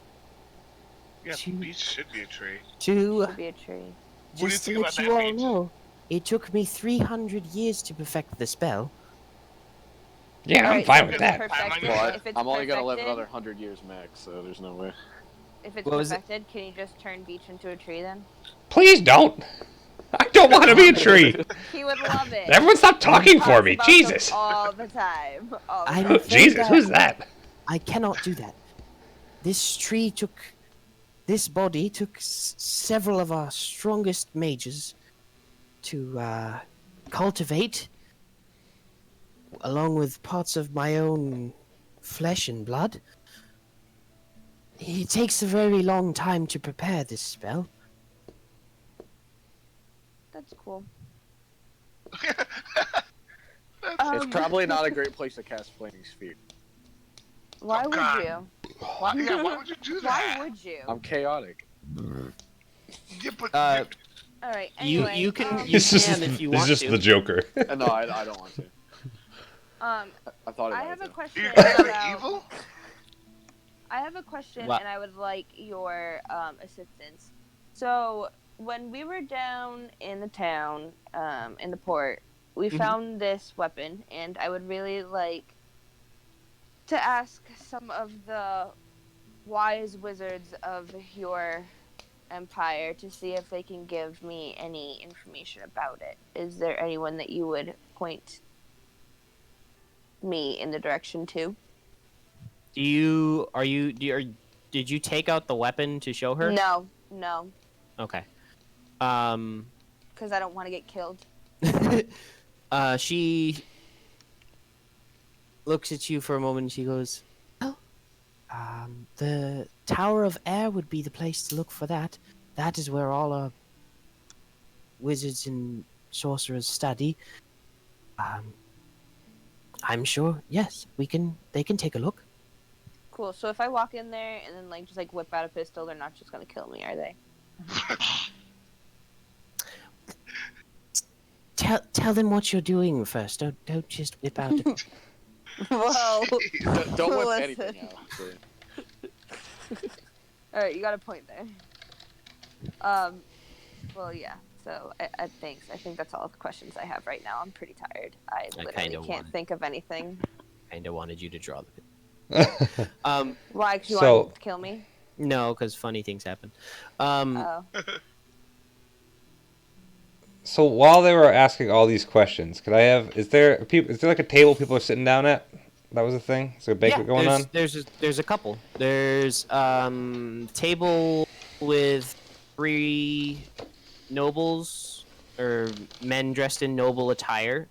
Yeah, Two- beach should be a tree. To Should be a tree. What do you just to think let about you that, all Peach? know, it took me 300 years to perfect the spell. Yeah, I'm Alright, fine so with if that. it's perfected- Well, if it's I'm only gonna live perfected- another 100 years max, so there's no way. If it's What was it? perfected, can you just turn Beach into a tree then? Please don't. I don't want to be a tree. He would love it. Everyone stop talking He for talks me. about them Jesus. all the time. All the I'm time. Oh, Jesus, who's that? I cannot do that. This body took several of our strongest mages to cultivate, along with parts of my own flesh and blood. It takes a very long time to prepare this spell. That's cool. It's probably not a great place to cast Flaming Sphere. Why Oh, would God. you? Yeah, why would you do that? Why would you? I'm chaotic. Yeah, but Uh, All right. You Anyway, you can It's just, if you it's want just to. the Joker. No, I don't want to. I thought I about have it a though. question you're kind of about. evil. I have a question, What? and I would like your assistance. So, when we were down in the town, in the port, we Mhm. found this weapon, and I would really like to ask some of the wise wizards of your empire to see if they can give me any information about it. Is there anyone that you would point me in the direction to? Did you take out the weapon to show her? No, Okay. because I don't want to get killed. She looks at you for a moment and she goes, well, the Tower of Air would be the place to look for that. That is where all our wizards and sorcerers study. I'm sure, yes, they can take a look. Cool. So if I walk in there and then just whip out a pistol, they're not just gonna kill me, are they? Tell them what you're doing first. Don't just whip out a Well, Don't whip Listen. anything out. So. all right, you got a point there. Well, yeah. So thanks. I think that's all the questions I have right now. I'm pretty tired. I literally kinda can't wanted- think of anything. Kinda wanted you to draw the Why? 'Cause you So- want to kill me? No, because funny things happen. Oh. So while they were asking all these questions, could I have? Is there like a table people are sitting down at? That was a thing. Is there a banquet going on? There's a couple. There's table with 3 nobles or men dressed in noble attire.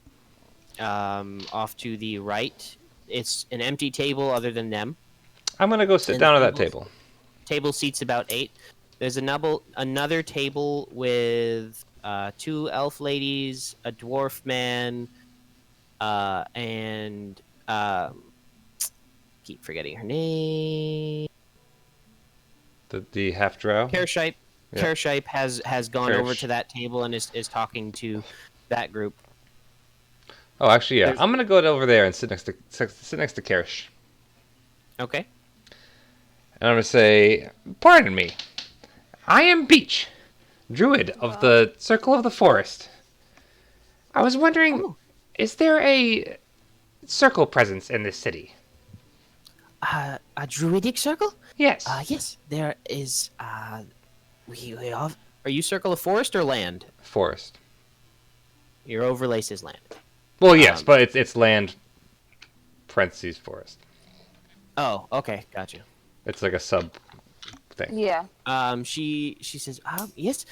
Off to the right, it's an empty table other than them. I'm gonna go sit And down at that tables- table. Table seats about 8. There's another table with 2 elf ladies, a dwarf man, and keep forgetting her name. The half drow. Kershipe. Yeah. Kershipe has gone over Kersh. to that table and is talking to that group. Oh, actually, yeah. There's- I'm gonna go over there and sit next to Karish. Okay. And I'm gonna say, pardon me. I am Beach, druid of the Circle of the Forest. I was wondering, Oh. is there a circle presence in this city? A druidic circle? Yes. Yes, there is. We have. Are you Circle of Forest or land? Forest. Your overlay says land. Well, yes, but it's land. Parentheses forest. Oh, okay, gotcha. It's like a sub thing. Yeah. She says, yes.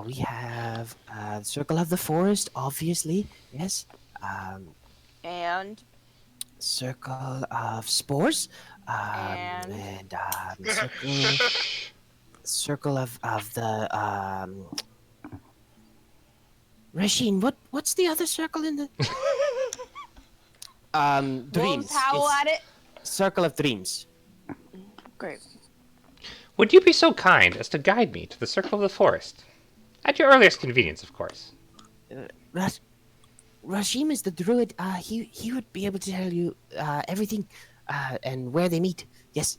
We have Circle of the Forest, obviously. Yes. And circle of spores. And- Circle of the Rasheen, what's the other circle in the dreams. Wolves howl It's at it. circle of dreams. Great. Would you be so kind as to guide me to the circle of the forest? At your earliest convenience, of course. Rashim is the druid. He would be able to tell you everything and where they meet. Yes.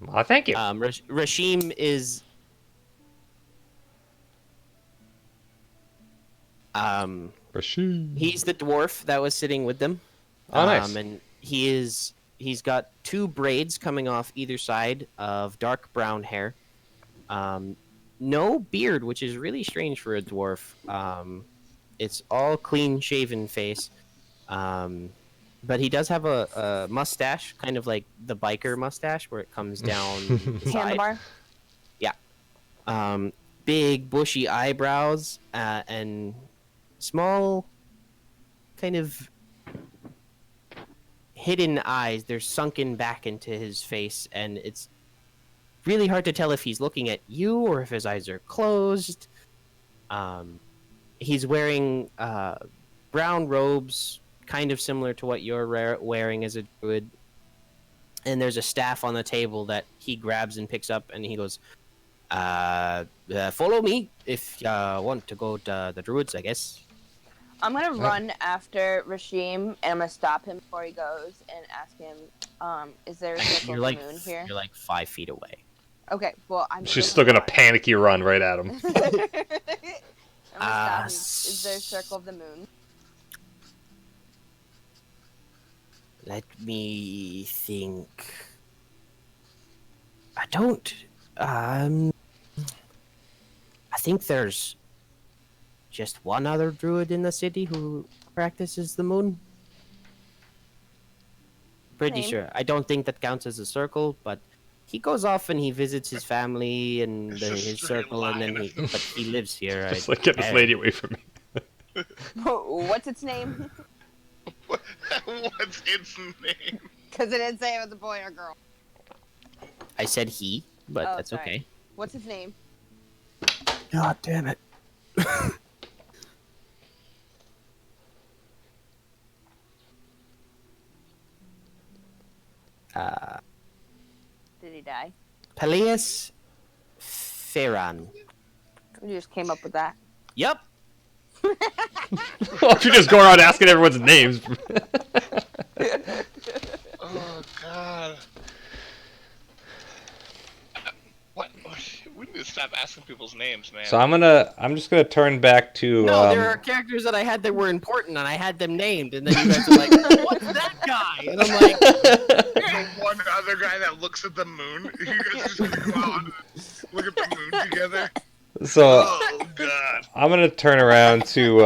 Well, thank you. Rashim is he's the dwarf that was sitting with them. Oh, nice. And he's got 2 braids coming off either side of dark brown hair. No beard, which is really strange for a dwarf. It's all clean shaven face. But he does have a mustache, kind of like the biker mustache, where it comes down the side. Handlebar. Big bushy eyebrows and small kind of hidden eyes. They're sunken back into his face, and it's really hard to tell if he's looking at you or if his eyes are closed. He's wearing brown robes, kind of similar to what you're wearing as a druid. And there's a staff on the table that he grabs and picks up, and he goes, follow me if you want to go to the druids, I guess. I'm gonna run after Rashim, and I'm gonna stop him before he goes and ask him, is there a circle of the moon here? You're like 5 feet away. Okay, well, She's still gonna panicky run right at him. I'm gonna stop him. Is there a circle of the moon? Let me think. I don't. I think there's just one other druid in the city who practices the moon. Pretty Same. sure. I don't think that counts as a circle, but he goes off and he visits his family and It's a his straight circle, and then line. but he lives here. Just like, get this lady away from me. What's its name? What's its name? Because it didn't say it was a boy or girl. I said he, but Oh, that's sorry. okay. What's his name? God damn it. Did he die? Peleus Ferran. You just came up with that. Yep. Well, if you just go around asking everyone's names. Oh God. What? We need to stop asking people's names, man. So I'm just gonna turn back to. No, there are characters that I had that were important, and I had them named, and then you guys are like, "What's that guy?" And I'm like, The one other guy that looks at the moon. You guys just go out and look at the moon together. So Oh God. I'm gonna turn around to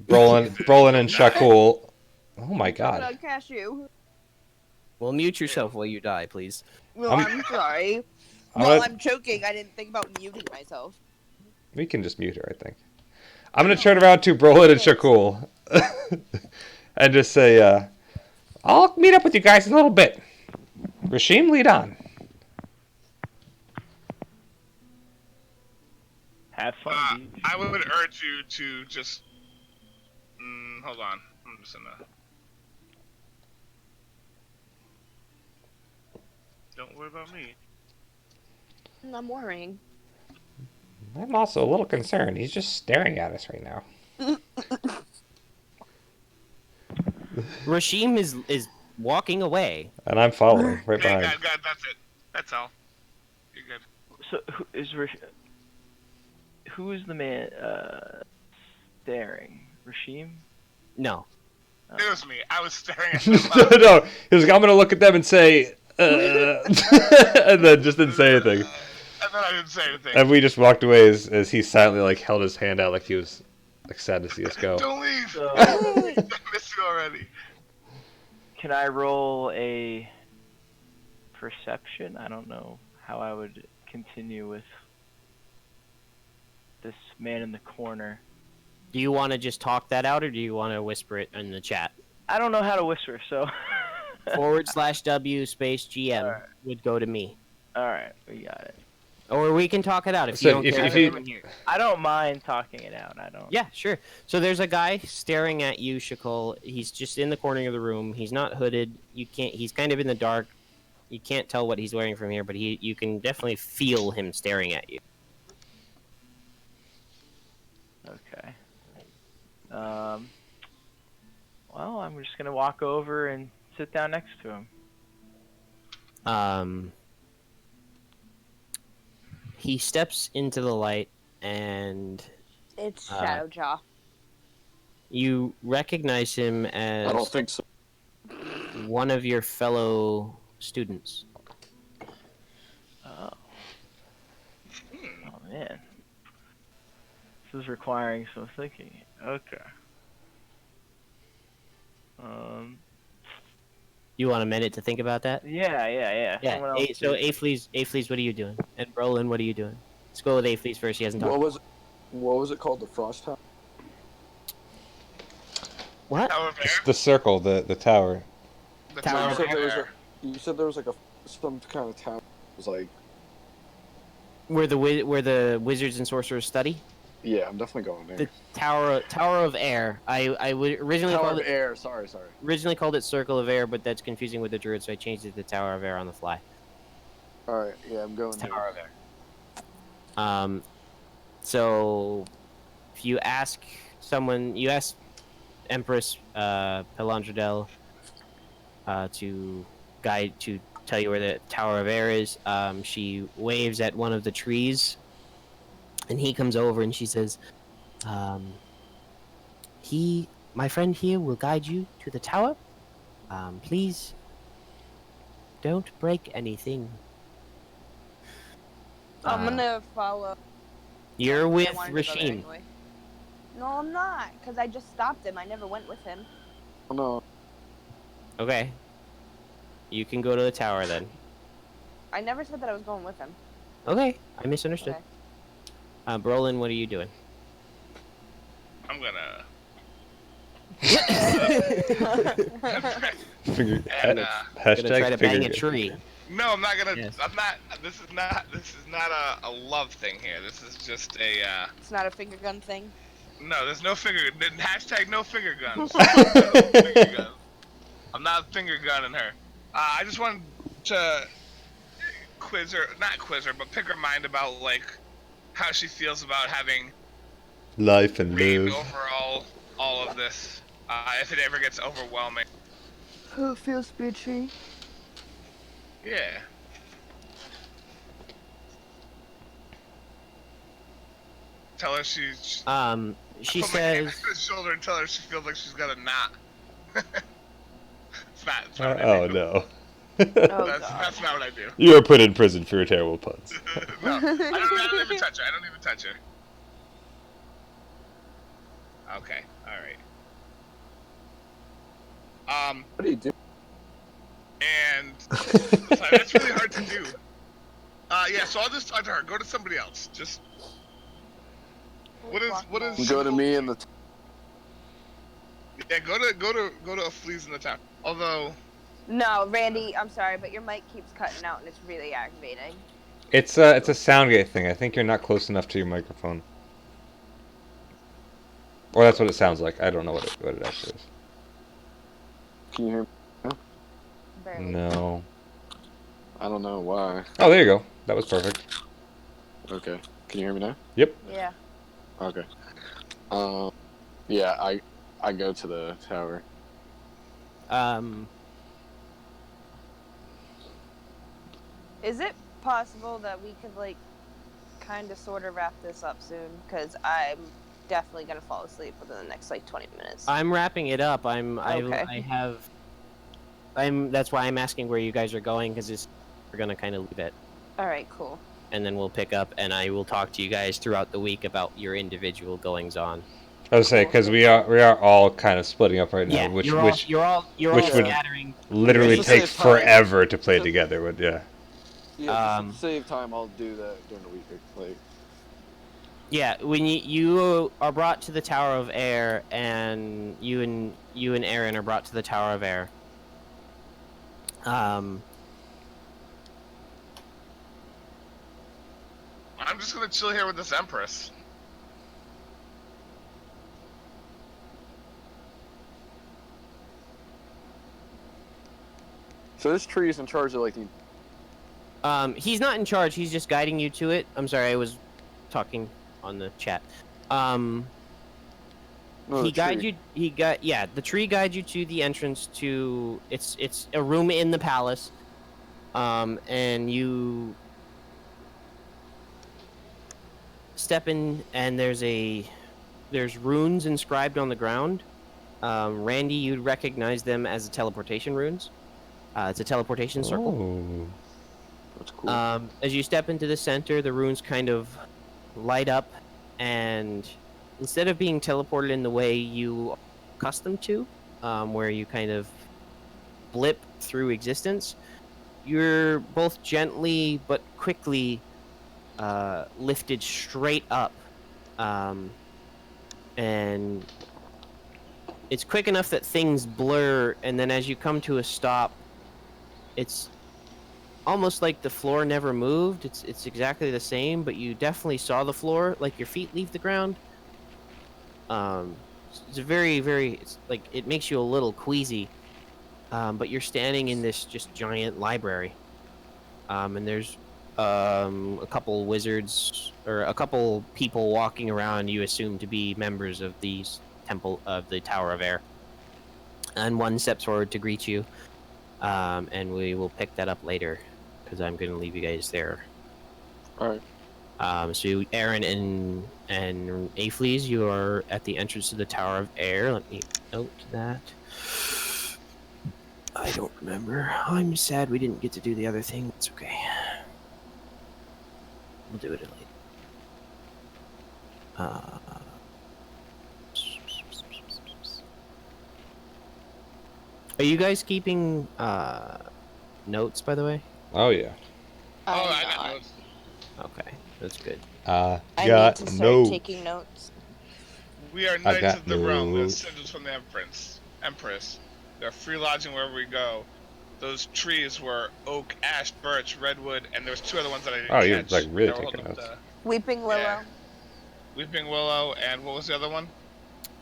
Brolin and Shakul. Oh my God. Cashew. "Well, mute yourself while you die, please." Well, I'm sorry. I'm While gonna- I'm choking, I didn't think about muting myself. We can just mute her, I think. I'm gonna turn around to Brolin and Shakul and just say, I'll meet up with you guys in a little bit. Rashim, lead on. Have fun, dude. I would urge you to just. Hold on. I'm just gonna. Don't worry about me. I'm worrying. I'm also a little concerned. He's just staring at us right now. Rashim is walking away. And I'm following right Okay, behind. God, that's it. That's all. You're good. So who is the man staring? Rashim? No. It was me. I was staring at them. No, he was like, I'm gonna look at them and say, and then just didn't say anything. And then I didn't say anything. And we just walked away as he silently like held his hand out like he was like sad to see us go. Don't leave. So, I missed you already. can I roll a perception? I don't know how I would continue with this man in the corner. Do you want to just talk that out, or do you want to whisper it in the chat? I don't know how to whisper, so. /W space GM Alright. would go to me. All right, we got it. Or we can talk it out if So you don't if- care. if to you- everyone here. I don't mind talking it out. I don't. Yeah, sure. So there's a guy staring at you, Shakul. He's just in the corner of the room. He's not hooded. You can't. He's kind of in the dark. You can't tell what he's wearing from here, but you can definitely feel him staring at you. Okay. Well, I'm just gonna walk over and sit down next to him. He steps into the light, and It's Shadowjaw. you recognize him I don't as think so. one of your fellow students. Oh. Oh man. This is requiring some thinking. Okay. You want a minute to think about that? Yeah. Someone else So do- Aflees, what are you doing? And Brolin, what are you doing? Let's go with Aflees first. He hasn't talked. What was it called? The Frost Tower? What? Tower of Air? It's the circle, the tower. The Tower Tower of of there was Air. you said there was like some kind of tower. It was like, Where the wizards and sorcerers study? yeah, I'm definitely going there. The Tower of Air. I would originally Tower called of it Air. Sorry. originally called it Circle of Air, but that's confusing with the druid, so I changed it to Tower of Air on the fly. All right, yeah, I'm going there. Tower of Air. So if you ask someone, you ask Empress Pelandradel to tell you where the Tower of Air is. She waves at one of the trees, and he comes over and she says, my friend here will guide you to the tower. Please don't break anything. I'm gonna follow. You're I with wanted to go there Rashim. anyway. No, I'm not, because I just stopped him. I never went with him. Oh, no, Okay. You can go to the tower then. I never said that I was going with him. Okay, I misunderstood. Okay. Brolin, what are you doing? I'm gonna. Finger, And, hashtag Gonna try to bang finger a tree. No, I'm not gonna. Yes. I'm not. This is not a love thing here. This is just a. It's not a finger gun thing. No, there's no finger. Hashtag no finger guns. No finger guns. I'm not finger gunning her. I just wanted to not quiz her, but pick her mind about like how she feels about having Life and reigned live. over all of this. If it ever gets overwhelming. Who feels bitchy? Yeah. Tell her she's. She Put my hand says, on her shoulder and tell her she feels like she's got a knot. It's not what I Oh do. no. Oh That's god. not what I do. You were put in prison for your terrible puns. No, I don't even touch her. I don't even touch her. Okay, alright. what do you do? And sorry, that's really hard to do. Yeah, so I'll just talk to her. Go to somebody else. Just what is Go to me in the. yeah, go to a fleas in the town. Although No, Randy, I'm sorry, but your mic keeps cutting out and it's really aggravating. It's a sound gate thing. I think you're not close enough to your microphone. Or that's what it sounds like. I don't know what it actually is. Can you hear me? Barely. No. I don't know why. Oh, there you go. That was perfect. Okay. Can you hear me now? Yep. Yeah. Okay. Yeah, I go to the tower. Is it possible that we could like kind of sort of wrap this up soon? Because I'm definitely gonna fall asleep within the next like 20 minutes. I'm wrapping it up. Okay. That's why I'm asking where you guys are going, because we're gonna kind of leave it, All right, cool. and then we'll pick up, and I will talk to you guys throughout the week about your individual goings on. I was saying because we are all kind of splitting up right now, Yeah, which you're all which would- scattering. literally Just takes save time. forever to play together. But yeah. Yeah, Um, just to save time, I'll do that during the week. Like, Yeah, when you are brought to the Tower of Air, and you and Aaron are brought to the Tower of Air. I'm just gonna chill here with this Empress. So this tree is in charge of like the. He's not in charge. He's just guiding you to it. I'm sorry, I was talking on the chat. No, He the guide tree. you. The tree guides you to the entrance to. It's a room in the palace. And you step in, and there's runes inscribed on the ground. Randy, you'd recognize them as the teleportation runes. It's a teleportation circle. Oh. That's cool. As you step into the center, the runes kind of light up, and instead of being teleported in the way you are accustomed to, where you kind of blip through existence, you're both gently but quickly lifted straight up. And it's quick enough that things blur, and then as you come to a stop, it's almost like the floor never moved. It's exactly the same, but you definitely saw the floor, like your feet leave the ground. It's a very, it's like it makes you a little queasy. But you're standing in this just giant library, and there's a couple wizards or a couple people walking around. You assume to be members of the Tower of Air, and one steps forward to greet you. And we will pick that up later, because I'm going to leave you guys there. All right. So Aaron and Aphles, you are at the entrance to the Tower of Air. Let me note that. I don't remember. I'm sad we didn't get to do the other thing. It's okay. We'll do it later. Are you guys keeping notes, by the way? Oh yeah. Oh, I got notes. Okay, that's good. I Got need to start no. taking notes. We are I knights got of the realm. We have notes. sigils from the Empress. We are free lodging wherever we go. Those trees were oak, ash, birch, redwood, and there was two other ones that I didn't Oh, you're catch. like really They were taking holding up notes. Weeping Willow. Yeah. Weeping Willow, and what was the other one?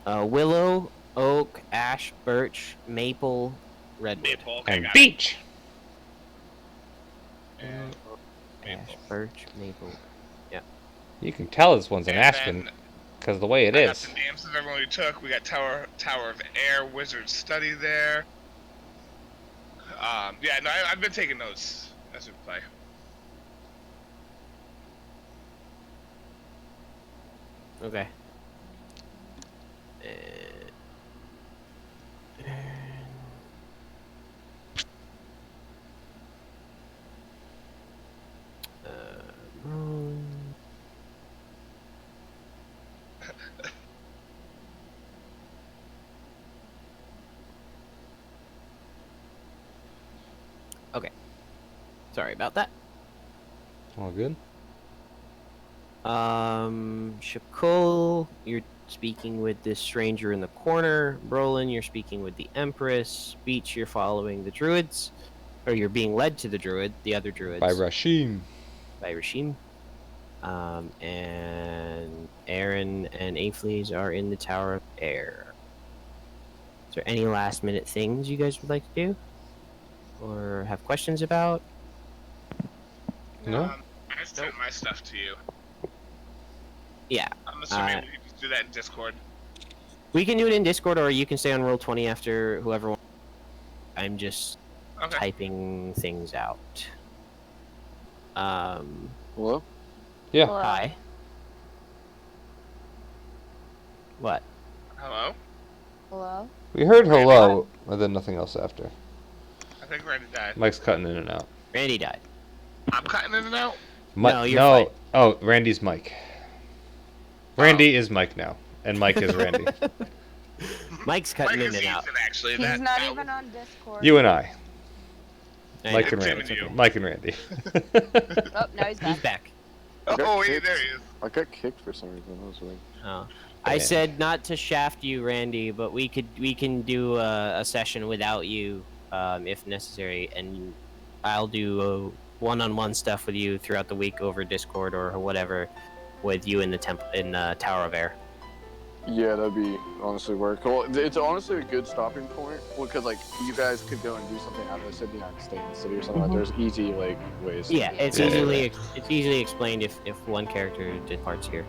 Willow, oak, ash, birch, maple, redwood. Maple. Okay, And got it. beach. And Ash, maple. birch, maple. You can tell this one's an And Aspen then because the way it I got is. the names of everyone we took. We got Tower of Air, Wizard Study there. Yeah, no, I've been taking notes as we play. Okay. Okay. Sorry about that. All good. Shakul, you're speaking with this stranger in the corner. Brolin, you're speaking with the Empress. Beach, you're following the druids. Or you're being led to the other druids. By Rashim. By Rashim. And Aaron and Aphles are in the Tower of Air. Is there any last minute things you guys would like to do? Or have questions about? No. I sent my stuff to you. Yeah. I'm assuming we can just do that in Discord. We can do it in Discord, or you can stay on Roll20 after whoever wants. I'm just Okay. typing things out. Hello? Yeah. Hello. Hi. What? Hello? Hello. We heard hello, and then nothing else after. I think Randy died. Mike's cutting in and out. Randy died. I'm cutting in and out? No, you're fine. Oh, Randy's Mike. Randy is Mike now, and Mike is Randy. Mike's cutting Mike in is and out. Ethan, actually. He's that, not that- even on Discord. You and I. I Mike know. and Tim Randy. and you. Mike and Randy. Oh, now he's He's back. back. Oh, wait, kicked. there he is. I got kicked for some reason. That was weird. Oh. I said not to shaft you, Randy, but we can do a session without you if necessary, and I'll do one-on-one stuff with you throughout the week over Discord or whatever, with you in the Tower of Air. Yeah, that'd be honestly work. Well, it's honestly a good stopping point because like you guys could go and do something out of the city and stay in the city or something. Like there's easy like ways. Yeah, it's Yeah. easily explained if one character departs here.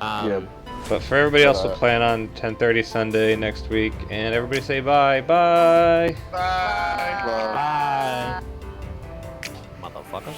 Yeah. But for everybody else, we'll plan on 10:30 Sunday next week, and everybody say bye, bye. Bye. Bye. Motherfucker.